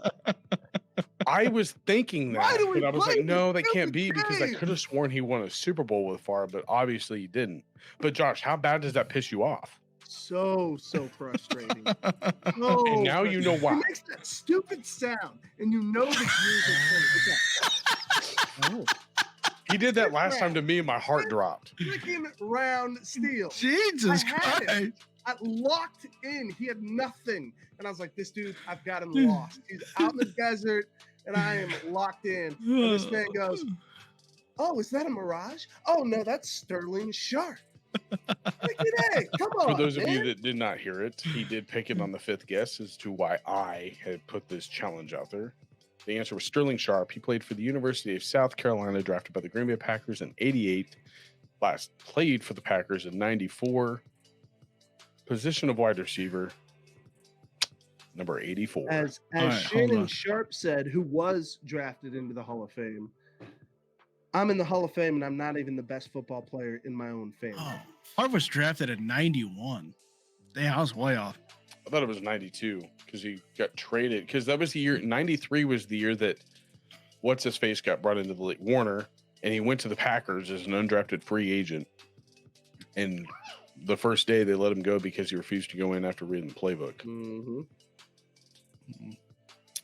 Speaker 2: I was thinking
Speaker 1: Why
Speaker 2: that,
Speaker 1: do we
Speaker 2: but I was
Speaker 1: play
Speaker 2: like, no,
Speaker 1: this
Speaker 2: that can't be
Speaker 1: stupid
Speaker 2: because I
Speaker 1: game?
Speaker 2: could have sworn he won a Super Bowl with Favre, but obviously he didn't. But Josh, how bad does that piss you off?
Speaker 1: So frustrating.
Speaker 2: And now you know
Speaker 1: He
Speaker 2: why.
Speaker 1: makes that stupid sound, and you know the gears are turning. It's
Speaker 2: He did that last time to me, and my heart dropped.
Speaker 1: that freaking round steal.
Speaker 3: Jesus
Speaker 1: I had it.
Speaker 3: Christ.
Speaker 1: I locked in. He had nothing. And I was like, this dude, I've got him lost. He's out in the desert, and I am locked in. And this man goes, oh, is that a mirage? Oh, no, that's Sterling Sharp. Like, hey, come on,
Speaker 2: For those of you
Speaker 1: man.
Speaker 2: that did not hear it, he did pick it on the 5th guess as to why I had put this challenge out there. The answer was Sterling Sharp. He played for the University of South Carolina, drafted by the Green Bay Packers in 88. Last played for the Packers in 94. Position of wide receiver. number 84.
Speaker 1: As
Speaker 3: All right, hold
Speaker 1: Shannon
Speaker 3: on.
Speaker 1: Sharp said, who was drafted into the Hall of Fame, I'm in the Hall of Fame and I'm not even the best football player in my own family.
Speaker 3: Oh, Favre was drafted at 91. Damn, I was way off.
Speaker 2: I thought it was 92 because he got traded. Because that was the year, 93 was the year that what's-his-face got brought into the league, Warner, and he went to the Packers as an undrafted free agent. And the first day they let him go because he refused to go in after reading the playbook.
Speaker 1: Mm-hmm.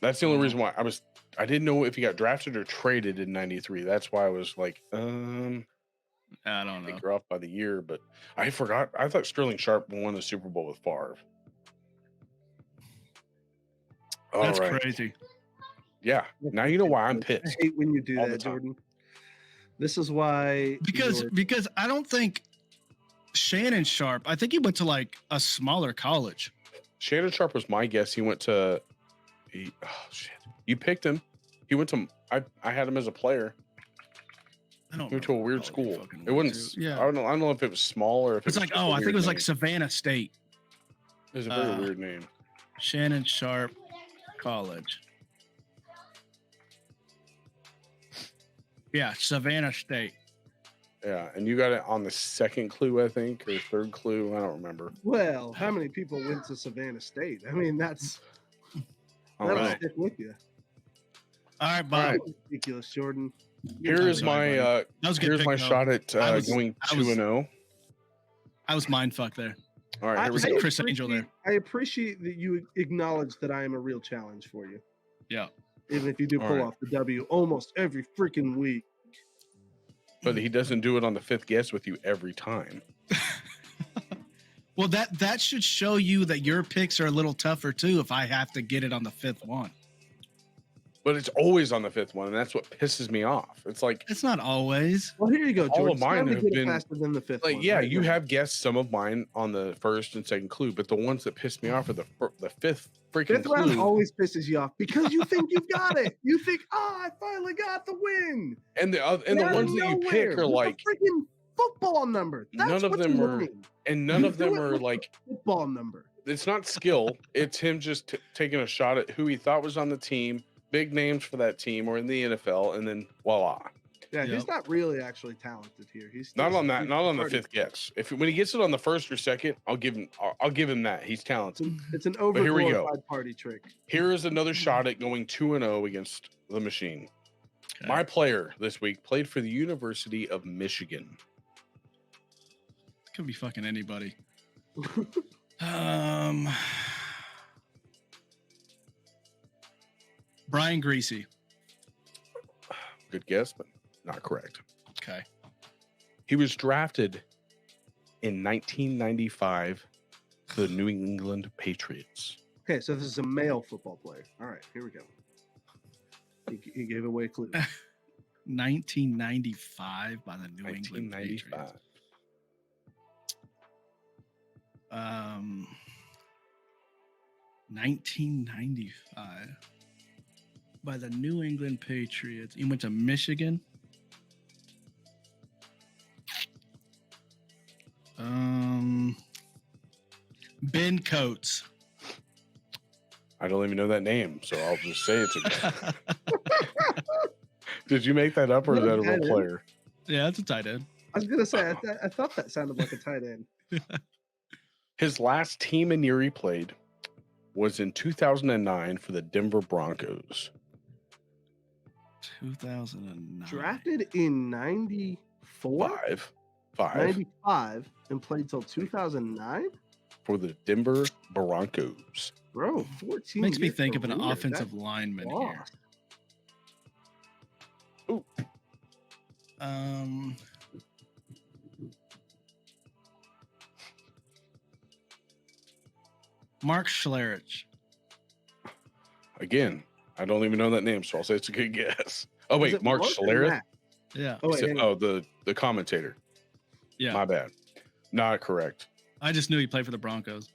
Speaker 2: That's the only reason why I didn't know if he got drafted or traded in 93. That's why I was like,
Speaker 3: I don't
Speaker 2: I
Speaker 3: know.
Speaker 2: think you're off by the year, but I forgot. I thought Sterling Sharp won the Super Bowl with Favre.
Speaker 3: That's
Speaker 2: All right.
Speaker 3: crazy.
Speaker 2: Yeah. Now you know why I'm
Speaker 1: I
Speaker 2: pissed.
Speaker 1: hate when you do
Speaker 2: All the
Speaker 1: that,
Speaker 2: time.
Speaker 1: Jordan. This is why
Speaker 3: Because I don't think Shannon Sharp, I think he went to like a smaller college.
Speaker 2: Shannon Sharp was my guess. He went to oh shit. You picked him. He went to I had him as a player.
Speaker 3: I don't
Speaker 2: He went to a
Speaker 3: remember
Speaker 2: weird
Speaker 3: what college he
Speaker 2: school.
Speaker 3: fucking
Speaker 2: It
Speaker 3: went
Speaker 2: wasn't
Speaker 3: to. Yeah.
Speaker 2: I don't know if it was small or if
Speaker 3: It's
Speaker 2: it was
Speaker 3: like,
Speaker 2: just a
Speaker 3: I think
Speaker 2: weird
Speaker 3: it was like
Speaker 2: name.
Speaker 3: Savannah State.
Speaker 2: It was a very weird name.
Speaker 3: Shannon Sharp College. Yeah, Savannah State.
Speaker 2: Yeah, and you got it on the second clue, I think, or third clue. I don't remember.
Speaker 1: Well, how many people went to Savannah State? I mean, that'll
Speaker 3: Right.
Speaker 1: stick with you.
Speaker 3: All right, Bob.
Speaker 1: Ridiculous, Jordan.
Speaker 2: Here is
Speaker 3: sorry,
Speaker 2: my
Speaker 3: That was a good
Speaker 2: here's
Speaker 3: pick,
Speaker 2: my
Speaker 3: though.
Speaker 2: shot at
Speaker 3: I was-
Speaker 2: going
Speaker 3: I was-
Speaker 2: 2-0.
Speaker 3: I was mind fucked there.
Speaker 2: All right, here we
Speaker 3: was
Speaker 2: go.
Speaker 3: like Chris Angel there.
Speaker 1: I appreciate that you acknowledge that I am a real challenge for you.
Speaker 3: Yeah.
Speaker 1: Even if you do
Speaker 2: All
Speaker 1: pull
Speaker 2: right.
Speaker 1: off the W almost every freaking week.
Speaker 2: But he doesn't do it on the fifth guess with you every time.
Speaker 3: Well, that should show you that your picks are a little tougher too if I have to get it on the fifth one.
Speaker 2: But it's always on the fifth one, and that's what pisses me off. It's like,
Speaker 3: It's not always.
Speaker 1: Well, here you go,
Speaker 2: All
Speaker 1: Jordan.
Speaker 2: of mine
Speaker 1: It's time to
Speaker 2: have
Speaker 1: get it
Speaker 2: been-
Speaker 1: faster than the fifth
Speaker 2: like
Speaker 1: one.
Speaker 2: yeah,
Speaker 1: right
Speaker 2: you
Speaker 1: now.
Speaker 2: have guessed some of mine on the first and second clue, but the ones that piss me off are the fifth freaking
Speaker 1: Fifth round
Speaker 2: clue.
Speaker 1: always pisses you off because you think you've got it. You think, I finally got the win.
Speaker 2: And the
Speaker 1: Out
Speaker 2: ones
Speaker 1: of
Speaker 2: that you pick
Speaker 1: nowhere,
Speaker 2: are
Speaker 1: with
Speaker 2: like,
Speaker 1: a freaking football number. That's
Speaker 2: none of
Speaker 1: what's
Speaker 2: them are-
Speaker 1: annoying.
Speaker 2: and none
Speaker 1: You
Speaker 2: of them
Speaker 1: do it
Speaker 2: are
Speaker 1: with
Speaker 2: like,
Speaker 1: the football number.
Speaker 2: it's not skill. It's him just taking a shot at who he thought was on the team, big names for that team or in the NFL, and then voila.
Speaker 1: Yeah, he's
Speaker 3: Yep.
Speaker 1: not really actually talented here. He's
Speaker 2: Not
Speaker 1: still
Speaker 2: on that,
Speaker 1: he's
Speaker 2: not on the
Speaker 1: party.
Speaker 2: fifth guess. When he gets it on the first or second, I'll give him that. He's talented.
Speaker 1: It's an
Speaker 2: here we go.
Speaker 1: overglorified party trick.
Speaker 2: Here is another shot at going 2-0 against the machine.
Speaker 3: Okay.
Speaker 2: My player this week played for the University of Michigan.
Speaker 3: Could be fucking anybody. Brian Greasy.
Speaker 2: Good guess, but not correct.
Speaker 3: Okay.
Speaker 2: He was drafted in 1995 to the New England Patriots.
Speaker 1: Okay, so this is a male football player. All right, here we go. He gave away a clue.
Speaker 3: 1995 by the New England
Speaker 2: 1995.
Speaker 3: Patriots. 1995 by the New England Patriots. He went to Michigan. Ben Coates.
Speaker 2: I don't even know that name, so I'll just say it's a. Did you make that up, or is that a real player?
Speaker 3: Yeah, that's a tight end.
Speaker 1: I was gonna say I thought that sounded like a tight end.
Speaker 2: His last team in year he played was in 2009 for the Denver Broncos.
Speaker 3: 2009.
Speaker 1: Drafted in 94,
Speaker 2: Five
Speaker 1: 95, and played till 2009.
Speaker 2: for the Denver Broncos.
Speaker 1: Bro, 14.
Speaker 3: Makes me
Speaker 1: year
Speaker 3: think of an
Speaker 1: career.
Speaker 3: offensive
Speaker 1: That's
Speaker 3: lineman here.
Speaker 1: lost.
Speaker 3: Mark Schlerich.
Speaker 2: Again, I don't even know that name, so I'll say it's a good guess. Oh
Speaker 1: Is
Speaker 2: wait,
Speaker 1: it
Speaker 2: Mark
Speaker 1: or
Speaker 2: Schlereth.
Speaker 1: Matt?
Speaker 3: Yeah.
Speaker 1: Oh, wait, hang on.
Speaker 2: The commentator.
Speaker 3: Yeah.
Speaker 2: My bad. Not correct.
Speaker 3: I just knew he played for the Broncos.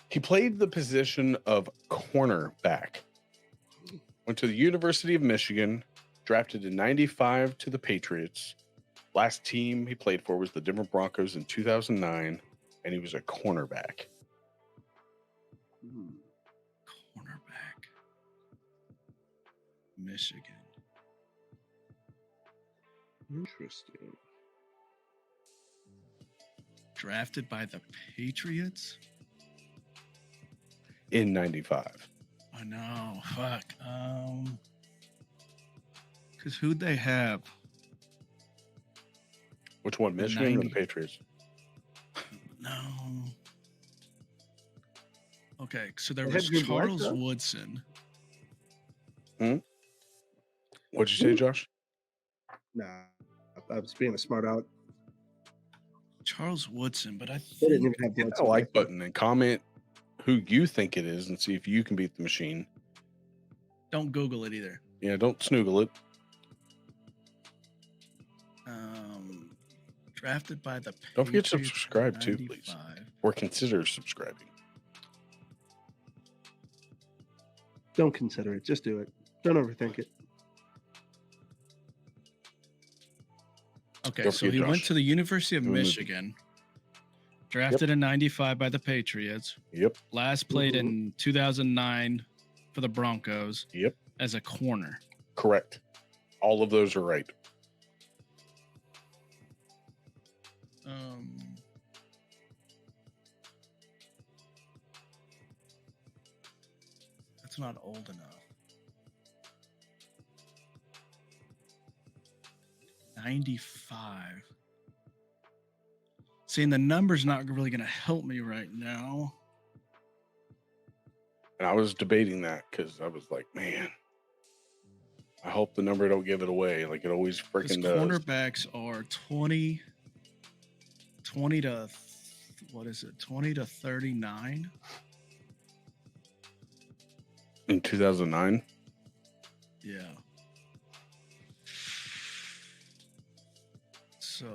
Speaker 2: He played the position of cornerback. Went to the University of Michigan, drafted in 95 to the Patriots. Last team he played for was the Denver Broncos in 2009, and he was a cornerback.
Speaker 1: Hmm.
Speaker 3: Michigan.
Speaker 1: Interesting.
Speaker 3: Drafted by the Patriots?
Speaker 2: In 95.
Speaker 3: I know. Fuck. Because who'd they have?
Speaker 2: Which one, Michigan or the
Speaker 3: 90.
Speaker 2: Patriots?
Speaker 3: No. Okay, so there
Speaker 1: They
Speaker 3: was
Speaker 1: had Drew Black,
Speaker 3: Charles
Speaker 1: though.
Speaker 3: Woodson.
Speaker 2: What'd you say, Josh?
Speaker 1: Nah, I was being a smart aleck.
Speaker 3: Charles Woodson, but I
Speaker 1: They didn't
Speaker 3: think
Speaker 1: even have
Speaker 2: Hit
Speaker 1: Bledsoe
Speaker 2: that like
Speaker 1: back then.
Speaker 2: button and comment who you think it is and see if you can beat the machine.
Speaker 3: don't Google it either.
Speaker 2: Yeah, don't snoogle it.
Speaker 3: Drafted by the
Speaker 2: Don't forget to
Speaker 3: Patriots in
Speaker 2: subscribe too, please.
Speaker 3: 95.
Speaker 2: Or consider subscribing.
Speaker 1: Don't consider it. Just do it. Don't overthink it.
Speaker 3: Okay,
Speaker 2: Don't
Speaker 3: so
Speaker 2: forget
Speaker 3: he went
Speaker 2: Josh.
Speaker 3: to the University of
Speaker 2: Do a movie.
Speaker 3: Michigan. Drafted in 95 by the Patriots.
Speaker 2: Yep.
Speaker 3: Last played in 2009 for the Broncos
Speaker 2: Yep.
Speaker 3: as a corner.
Speaker 2: Correct. All of those are right.
Speaker 3: That's not old enough. 95. Seeing the number's not really going to help me right now.
Speaker 2: And I was debating that because I was like, man, I hope the number don't give it away. Like it always
Speaker 3: Because
Speaker 2: freaking does.
Speaker 3: cornerbacks are 20 to, what is it? 20 to 39.
Speaker 2: In 2009.
Speaker 3: Yeah. So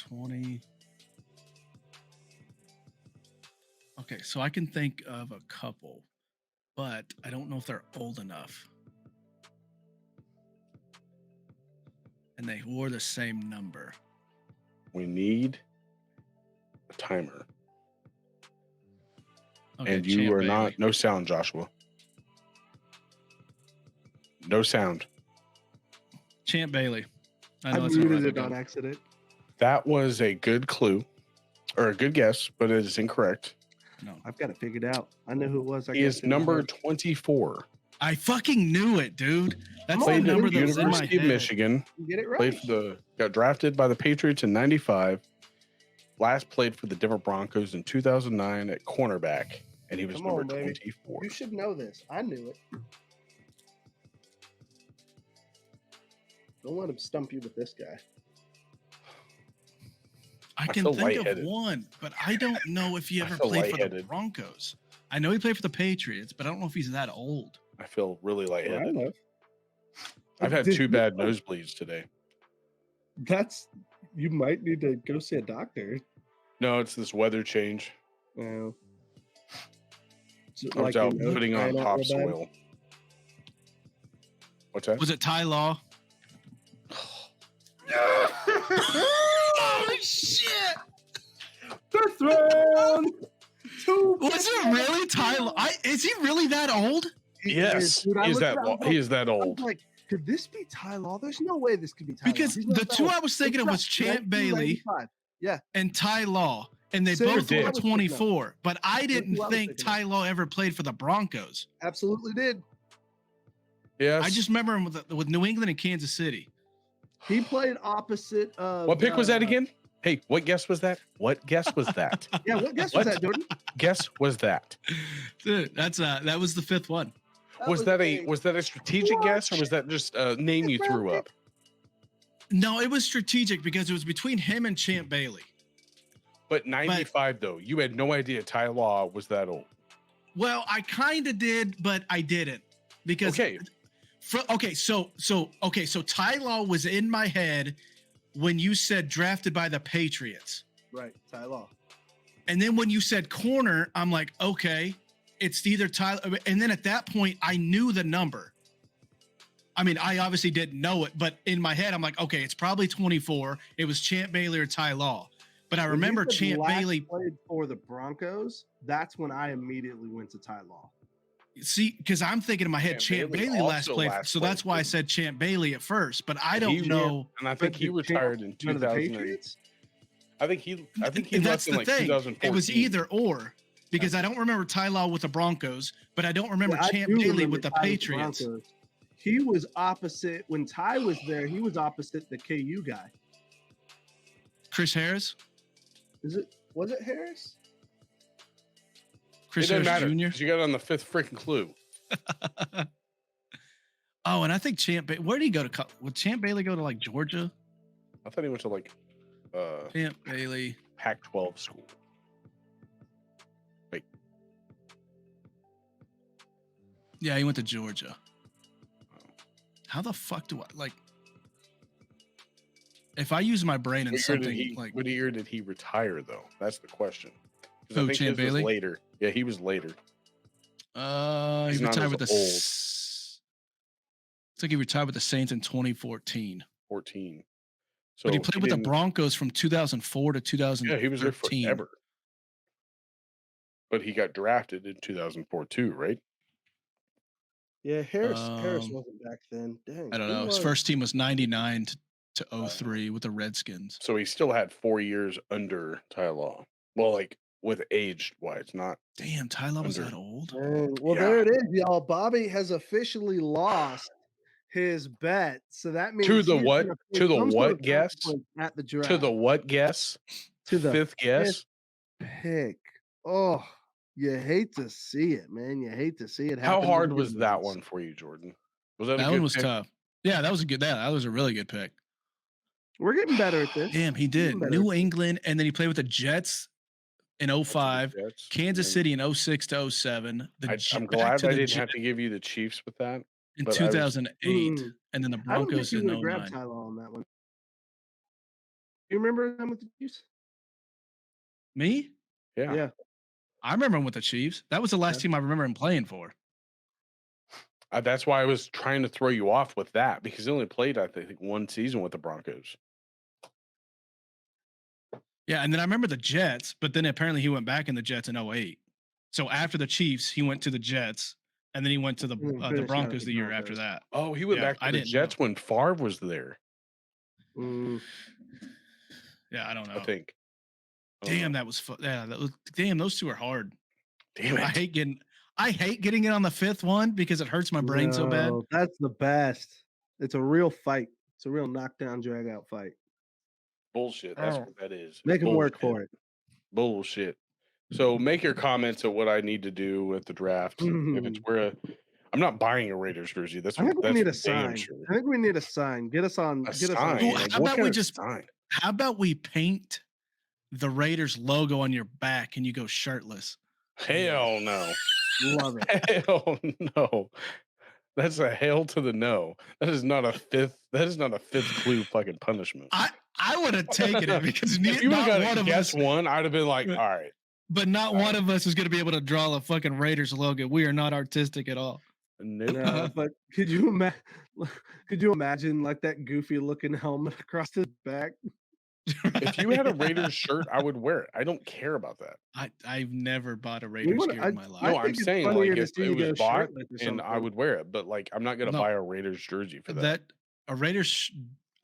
Speaker 3: 20. Okay, so I can think of a couple, but I don't know if they're old enough. And they wore the same number.
Speaker 2: We need a timer.
Speaker 3: Okay,
Speaker 2: And you
Speaker 3: Champ
Speaker 2: are
Speaker 3: Bailey.
Speaker 2: not, no sound, Joshua. No sound.
Speaker 3: Champ Bailey. I
Speaker 1: I
Speaker 3: know it's not
Speaker 1: muted
Speaker 3: right.
Speaker 1: it on accident.
Speaker 2: That was a good clue or a good guess, but it is incorrect.
Speaker 3: No.
Speaker 1: I've got it figured out. I know who it was. I
Speaker 2: He
Speaker 1: got
Speaker 2: is
Speaker 1: it in my
Speaker 2: number
Speaker 1: head.
Speaker 2: 24.
Speaker 3: I fucking knew it, dude. That's the
Speaker 2: Played at
Speaker 3: number
Speaker 2: the
Speaker 3: that was in my
Speaker 2: University of
Speaker 3: head.
Speaker 2: Michigan.
Speaker 1: You get it right.
Speaker 2: Played for got drafted by the Patriots in 95. Last played for the Denver Broncos in 2009 at cornerback, and he was
Speaker 1: Come
Speaker 2: number
Speaker 1: on, baby.
Speaker 2: 24.
Speaker 1: You should know this. I knew it. Don't let him stump you with this guy.
Speaker 3: I
Speaker 2: I
Speaker 3: can
Speaker 2: feel
Speaker 3: think of
Speaker 2: lightheaded.
Speaker 3: one, but I don't know if he
Speaker 2: I
Speaker 3: ever
Speaker 2: feel
Speaker 3: played for the
Speaker 2: lightheaded.
Speaker 3: Broncos. I know he played for the Patriots, but I don't know if he's that old.
Speaker 2: I feel really
Speaker 1: Yeah, I
Speaker 2: lightheaded.
Speaker 1: know.
Speaker 2: I've had
Speaker 1: Did
Speaker 2: 2
Speaker 1: you
Speaker 2: bad
Speaker 1: know
Speaker 2: nosebleeds today.
Speaker 1: You might need to go see a doctor.
Speaker 2: No, it's this weather change.
Speaker 1: Is it
Speaker 2: I was
Speaker 1: like your
Speaker 2: out
Speaker 1: nose
Speaker 2: putting on
Speaker 1: drying out real bad?
Speaker 2: topsoil. What's that?
Speaker 3: Was it Ty Law? Oh shit!
Speaker 1: Fifth round.
Speaker 3: Was it really Ty Law? Is he really that old?
Speaker 2: Yes,
Speaker 1: Dude, I
Speaker 2: he is
Speaker 1: looked
Speaker 2: that
Speaker 1: it up,
Speaker 2: lo- he is that
Speaker 1: I was
Speaker 2: old.
Speaker 1: like, could this be Ty Law? There's no way this could be Ty Law.
Speaker 3: Because
Speaker 1: He's not
Speaker 3: the
Speaker 1: that
Speaker 3: two
Speaker 1: old.
Speaker 3: I was thinking of
Speaker 1: Look it
Speaker 3: was
Speaker 1: up.
Speaker 3: Champ Bailey
Speaker 1: 1995.
Speaker 3: and Ty Law, and they
Speaker 1: Same
Speaker 3: both
Speaker 1: dick.
Speaker 3: were 24. But I
Speaker 1: who
Speaker 3: didn't
Speaker 1: I was
Speaker 3: think
Speaker 1: thinking of.
Speaker 3: Ty Law ever played for the Broncos.
Speaker 1: Absolutely did.
Speaker 2: Yes.
Speaker 3: I just remember him with New England and Kansas City.
Speaker 1: He played opposite of.
Speaker 2: What pick was that again? Hey, what guess was that? What guess was that?
Speaker 1: Yeah, what guess
Speaker 2: What?
Speaker 1: was that, Jordan?
Speaker 2: Guess was that?
Speaker 3: Dude, that was the 5th one.
Speaker 2: Was that a strategic guess, or was that just a name you threw up?
Speaker 3: No, it was strategic because it was between him and Champ Bailey.
Speaker 2: But 95 though, you had no idea Ty Law was that old.
Speaker 3: Well, I kind of did, but I didn't because
Speaker 2: Okay,
Speaker 3: so Ty Law was in my head when you said drafted by the Patriots.
Speaker 1: Right, Ty Law.
Speaker 3: And then when you said corner, I'm like, okay, it's either Tyler. And then at that point, I knew the number. I mean, I obviously didn't know it, but in my head, I'm like, okay, it's probably 24. It was Champ Bailey or Ty Law. But I
Speaker 1: When you
Speaker 3: remember
Speaker 1: said
Speaker 3: Champ
Speaker 1: last
Speaker 3: Bailey.
Speaker 1: played for the Broncos. That's when I immediately went to Ty Law.
Speaker 3: See, because I'm thinking in my head, Champ Bailey last played, so that's why I said Champ Bailey at first. But I don't know.
Speaker 2: And I think he retired in 2000. I think he left in like 2014.
Speaker 3: It was either or, because I don't remember Ty Law with the Broncos, but I don't remember Champ Bailey with the Patriots.
Speaker 1: He was opposite when Ty was there. He was opposite the KU guy.
Speaker 3: Chris Harris.
Speaker 1: Was it Harris?
Speaker 3: Chris Harris Jr.
Speaker 2: You got it on the fifth freaking clue.
Speaker 3: Oh, and I think where did he go to? Would Champ Bailey go to like Georgia?
Speaker 2: I thought he went to like
Speaker 3: Champ Bailey
Speaker 2: Pac-12 school. Wait.
Speaker 3: Yeah, he went to Georgia. How the fuck do I like? If I use my brain in something like,
Speaker 2: what year did he retire though? That's the question.
Speaker 3: Oh, Champ Bailey?
Speaker 2: Later. Yeah, he was later.
Speaker 3: He retired with the. It's like he retired with the Saints in 2014. So, but he played with the Broncos from 2004 to 2013.
Speaker 2: Yeah, he was there forever. But he got drafted in 2004 too, right?
Speaker 1: Yeah, Harris wasn't back then. Dang,
Speaker 3: I don't know. His first team was 99 to 03 with the Redskins.
Speaker 2: So he still had 4 years under Ty Law. Well, like with age wise, not.
Speaker 3: Damn, Ty Law was that old?
Speaker 1: Well, there it is, y'all. Bobby has officially lost his bet. So that means
Speaker 2: to the what? To the what guess?
Speaker 1: At the draft.
Speaker 2: To the what guess?
Speaker 1: To the
Speaker 2: fifth guess?
Speaker 1: Pick. Oh, you hate to see it, man. You hate to see it.
Speaker 2: How hard was that one for you, Jordan?
Speaker 3: Was that one was tough. Yeah, that was a good. That was a really good pick.
Speaker 1: We're getting better at this.
Speaker 3: Damn, he did. New England, and then he played with the Jets in 05, Kansas City in 06 to 07.
Speaker 2: I'm glad I didn't have to give you the Chiefs with that.
Speaker 3: In 2008, and then the Broncos in 09.
Speaker 1: Grabbed Ty Law on that one. You remember them with the Chiefs?
Speaker 3: Me?
Speaker 1: Yeah.
Speaker 3: I remember him with the Chiefs. That was the last team I remember him playing for.
Speaker 2: That's why I was trying to throw you off with that, because he only played, I think, one season with the Broncos.
Speaker 3: Yeah, and then I remember the Jets, but then apparently he went back in the Jets in 08. So after the Chiefs, he went to the Jets, and then he went to the Broncos the year after that.
Speaker 2: Oh, he went back to the Jets when Favre was there.
Speaker 3: Yeah, I don't know.
Speaker 2: I think.
Speaker 3: Damn, that was damn, those two are hard.
Speaker 2: Damn it.
Speaker 3: I hate getting it on the fifth one because it hurts my brain so bad.
Speaker 1: That's the best. It's a real fight. It's a real knockdown, drag out fight.
Speaker 2: Bullshit. That's what that is.
Speaker 1: Make him work for it.
Speaker 2: Bullshit. So make your comments of what I need to do with the draft. If it's I'm not buying a Raiders jersey. I think we need a sign.
Speaker 1: I think we need a sign. Get us on.
Speaker 3: How about we paint the Raiders logo on your back and you go shirtless?
Speaker 2: Hell no.
Speaker 1: Love it.
Speaker 2: Hell no. That's a hail to the no. That is not a fifth clue fucking punishment.
Speaker 3: I would have taken it because
Speaker 2: if you would have guessed one, I'd have been like, all right.
Speaker 3: But not one of us is going to be able to draw a fucking Raiders logo. We are not artistic at all.
Speaker 1: No, but could you imagine like that goofy looking helmet across his back?
Speaker 2: If you had a Raiders shirt, I would wear it. I don't care about that.
Speaker 3: I've never bought a Raiders gear in my life.
Speaker 2: No, I'm saying like if it was bought and I would wear it, but like I'm not gonna buy a Raiders jersey for that.
Speaker 3: A Raiders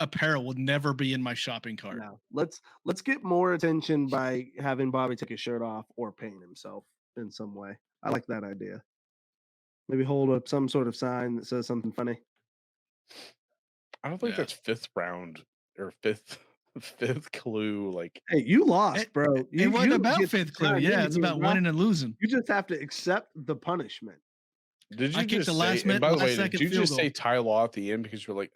Speaker 3: apparel would never be in my shopping cart.
Speaker 1: No. Let's get more attention by having Bobby take his shirt off or paint himself in some way. I like that idea. Maybe hold up some sort of sign that says something funny.
Speaker 2: I don't think that's fifth round or fifth clue. Like,
Speaker 1: hey, you lost, bro.
Speaker 3: It wasn't about fifth clue. Yeah, it's about winning and losing.
Speaker 1: You just have to accept the punishment.
Speaker 2: Did you just say? By the way, did you just say Ty Law at the end because you're like,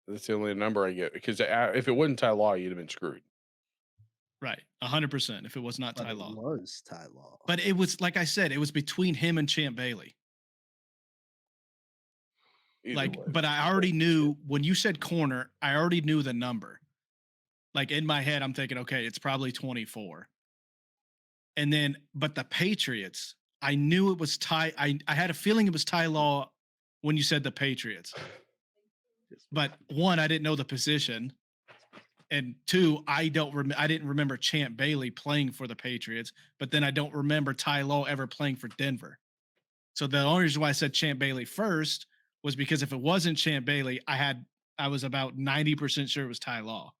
Speaker 2: that's the only number I get? Because if it wasn't Ty Law, you'd have been screwed.
Speaker 3: Right, 100%. If it was not Ty Law,
Speaker 1: it was Ty Law.
Speaker 3: But it was like I said, it was between him and Champ Bailey. But I already knew when you said corner, I already knew the number. Like in my head, I'm thinking, okay, it's probably 24. And then, but the Patriots, I knew it was Ty. I had a feeling it was Ty Law when you said the Patriots. But one, I didn't know the position. And two, I didn't remember Champ Bailey playing for the Patriots, but then I don't remember Ty Law ever playing for Denver. So the only reason why I said Champ Bailey first was because if it wasn't Champ Bailey, I was about 90% sure it was Ty Law.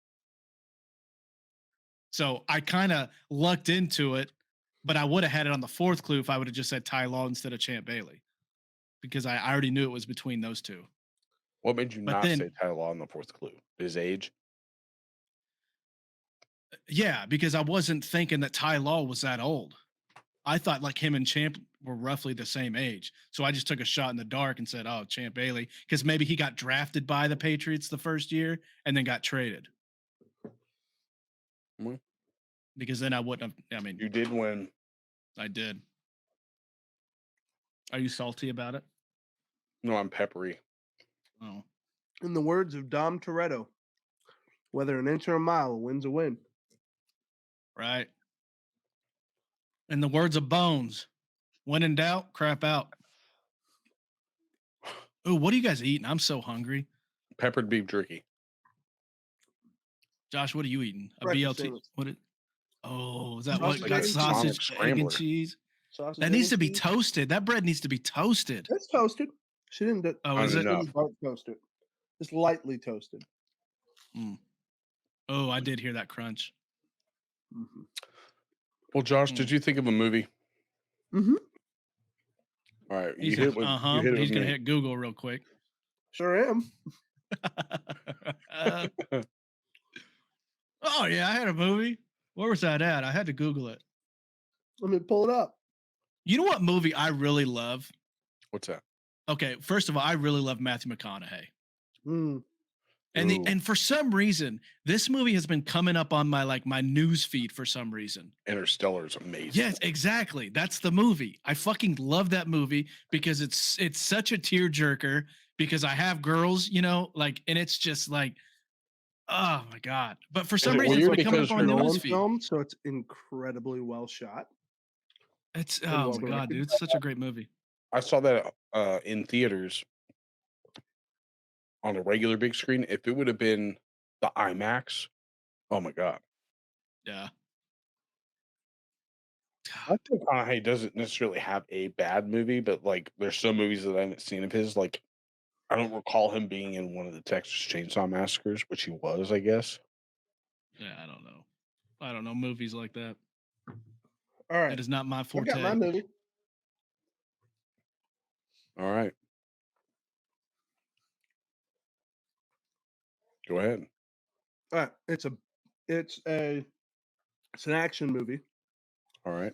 Speaker 3: So I kind of lucked into it, but I would have had it on the fourth clue if I would have just said Ty Law instead of Champ Bailey, because I already knew it was between those two.
Speaker 2: What made you
Speaker 3: But
Speaker 2: not
Speaker 3: then-
Speaker 2: say Ty Law in the fourth clue? His age?
Speaker 3: Yeah, because I wasn't thinking that Ty Law was that old. I thought like him and Champ were roughly the same age. So I just took a shot in the dark and said, oh, Champ Bailey, because maybe he got drafted by the Patriots the first year and then got traded.
Speaker 2: Mhm.
Speaker 3: Because then I wouldn't have, I mean,
Speaker 2: You did win.
Speaker 3: I did. Are you salty about it?
Speaker 2: No, I'm peppery.
Speaker 3: Oh,
Speaker 1: In the words of Dom Toretto, whether an inch or a mile, a win's a win.
Speaker 3: right. In the words of Bones, when in doubt, crap out. Oh, what are you guys eating? I'm so hungry.
Speaker 2: Peppered beef jerky.
Speaker 3: Josh, what are you eating? A
Speaker 1: Breakfast
Speaker 3: BLT?
Speaker 1: sandwich.
Speaker 3: What? Is that
Speaker 1: Sausage,
Speaker 3: what?
Speaker 1: egg,
Speaker 3: Got
Speaker 1: and cheese.
Speaker 3: sausage,
Speaker 2: Sonic
Speaker 3: egg, and
Speaker 2: scrambler.
Speaker 3: cheese.
Speaker 1: Sausage,
Speaker 3: That
Speaker 1: egg,
Speaker 3: needs to
Speaker 1: and
Speaker 3: be
Speaker 1: cheese.
Speaker 3: toasted. That bread needs to be toasted.
Speaker 1: It's toasted. She didn't.
Speaker 3: Oh,
Speaker 2: I
Speaker 3: is
Speaker 2: don't
Speaker 3: it?
Speaker 2: know.
Speaker 1: Didn't dark toast it. Just lightly toasted.
Speaker 3: Oh, I did hear that crunch.
Speaker 1: Mm-hmm.
Speaker 2: Well, Josh, did you think of a movie?
Speaker 1: Mm-hmm.
Speaker 2: All right,
Speaker 3: He's
Speaker 2: you hit
Speaker 3: like,
Speaker 2: with, you hit it
Speaker 3: he's
Speaker 2: with
Speaker 3: gonna
Speaker 2: me.
Speaker 3: hit Google real quick.
Speaker 1: Sure am.
Speaker 3: Oh yeah, I had a movie. Where was that at? I had to Google it.
Speaker 1: Let me pull it up.
Speaker 3: You know what movie I really love?
Speaker 2: What's that?
Speaker 3: Okay, first of all, I really love Matthew McConaughey.
Speaker 1: Mm.
Speaker 2: Ooh.
Speaker 3: And for some reason, this movie has been coming up on my news feed for some reason.
Speaker 2: Interstellar is amazing.
Speaker 3: Yes, exactly. That's the movie. I fucking love that movie because it's such a tearjerker because I have girls, and it's just like, oh my god. But for some
Speaker 2: it
Speaker 3: reason, it's
Speaker 2: weird
Speaker 3: been coming
Speaker 2: because
Speaker 3: up on my
Speaker 1: Nolan
Speaker 3: news feed.
Speaker 1: film, so it's incredibly well shot.
Speaker 3: It's
Speaker 1: and
Speaker 3: oh
Speaker 1: well
Speaker 3: my god,
Speaker 1: directed.
Speaker 3: dude! It's such a great movie.
Speaker 2: I saw that in theaters on a regular big screen. If it would have been the IMAX, oh my god.
Speaker 3: Yeah.
Speaker 2: I think McConaughey doesn't necessarily have a bad movie, but like there's some movies that I haven't seen of his. Like I don't recall him being in one of the Texas Chainsaw Massacres, which he was, I guess.
Speaker 3: Yeah, I don't know. I don't know movies like that.
Speaker 1: All right.
Speaker 3: That is not my
Speaker 1: I
Speaker 3: forte.
Speaker 1: got my movie.
Speaker 2: All right. Go ahead.
Speaker 1: All right. It's an action movie.
Speaker 2: All right.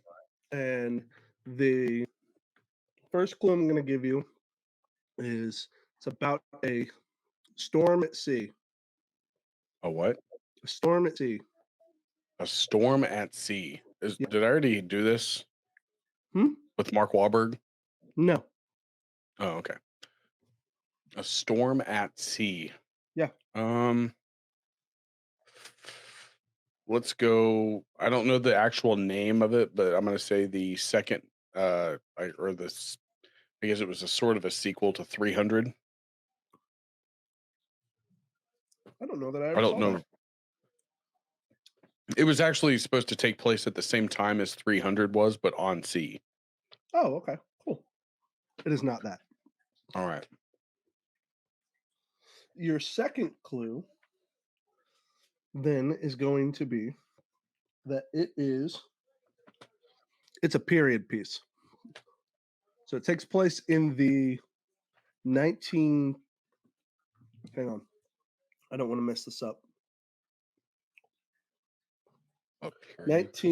Speaker 1: And the first clue I'm going to give you is it's about a storm at sea.
Speaker 2: A what?
Speaker 1: A storm at sea.
Speaker 2: A Storm at Sea.
Speaker 1: Yeah.
Speaker 2: Did I already do this?
Speaker 1: Hmm?
Speaker 2: With Mark Wahlberg?
Speaker 1: No.
Speaker 2: Oh, okay. A Storm at Sea.
Speaker 1: Yeah.
Speaker 2: Let's go. I don't know the actual name of it, but I'm going to say the second, I guess it was a sort of a sequel to 300.
Speaker 1: I don't know that I ever
Speaker 2: I don't
Speaker 1: saw
Speaker 2: know.
Speaker 1: that.
Speaker 2: It was actually supposed to take place at the same time as 300 was, but on sea.
Speaker 1: Oh, okay. Cool. It is not that.
Speaker 2: All right.
Speaker 1: Your second clue then is going to be that it's a period piece. So it takes place in the hang on. I don't want to mess this up.
Speaker 2: A period piece.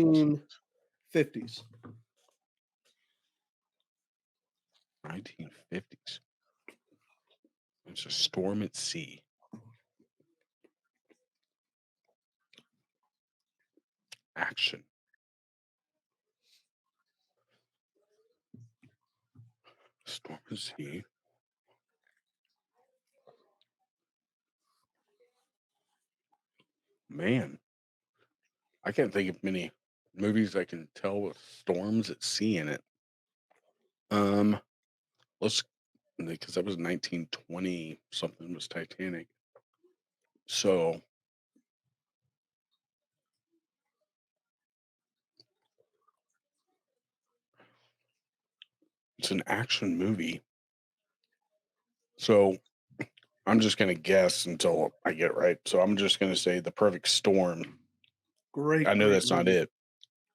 Speaker 1: 1950s.
Speaker 2: 1950s. It's a storm at sea. Action. Storm at sea. Man, I can't think of many movies I can tell with storms at sea in it. Let's because that was 1920 something was Titanic. So It's an action movie. So I'm just going to guess until I get it right. So I'm just going to say The Perfect Storm.
Speaker 1: Great.
Speaker 2: I know
Speaker 1: great
Speaker 2: that's not
Speaker 1: movie.
Speaker 2: it.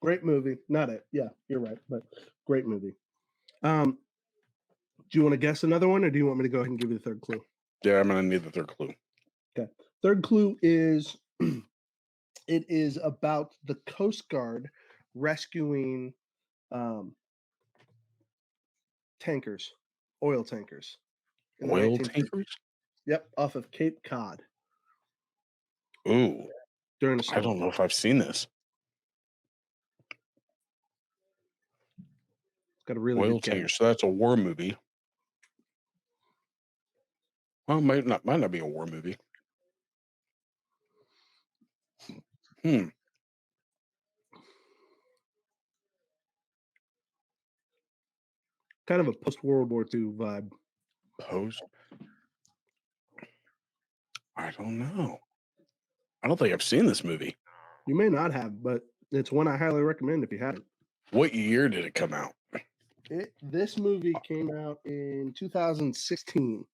Speaker 1: Great movie. Not it. Yeah, you're right. But great movie. Do you want to guess another one, or do you want me to go ahead and give you the third clue?
Speaker 2: Yeah, I'm going to need the third clue.
Speaker 1: Okay. Third clue is it is about the Coast Guard rescuing tankers, oil tankers. in the
Speaker 2: Oil
Speaker 1: 1930s.
Speaker 2: tankers?
Speaker 1: Yep, off of Cape Cod
Speaker 2: Ooh,
Speaker 1: during the
Speaker 2: I
Speaker 1: storm.
Speaker 2: don't know if I've seen this.
Speaker 1: It's got a really
Speaker 2: Oil
Speaker 1: good cast.
Speaker 2: tankers. So that's a war movie. Well, might not be a war movie.
Speaker 1: Kind of a post-World War II vibe.
Speaker 2: Post? I don't know. I don't think I've seen this movie.
Speaker 1: You may not have, but it's one I highly recommend if you haven't.
Speaker 2: What year did it come out?
Speaker 1: This movie came out in 2016.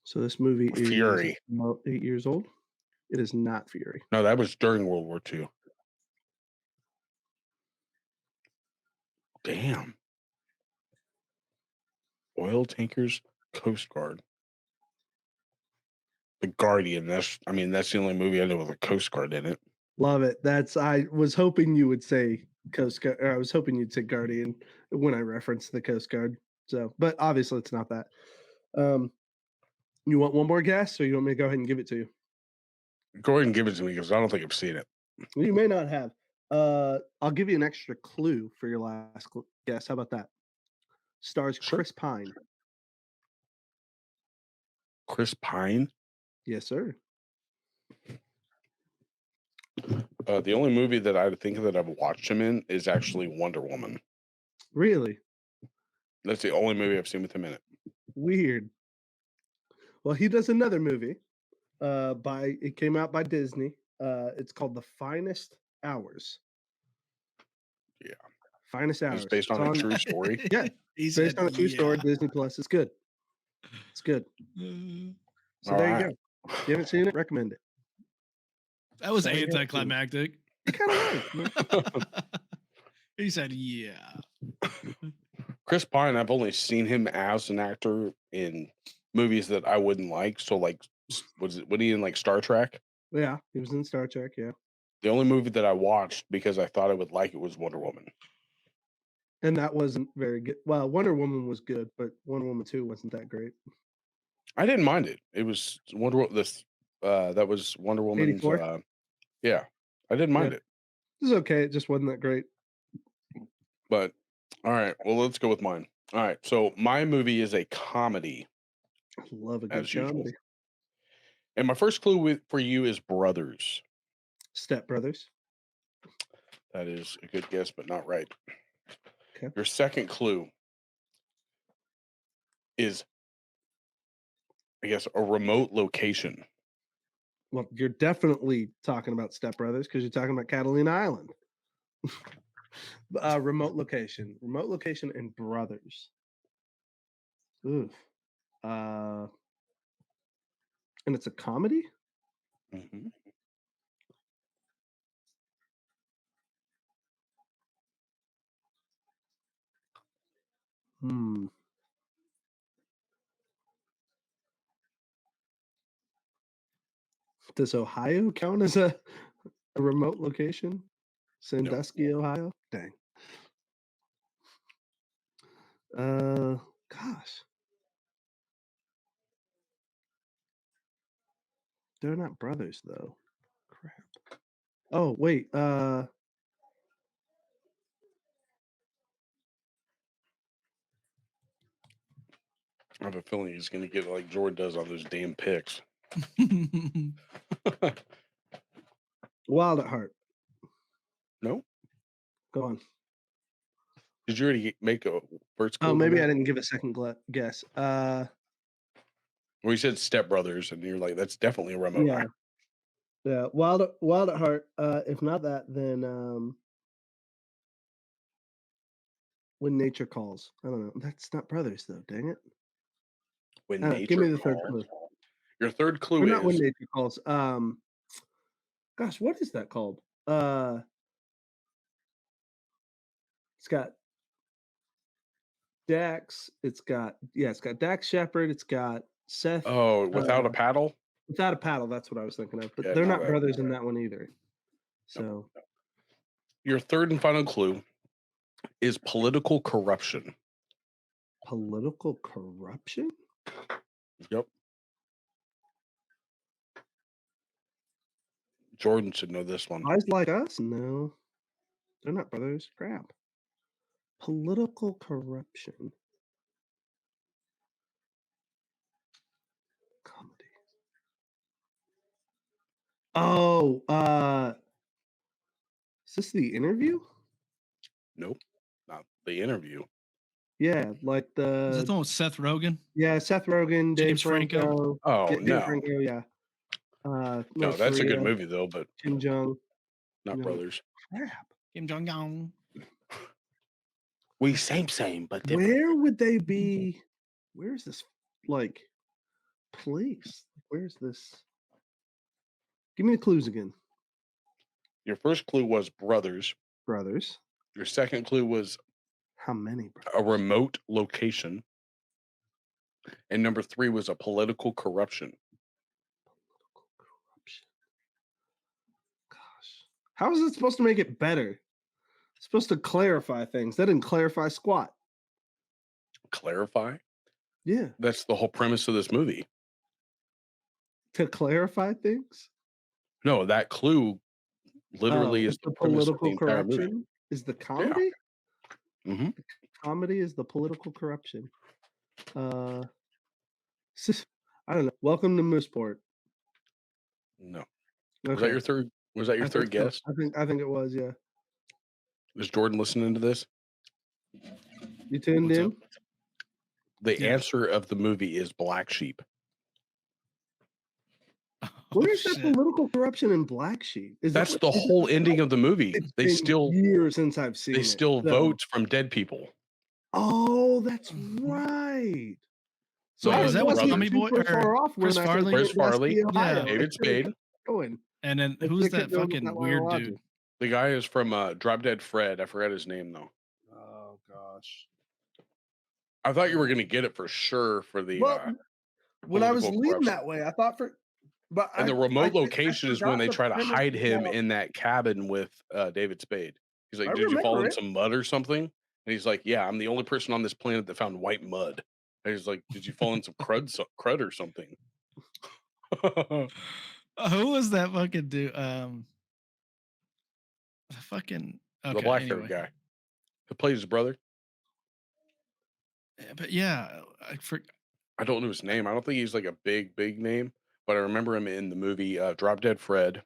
Speaker 1: So this movie
Speaker 2: Fury.
Speaker 1: is about 8 years old. It is not Fury.
Speaker 2: No, that was during World War II. Damn. Oil tankers, Coast Guard. The Guardian. That's the only movie I know with a Coast Guard in it.
Speaker 1: Love it. I was hoping you would say Coast Guard, or I was hoping you'd say Guardian when I referenced the Coast Guard. So, but obviously it's not that. You want one more guess, or you want me to go ahead and give it to you?
Speaker 2: Go ahead and give it to me because I don't think I've seen it.
Speaker 1: You may not have. I'll give you an extra clue for your last guess. How about that? Stars
Speaker 2: Sure.
Speaker 1: Chris Pine.
Speaker 2: Chris Pine?
Speaker 1: Yes, sir.
Speaker 2: The only movie that I think that I've watched him in is actually Wonder Woman.
Speaker 1: Really?
Speaker 2: That's the only movie I've seen with him in it.
Speaker 1: Weird. Well, he does another movie. It came out by Disney. It's called The Finest Hours.
Speaker 2: Yeah.
Speaker 1: Finest Hours.
Speaker 2: It's based on a true story.
Speaker 1: Yeah. It's based on a true story, Disney Plus. It's good. It's good. So
Speaker 2: All
Speaker 1: there
Speaker 2: right.
Speaker 1: you go. If you haven't seen it, recommend it.
Speaker 3: That was
Speaker 1: Sorry,
Speaker 3: anticlimactic.
Speaker 1: It kind of was.
Speaker 3: He said, "Yeah."
Speaker 2: Chris Pine, I've only seen him as an actor in movies that I wouldn't like. So, like, was he in like Star Trek?
Speaker 1: Yeah, he was in Star Trek. Yeah,
Speaker 2: The only movie that I watched because I thought I would like it was Wonder Woman.
Speaker 1: and that wasn't very good. Well, Wonder Woman was good, but Wonder Woman 2 wasn't that great.
Speaker 2: I didn't mind it. It was that was Wonder Woman's
Speaker 1: 84?
Speaker 2: Yeah, I didn't mind
Speaker 1: Yeah.
Speaker 2: it.
Speaker 1: It was okay. It just wasn't that great.
Speaker 2: But all right, well, let's go with mine. All right, so my movie is a comedy,
Speaker 1: I love a good
Speaker 2: as usual.
Speaker 1: comedy.
Speaker 2: And my first clue for you is Brothers.
Speaker 1: Step Brothers.
Speaker 2: That is a good guess, but not right.
Speaker 1: Okay.
Speaker 2: Your second clue is, I guess, a remote location.
Speaker 1: Well, you're definitely talking about Step Brothers because you're talking about Catalina Island. Remote location, and Brothers. Ooh. And it's a comedy.
Speaker 2: Mm-hmm.
Speaker 1: Does Ohio count as a remote location? Sandusky, Ohio? Dang. Gosh. They're not brothers though. Crap. Oh, wait.
Speaker 2: I have a feeling he's going to get like Jordan does on those damn picks.
Speaker 1: Wild at Heart.
Speaker 2: No?
Speaker 1: Go on.
Speaker 2: Did you already make a first clue?
Speaker 1: Oh, maybe I didn't give a second guess.
Speaker 2: Well, you said Step Brothers, and you're like, that's definitely a remote.
Speaker 1: Yeah. Yeah. Wild at Heart. If not that, then When nature calls. I don't know. That's not brothers though. Dang it.
Speaker 2: When
Speaker 1: Give
Speaker 2: nature
Speaker 1: me the third
Speaker 2: calls.
Speaker 1: clue.
Speaker 2: Your third
Speaker 1: Or
Speaker 2: clue
Speaker 1: not when
Speaker 2: is
Speaker 1: nature calls. Gosh, what is that called? It's got Dax. It's got Dax Shepard. It's got Seth.
Speaker 2: without a paddle.
Speaker 1: Without a paddle. That's what I was thinking of. But
Speaker 2: Yeah,
Speaker 1: they're
Speaker 2: my
Speaker 1: not
Speaker 2: bad.
Speaker 1: brothers in that one either.
Speaker 2: Nope.
Speaker 1: So
Speaker 2: Your third and final clue is political corruption.
Speaker 1: political corruption.
Speaker 2: Yep. Jordan should know this one.
Speaker 1: Eyes like us? No, they're not brothers. Crap. Political corruption. Comedy. Oh, is this The Interview?
Speaker 2: Nope. Not the interview.
Speaker 1: Yeah, like
Speaker 3: Is that
Speaker 1: the
Speaker 3: the one with Seth Rogen?
Speaker 1: Seth Rogen, Dave
Speaker 3: James Franco?
Speaker 1: Franco.
Speaker 2: Oh,
Speaker 1: Dave
Speaker 2: no.
Speaker 1: Franco, yeah.
Speaker 2: No,
Speaker 1: North
Speaker 2: that's a good
Speaker 1: Korea,
Speaker 2: movie though, but
Speaker 1: Kim Jong.
Speaker 2: not
Speaker 1: No.
Speaker 2: brothers.
Speaker 1: Crap.
Speaker 3: Kim Jong Un.
Speaker 2: We same, but different.
Speaker 1: Where would they be? Where's this like place? Where's this? Give me the clues again.
Speaker 2: Your first clue was brothers.
Speaker 1: Brothers.
Speaker 2: Your second clue was
Speaker 1: How many brothers?
Speaker 2: a remote location. And number 3 was a political corruption.
Speaker 1: Political corruption. Gosh. How is it supposed to make it better? It's supposed to clarify things. That didn't clarify squat.
Speaker 2: Clarify?
Speaker 1: Yeah.
Speaker 2: That's the whole premise of this movie.
Speaker 1: To clarify things?
Speaker 2: No, that clue literally is
Speaker 1: the
Speaker 2: premise of the
Speaker 1: political
Speaker 2: entire movie.
Speaker 1: corruption is the comedy?
Speaker 2: Mm-hmm.
Speaker 1: Comedy is the political corruption. I don't know. Welcome to Mooseport.
Speaker 2: No.
Speaker 1: Okay.
Speaker 2: Was that your third? Was that your third guess?
Speaker 1: I think it was, yeah.
Speaker 2: Is Jordan listening to this?
Speaker 1: You tuned
Speaker 3: What's
Speaker 1: in?
Speaker 3: up?
Speaker 2: The
Speaker 3: Yeah.
Speaker 2: answer of the movie is Black Sheep.
Speaker 1: Where's that political corruption in Black Sheep?
Speaker 2: That's the whole ending of the movie.
Speaker 1: It's
Speaker 2: They
Speaker 1: been
Speaker 2: still
Speaker 1: years since I've seen it.
Speaker 2: they still
Speaker 1: so-
Speaker 2: vote from dead people.
Speaker 1: Oh, that's right. So
Speaker 3: Wait,
Speaker 1: I
Speaker 3: is that
Speaker 1: wasn't
Speaker 3: what Tommy
Speaker 1: too
Speaker 3: Boy
Speaker 1: far
Speaker 3: or
Speaker 1: off when
Speaker 3: Chris
Speaker 1: I said
Speaker 3: Farley?
Speaker 2: Chris Farley,
Speaker 1: Sandusky, Ohio.
Speaker 3: Yeah.
Speaker 2: David
Speaker 1: It could've
Speaker 2: Spade.
Speaker 1: kept going.
Speaker 3: And then
Speaker 1: They
Speaker 3: who's
Speaker 1: could've
Speaker 3: that
Speaker 1: kept going with
Speaker 3: fucking
Speaker 1: that
Speaker 3: weird
Speaker 1: monologue.
Speaker 3: dude?
Speaker 2: The guy is from Drop Dead Fred. I forgot his name though.
Speaker 1: Oh gosh.
Speaker 2: I thought you were gonna get it for sure for the
Speaker 1: When I was
Speaker 2: political
Speaker 1: leading
Speaker 2: corruption.
Speaker 1: that way, I thought but
Speaker 2: and the remote location is when
Speaker 1: forgot
Speaker 2: they
Speaker 1: the
Speaker 2: try to
Speaker 1: premise
Speaker 2: hide him
Speaker 1: about-
Speaker 2: in that cabin with David Spade. He's like,
Speaker 1: I
Speaker 2: "Did you fall
Speaker 1: remember
Speaker 2: in
Speaker 1: it.
Speaker 2: some mud or something?" And he's like, "Yeah, I'm the only person on this planet that found white mud." And he's like, "Did you fall in some crud or something?"
Speaker 3: Who was that fucking dude? The fucking
Speaker 2: The black haired
Speaker 3: anyway.
Speaker 2: guy who plays his brother.
Speaker 3: But yeah,
Speaker 2: I don't know his name. I don't think he's like a big name, but I remember him in the movie Drop Dead Fred.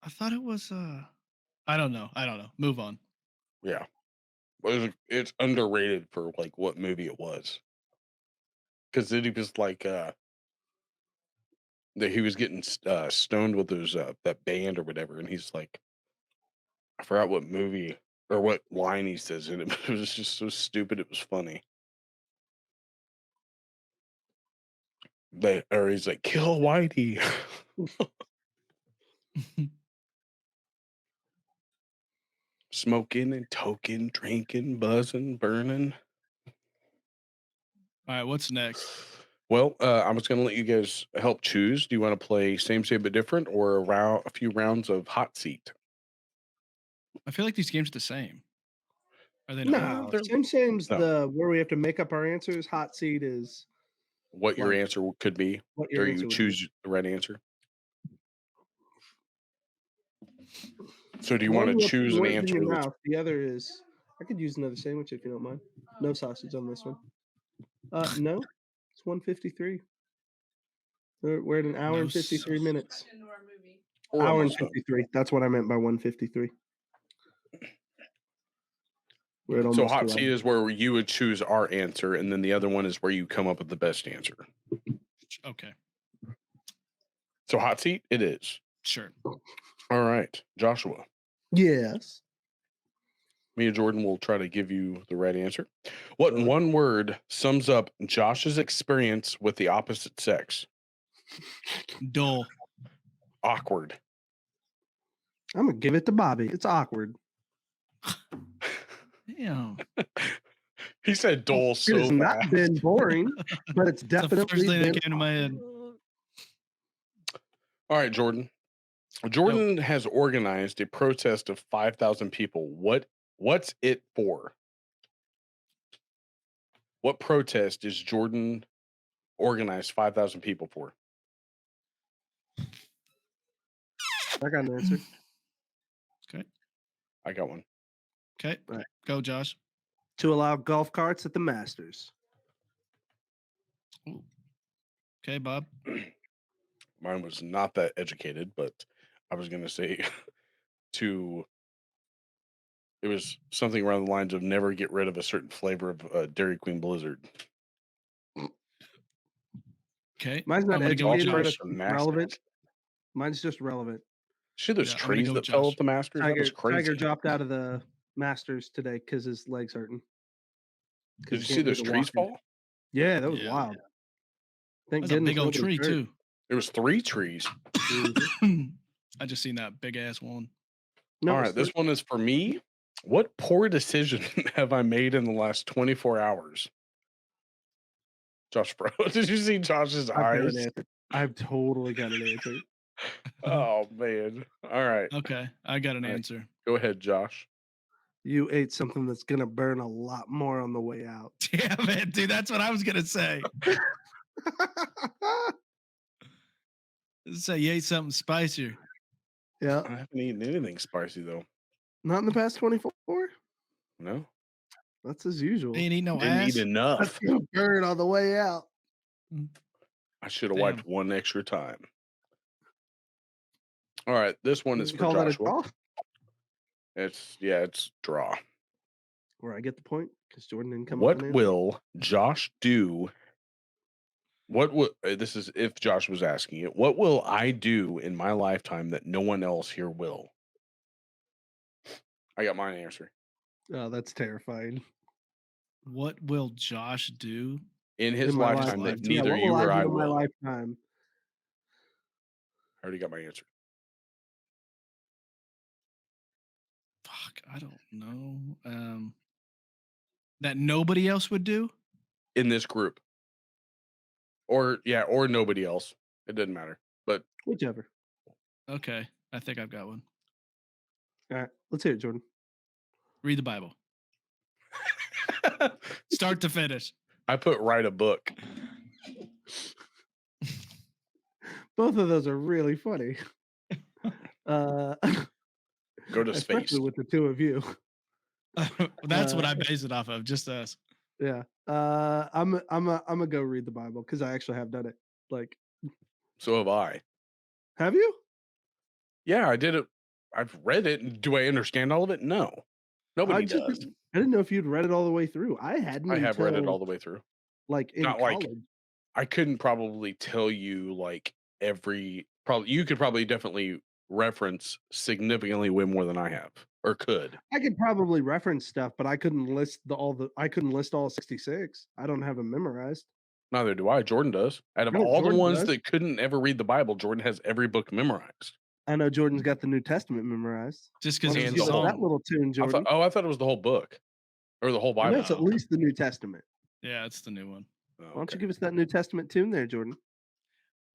Speaker 3: I thought it was I don't know. Move on.
Speaker 2: Yeah, it's underrated for like what movie it was, because he was like he was getting stoned with those that band or whatever, and he's like, I forgot what movie or what line he says in it, but it was just so stupid. It was funny. He's like, "Kill Whitey." Smoking and toking, drinking, buzzing, burning.
Speaker 3: All right, what's next?
Speaker 2: Well, I was going to let you guys help choose. Do you want to play same but different, or a few rounds of hot seat?
Speaker 3: I feel like these games are the same. Are they not?
Speaker 1: No, Same's
Speaker 2: no.
Speaker 1: the where we have to make up our answers. Hot seat is
Speaker 2: What your
Speaker 1: like,
Speaker 2: answer could be,
Speaker 1: what your
Speaker 2: or
Speaker 1: answer
Speaker 2: you
Speaker 1: would
Speaker 2: choose the right answer. So, do you
Speaker 1: One
Speaker 2: want to
Speaker 1: will
Speaker 2: choose
Speaker 1: put
Speaker 2: an
Speaker 1: words in
Speaker 2: answer?
Speaker 1: your
Speaker 2: that's-
Speaker 1: mouth. The other is I could use another sandwich if you don't mind. No sausage on this one. No, it's 1:53. We're at an hour
Speaker 3: No
Speaker 1: and 53 minutes.
Speaker 2: Or
Speaker 1: Hour and
Speaker 2: almost done.
Speaker 1: 53. That's what I meant by 1:53. We're at
Speaker 2: So,
Speaker 1: almost
Speaker 2: hot
Speaker 1: 2
Speaker 2: seat
Speaker 1: hours.
Speaker 2: is where you would choose our answer, and then the other one is where you come up with the best answer.
Speaker 3: Okay,
Speaker 2: So, hot seat it is.
Speaker 3: sure.
Speaker 2: All right, Joshua.
Speaker 1: Yes.
Speaker 2: Me and Jordan will try to give you the right answer. What
Speaker 1: Sure.
Speaker 2: one word sums up Josh's experience with the opposite sex?
Speaker 3: Dull.
Speaker 2: Awkward.
Speaker 1: I'm gonna give it to Bobby. It's awkward.
Speaker 3: Damn.
Speaker 2: He said dull
Speaker 1: It
Speaker 2: so
Speaker 1: has not
Speaker 2: fast.
Speaker 1: been boring, but it's
Speaker 3: It's the
Speaker 1: definitely
Speaker 3: first thing
Speaker 1: been
Speaker 3: that came to my head.
Speaker 2: All right, Jordan. Jordan has organized a protest of 5,000 people. What's it for? What protest is Jordan organized 5,000 people for?
Speaker 1: I got an answer.
Speaker 3: Okay.
Speaker 2: I got one.
Speaker 3: Okay.
Speaker 1: Right.
Speaker 3: Go, Josh.
Speaker 1: To allow golf carts at the Masters.
Speaker 3: Ooh. Okay, Bob.
Speaker 2: Mine was not that educated, but I was going to say it was something around the lines of never get rid of a certain flavor of Dairy Queen Blizzard.
Speaker 3: Okay.
Speaker 1: Mine's not
Speaker 3: I'm gonna go
Speaker 1: educated, but
Speaker 3: Josh.
Speaker 1: it's relevant. Mine's just relevant.
Speaker 2: See those
Speaker 3: Yeah, I'm gonna
Speaker 2: trees
Speaker 3: go
Speaker 2: that fell
Speaker 3: Josh.
Speaker 2: at the Masters? That was crazy.
Speaker 1: Tiger dropped out of the Masters today because his leg's hurting.
Speaker 2: Did you see those trees fall?
Speaker 1: Yeah, that was
Speaker 3: Yeah.
Speaker 1: wild. Thank
Speaker 3: That's a big
Speaker 1: goodness
Speaker 3: old
Speaker 1: nobody's
Speaker 3: tree,
Speaker 1: hurt.
Speaker 3: too.
Speaker 2: There was 3 trees.
Speaker 3: I just seen that big ass one.
Speaker 1: No,
Speaker 2: All
Speaker 1: it's
Speaker 2: right, this
Speaker 1: three.
Speaker 2: one is for me. What poor decision have I made in the last 24 hours? Josh, bro, did you see Josh's
Speaker 1: I've got an
Speaker 2: eyes?
Speaker 1: answer. I've totally got an answer.
Speaker 2: Oh, man. All right.
Speaker 3: Okay, I got an
Speaker 2: All right.
Speaker 3: answer.
Speaker 2: Go ahead, Josh.
Speaker 1: You ate something that's gonna burn a lot more on the way out.
Speaker 3: Damn it, dude. That's what I was gonna say. Say you ate something spicier.
Speaker 1: Yeah,
Speaker 2: I haven't eaten anything spicy, though.
Speaker 1: not in the past 24.
Speaker 2: No?
Speaker 1: That's as usual.
Speaker 3: Ain't eat no
Speaker 2: Didn't
Speaker 3: ass.
Speaker 2: eat enough.
Speaker 1: That's gonna burn on the way out.
Speaker 2: I should have
Speaker 3: Damn.
Speaker 2: wiped one extra time. All right, this one is
Speaker 1: You
Speaker 2: for
Speaker 1: call that a
Speaker 2: Joshua.
Speaker 1: draw?
Speaker 2: It's draw.
Speaker 1: Where I get the point because Jordan didn't come up
Speaker 2: What
Speaker 1: with an answer.
Speaker 2: will Josh do? What will this is if Josh was asking it? What will I do in my lifetime that no one else here will? I got my answer.
Speaker 1: Oh, that's terrifying.
Speaker 3: What will Josh do?
Speaker 2: In his
Speaker 1: In my
Speaker 2: lifetime that
Speaker 3: lifetime.
Speaker 1: Yeah,
Speaker 2: neither
Speaker 1: what
Speaker 2: you
Speaker 1: will
Speaker 2: or
Speaker 1: I
Speaker 2: I
Speaker 1: do in my
Speaker 2: will. I
Speaker 1: lifetime?
Speaker 2: already got my answer.
Speaker 3: Fuck, I don't know. That nobody else would do?
Speaker 2: In this group. Or nobody else. It doesn't matter. But
Speaker 1: Whichever.
Speaker 3: Okay, I think I've got one.
Speaker 1: All right, let's hear it, Jordan.
Speaker 3: Read the Bible. Start to finish.
Speaker 2: I put write a book.
Speaker 1: Both of those are really funny.
Speaker 2: Go to space.
Speaker 1: Especially with the two of you.
Speaker 3: That's what I base it off of, just us.
Speaker 1: Yeah. I'm gonna go read the Bible because I actually have done it. Like,
Speaker 2: So have I.
Speaker 1: have you?
Speaker 2: Yeah, I did it. I've read it. Do I understand all of it? No. Nobody does.
Speaker 1: I didn't know if you'd read it all the way through. I hadn't.
Speaker 2: I have read it
Speaker 1: until,
Speaker 2: all the way through.
Speaker 1: Like in
Speaker 2: Not like-
Speaker 1: college.
Speaker 2: I couldn't probably tell you like you could probably definitely reference significantly way more than I have or could.
Speaker 1: I could probably reference stuff, but I couldn't list I couldn't list all 66. I don't have them memorized.
Speaker 2: Neither do I. Jordan does. Out of
Speaker 1: No,
Speaker 2: all
Speaker 1: Jordan
Speaker 2: the ones
Speaker 1: does.
Speaker 2: that couldn't ever read the Bible, Jordan has every book memorized.
Speaker 1: I know Jordan's got the New Testament memorized.
Speaker 3: Just because
Speaker 1: Why
Speaker 3: it's
Speaker 1: don't
Speaker 2: And
Speaker 1: you
Speaker 3: a
Speaker 1: give us
Speaker 2: the
Speaker 1: that
Speaker 3: song.
Speaker 1: little tune, Jordan.
Speaker 2: I thought it was the whole book or the whole
Speaker 1: I know
Speaker 2: Bible.
Speaker 1: it's at least the New Testament.
Speaker 3: Yeah, it's the new one.
Speaker 2: Oh,
Speaker 1: Why don't
Speaker 2: okay.
Speaker 1: you give us that New Testament tune there, Jordan?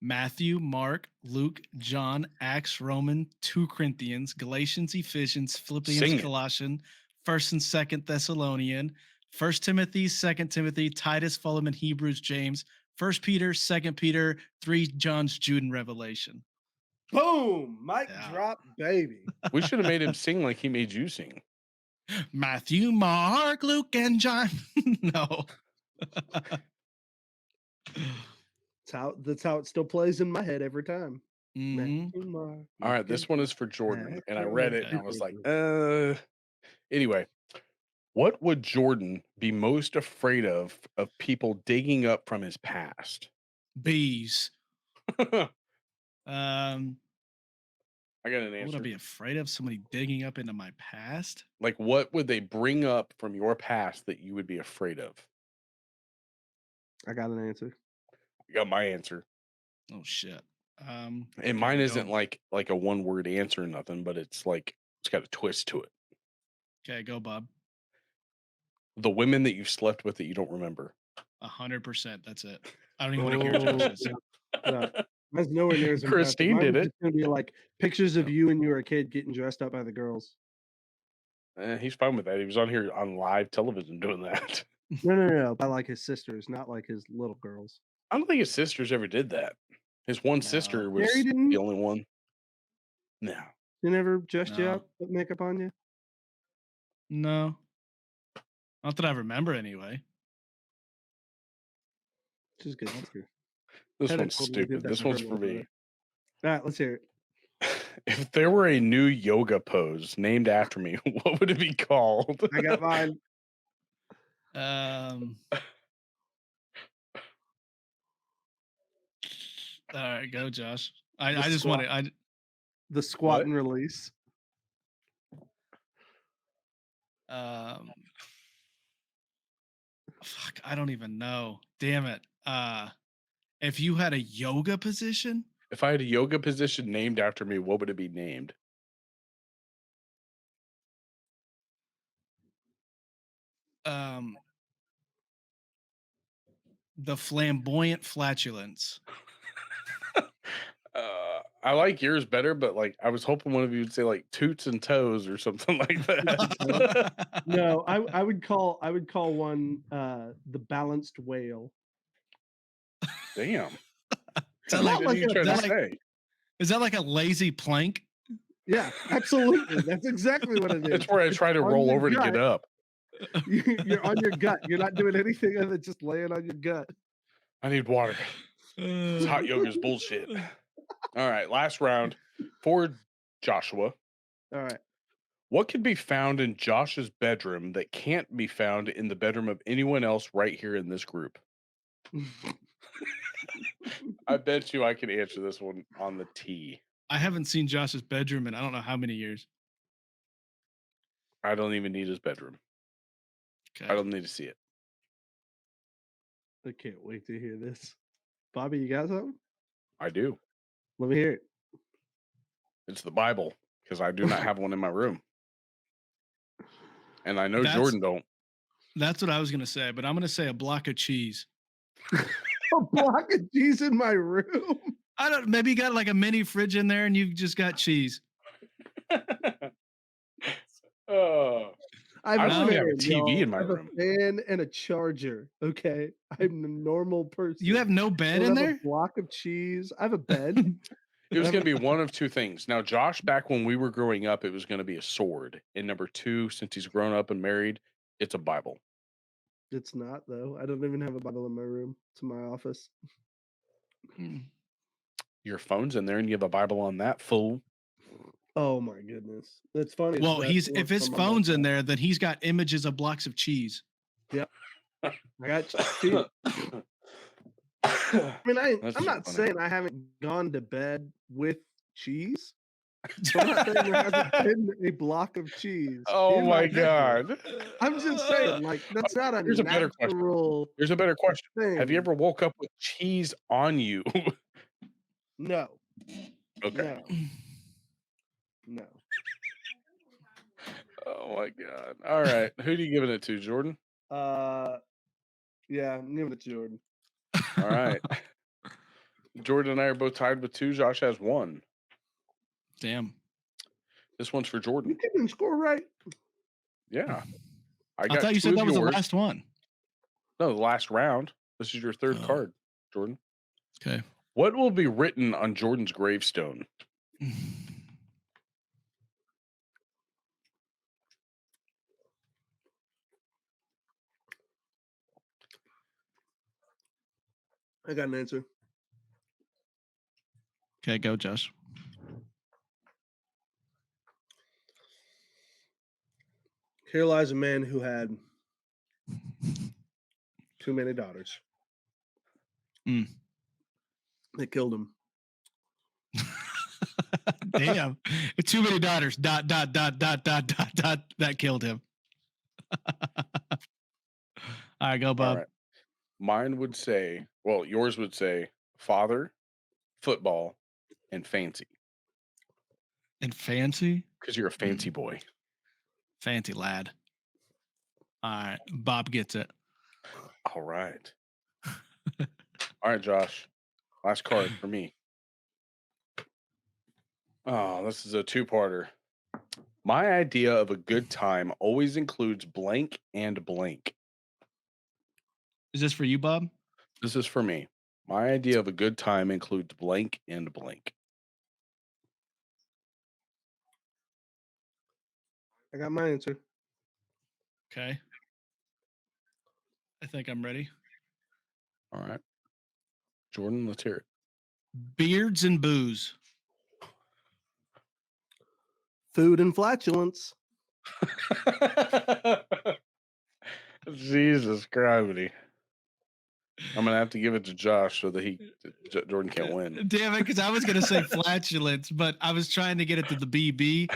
Speaker 3: Matthew, Mark, Luke, John, Acts, Roman, 2 Corinthians, Galatians, Ephesians,
Speaker 2: Sing
Speaker 3: Philippians,
Speaker 2: it.
Speaker 3: Colossian, 1st and 2nd Thessalonian, 1 Timothy, 2 Timothy, Titus, Philemon, Hebrews, James, 1 Peter, 2 Peter, 3 John's, Jude, and Revelation.
Speaker 1: Boom! Mic
Speaker 3: Yeah.
Speaker 1: drop, baby.
Speaker 2: We should have made him sing like he made you sing.
Speaker 3: Matthew, Mark, Luke, and John. No.
Speaker 1: That's how it still plays in my head every time.
Speaker 3: Mhm.
Speaker 1: Matthew, Mark,
Speaker 2: All right,
Speaker 1: Luke,
Speaker 2: this one is for Jordan.
Speaker 1: Acts,
Speaker 2: And I read it and I
Speaker 1: Romans,
Speaker 2: was like,
Speaker 1: Hebrews.
Speaker 2: anyway. What would Jordan be most afraid of people digging up from his past?
Speaker 3: Bees.
Speaker 2: I
Speaker 3: Um,
Speaker 2: I got an
Speaker 3: What would I
Speaker 2: answer.
Speaker 3: be afraid of? Somebody digging up into my past?
Speaker 2: Like, what would they bring up from your past that you would be afraid of?
Speaker 1: I got an answer.
Speaker 2: I got my answer.
Speaker 3: Oh shit.
Speaker 2: And mine isn't like a one word answer or nothing, but it's like it's got a twist to it.
Speaker 3: Okay, go, Bob.
Speaker 2: The women that you've slept with that you don't remember.
Speaker 3: 100%. That's it. I don't even want to hear Josh's.
Speaker 1: No, mine's nowhere near as impressive.
Speaker 2: Christine
Speaker 1: Mine
Speaker 2: did
Speaker 1: was
Speaker 2: it.
Speaker 1: just gonna be like pictures of you when you were a kid getting dressed up by the girls.
Speaker 2: He's fine with that. He was on here on live television doing that.
Speaker 1: No, by like his sisters, not like his little girls.
Speaker 2: I don't think his sisters ever did that. His one sister was
Speaker 1: Mary didn't?
Speaker 2: the only one. No.
Speaker 1: They never dressed you
Speaker 3: No.
Speaker 1: up, put makeup on you?
Speaker 3: No. Not that I remember anyway.
Speaker 1: Which is good. That's good.
Speaker 2: This
Speaker 1: Heather
Speaker 2: one's
Speaker 1: totally did
Speaker 2: stupid.
Speaker 1: that
Speaker 2: This
Speaker 1: for
Speaker 2: one's
Speaker 1: her
Speaker 2: for
Speaker 1: little
Speaker 2: me.
Speaker 1: brother. All right, let's hear it.
Speaker 2: If there were a new yoga pose named after me, what would it be called?
Speaker 1: I got mine.
Speaker 3: All right, go, Josh. I
Speaker 1: The
Speaker 3: just
Speaker 1: squat.
Speaker 3: want to.
Speaker 1: The squat
Speaker 2: What?
Speaker 1: and release.
Speaker 3: Fuck, I don't even know. Damn it. If you had a yoga position,
Speaker 2: If I had a yoga position named after me, what would it be named?
Speaker 3: the flamboyant flatulence.
Speaker 2: I like yours better, but like I was hoping one of you would say like toots and toes or something like that.
Speaker 1: No, I would call one the balanced whale.
Speaker 2: Damn.
Speaker 3: Is that
Speaker 2: What
Speaker 3: like,
Speaker 2: are you trying to say?
Speaker 3: is that like a lazy plank?
Speaker 1: Yeah, absolutely. That's exactly what it is.
Speaker 2: That's where I try to
Speaker 1: On
Speaker 2: roll
Speaker 1: your
Speaker 2: over to
Speaker 1: gut.
Speaker 2: get up.
Speaker 1: You're on your gut. You're not doing anything other than just laying on your gut.
Speaker 2: I need water. This hot yoga's bullshit. All right, last round for Joshua.
Speaker 1: All right.
Speaker 2: What can be found in Josh's bedroom that can't be found in the bedroom of anyone else right here in this group? I bet you I can answer this one on the tee.
Speaker 3: I haven't seen Josh's bedroom in I don't know how many years.
Speaker 2: I don't even need his bedroom.
Speaker 3: Okay.
Speaker 2: I don't need to see it.
Speaker 1: I can't wait to hear this. Bobby, you got something?
Speaker 2: I do.
Speaker 1: Let me hear it.
Speaker 2: It's the Bible because I do not have one in my room. And I know Jordan don't.
Speaker 3: That's what I was going to say, but I'm going to say a block of cheese.
Speaker 1: A block of cheese in my room?
Speaker 3: I don't. Maybe you got like a mini fridge in there and you've just got cheese.
Speaker 1: I
Speaker 2: don't have a TV in my
Speaker 1: room. I have
Speaker 2: room.
Speaker 1: a fan and a charger. Okay, I'm a normal person.
Speaker 3: You have no bed in there?
Speaker 1: A block of cheese. I have a bed.
Speaker 2: It was going to be one of two things. Now, Josh, back when we were growing up, it was going to be a sword. And number two, since he's grown up and married, it's a Bible.
Speaker 1: It's not, though. I don't even have a Bible in my room. It's in my office.
Speaker 2: Your phone's in there and you have a Bible on that, fool.
Speaker 1: Oh, my goodness. It's funny.
Speaker 3: Well, if his phone's in there, then he's got images of blocks of cheese.
Speaker 1: Yep. I got cheese. I mean, I'm not saying I haven't gone to bed with cheese. So I'm not saying there hasn't been a block of cheese.
Speaker 2: Oh my God.
Speaker 1: I'm just saying, like, that's not a
Speaker 2: Here's a better question. Here's a better question.
Speaker 1: thing.
Speaker 2: Have you ever woke up with cheese on you?
Speaker 1: No.
Speaker 2: Okay.
Speaker 1: No.
Speaker 2: Oh my God. All right. Who are you giving it to, Jordan?
Speaker 1: Yeah, I'm giving it to Jordan.
Speaker 2: All right. Jordan and I are both tied with 2. Josh has 1.
Speaker 3: Damn.
Speaker 2: This one's for Jordan.
Speaker 1: You didn't score right.
Speaker 2: Yeah.
Speaker 3: I thought you said that was the last one.
Speaker 2: No, the last round. This is your 3rd card, Jordan.
Speaker 3: Okay.
Speaker 2: What will be written on Jordan's gravestone?
Speaker 1: I got an answer.
Speaker 3: Okay, go, Josh.
Speaker 1: Here lies a man who had too many daughters. They killed him.
Speaker 3: Damn. Too many daughters. ... That killed him. All right, go,
Speaker 2: All
Speaker 3: Bob.
Speaker 2: right. Mine would say, well, yours would say father, football, and fancy.
Speaker 3: And fancy?
Speaker 2: Because you're a fancy boy.
Speaker 3: Fancy lad. All right. Bob gets it.
Speaker 2: All right. All right, Josh. Last card for me. Oh, this is a two-parter. My idea of a good time always includes blank and blank.
Speaker 3: Is this for you, Bob?
Speaker 2: This is for me. My idea of a good time includes blank and blank.
Speaker 1: I got my answer.
Speaker 3: Okay. I think I'm ready.
Speaker 2: All right. Jordan, let's hear
Speaker 3: Beards and booze.
Speaker 1: Food and flatulence.
Speaker 2: it. Jesus Christ. I'm going to have to give it to Josh so that Jordan can't win.
Speaker 3: Damn it, because I was going to say flatulence, but I was trying to get it to the BB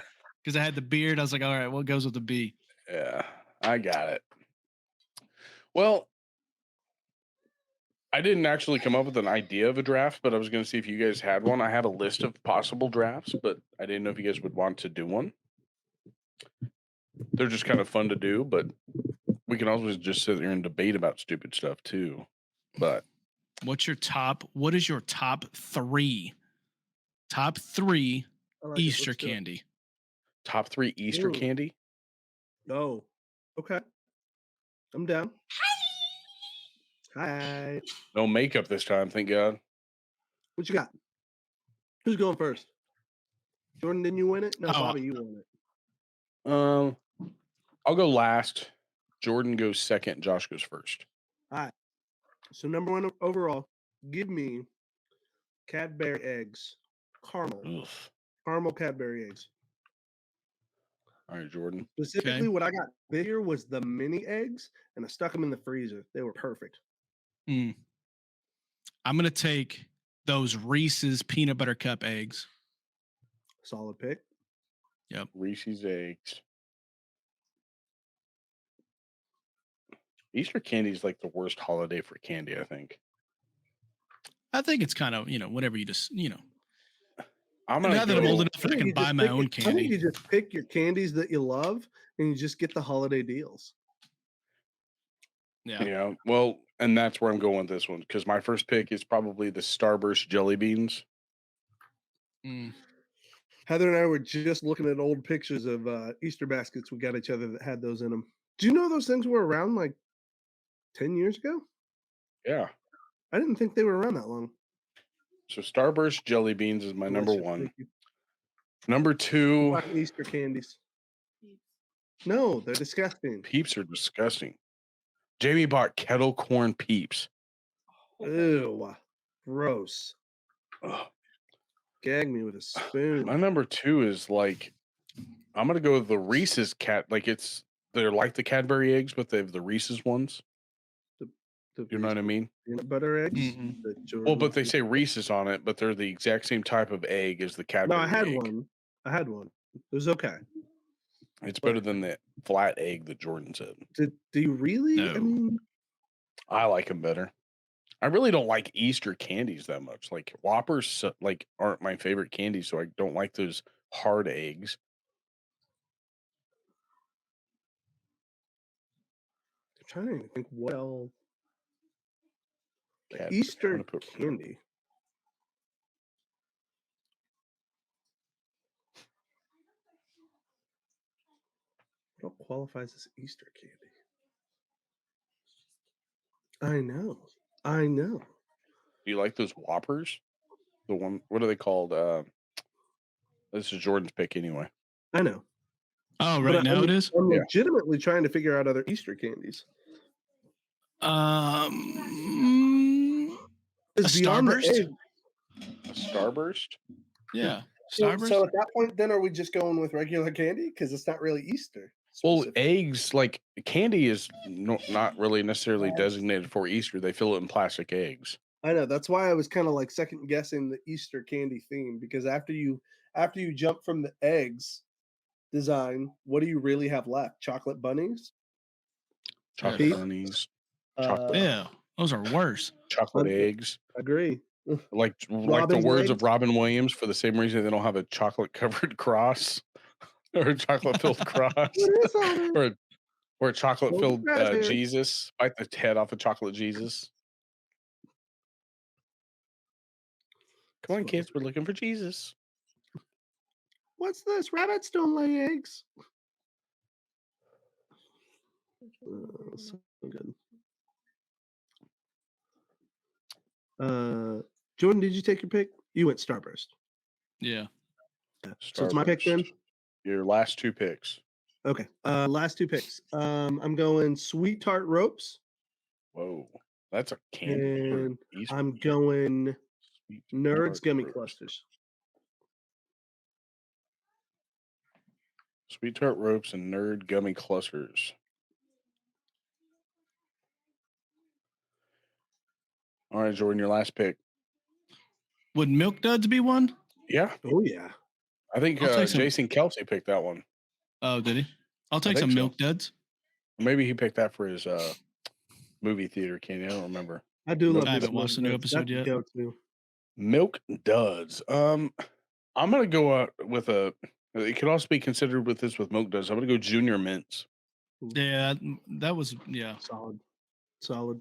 Speaker 3: because I had the beard. I was like, all right, what goes with the B?
Speaker 2: Yeah, I got it. Well, I didn't actually come up with an idea of a draft, but I was going to see if you guys had one. I have a list of possible drafts, but I didn't know if you guys would want to do one. They're just kind of fun to do, but we can always just sit there and debate about stupid stuff too. But
Speaker 3: what is your top 3? Top 3 Easter candy.
Speaker 2: Top 3 Easter candy?
Speaker 1: Oh, okay. I'm down. Hi.
Speaker 2: No makeup this time, thank God.
Speaker 1: What you got? Who's going first? Jordan, didn't you win it? No, Bobby, you won it.
Speaker 2: I'll go last. Jordan goes second. Josh goes first.
Speaker 1: All right. So number 1 overall, give me Cadbury eggs, caramel,
Speaker 2: Oof.
Speaker 1: caramel Cadbury eggs.
Speaker 2: All right, Jordan.
Speaker 1: Specifically, what I got bigger was the mini eggs, and I stuck them in the freezer. They were perfect.
Speaker 3: I'm gonna take those Reese's peanut butter cup eggs.
Speaker 1: Solid pick.
Speaker 2: Yep. Reese's eggs. Easter candy is like the worst holiday for candy, I think.
Speaker 3: I think it's kind of, whatever you just,
Speaker 2: I'm
Speaker 3: now that I'm old enough, I can buy my own candy.
Speaker 1: I think you just pick your candies that you love, and you just get the holiday deals.
Speaker 3: Yeah.
Speaker 2: Yeah. Well, and that's where I'm going with this one, because my first pick is probably the Starburst jelly beans.
Speaker 1: Heather and I were just looking at old pictures of Easter baskets we got each other that had those in them. Do you know those things were around like 10 years ago?
Speaker 2: Yeah.
Speaker 1: I didn't think they were around that long.
Speaker 2: So Starburst jelly beans is my number 1. Number 2.
Speaker 1: Easter candies. No, they're disgusting.
Speaker 2: Peeps are disgusting. Jamie bought kettle corn Peeps.
Speaker 1: Ew. Gross.
Speaker 2: Ugh.
Speaker 1: Gag me with a spoon.
Speaker 2: My number 2 is like, I'm going to go with the Reese's they're like the Cadbury eggs, but they have the Reese's ones. You know what I mean?
Speaker 1: Peanut butter eggs.
Speaker 2: Mm-hmm. Well, but they say Reese's on it, but they're the exact same type of egg as the Cadbury egg.
Speaker 1: No, I had one. It was okay.
Speaker 2: It's better than the flat egg that Jordan said.
Speaker 1: Do you really?
Speaker 3: No.
Speaker 1: I mean,
Speaker 2: I like them better. I really don't like Easter candies that much. Like Whoppers, aren't my favorite candy, so I don't like those hard eggs.
Speaker 1: I'm trying to think what else. Easter candy. What qualifies as Easter candy? I know.
Speaker 2: Do you like those Whoppers? The one, what are they called? This is Jordan's pick anyway.
Speaker 1: I know.
Speaker 3: Oh, right now it is?
Speaker 1: I'm legitimately trying to figure out other Easter candies.
Speaker 3: A Starburst?
Speaker 2: A Starburst?
Speaker 3: Yeah. Starburst.
Speaker 1: So at that point, then are we just going with regular candy? Because it's not really Easter.
Speaker 2: Well, eggs, candy is not really necessarily designated for Easter. They fill it in plastic eggs.
Speaker 1: I know. That's why I was kind of like second guessing the Easter candy theme, because after you jump from the eggs design, what do you really have left? Chocolate bunnies?
Speaker 2: Chocolate
Speaker 1: Pete?
Speaker 2: bunnies, chocolate
Speaker 3: Yeah, those are worse.
Speaker 2: chocolate
Speaker 1: Hun-
Speaker 2: eggs.
Speaker 1: Agree.
Speaker 2: Like the
Speaker 1: Robin's
Speaker 2: words of
Speaker 1: eggs?
Speaker 2: Robin Williams, for the same reason they don't have a chocolate covered cross or a chocolate filled cross
Speaker 1: What is all this?
Speaker 2: or a chocolate filled
Speaker 1: Raspberry.
Speaker 2: Jesus. Bite the head off a chocolate Jesus. Come on, kids, we're looking for Jesus.
Speaker 1: What's this? Rabbits don't lay eggs. So good. Jordan, did you take your pick? You went Starburst.
Speaker 3: Yeah.
Speaker 1: So it's my pick then?
Speaker 2: Your last two picks.
Speaker 1: Okay. Last two picks. I'm going Sweet Tart Ropes.
Speaker 2: Whoa. That's a candy.
Speaker 1: And I'm going Nerds Gummy
Speaker 2: Ropes.
Speaker 1: Clusters.
Speaker 2: Sweet Tart Ropes and Nerd Gummy Clusters. All right, Jordan, your last pick.
Speaker 3: Would Milk Duds be one?
Speaker 2: Yeah.
Speaker 1: Oh, yeah.
Speaker 2: I think Jason Kelsey picked that one.
Speaker 3: Oh, did he? I'll take some Milk Duds.
Speaker 2: Maybe he picked that for his movie theater candy. I don't remember.
Speaker 1: I do love
Speaker 3: I haven't watched the new episode yet.
Speaker 2: Milk Duds. I'm gonna go with a. It could also be considered with Milk Duds. I'm gonna go Junior Mints.
Speaker 3: Yeah, that was
Speaker 1: solid.
Speaker 2: So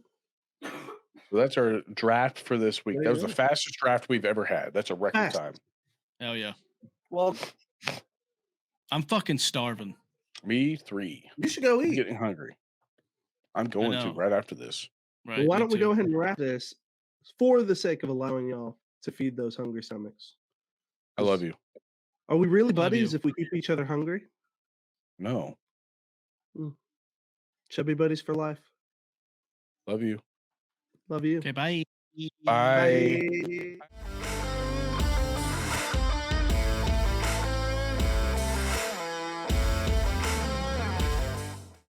Speaker 2: that's our draft for this week. That was the fastest draft we've ever had. That's a record time.
Speaker 3: Hell yeah.
Speaker 1: Well,
Speaker 3: I'm fucking starving.
Speaker 2: Me 3.
Speaker 1: You should go eat.
Speaker 2: I'm getting hungry. I'm going to right after this.
Speaker 3: Right.
Speaker 1: Well, why don't we go ahead and wrap this for the sake of allowing y'all to feed those hungry stomachs?
Speaker 2: I love you.
Speaker 1: Are we really buddies if we keep each other hungry?
Speaker 2: No.
Speaker 1: Chubby buddies for life.
Speaker 2: Love you.
Speaker 1: Love you.
Speaker 3: Okay, bye.
Speaker 2: Bye.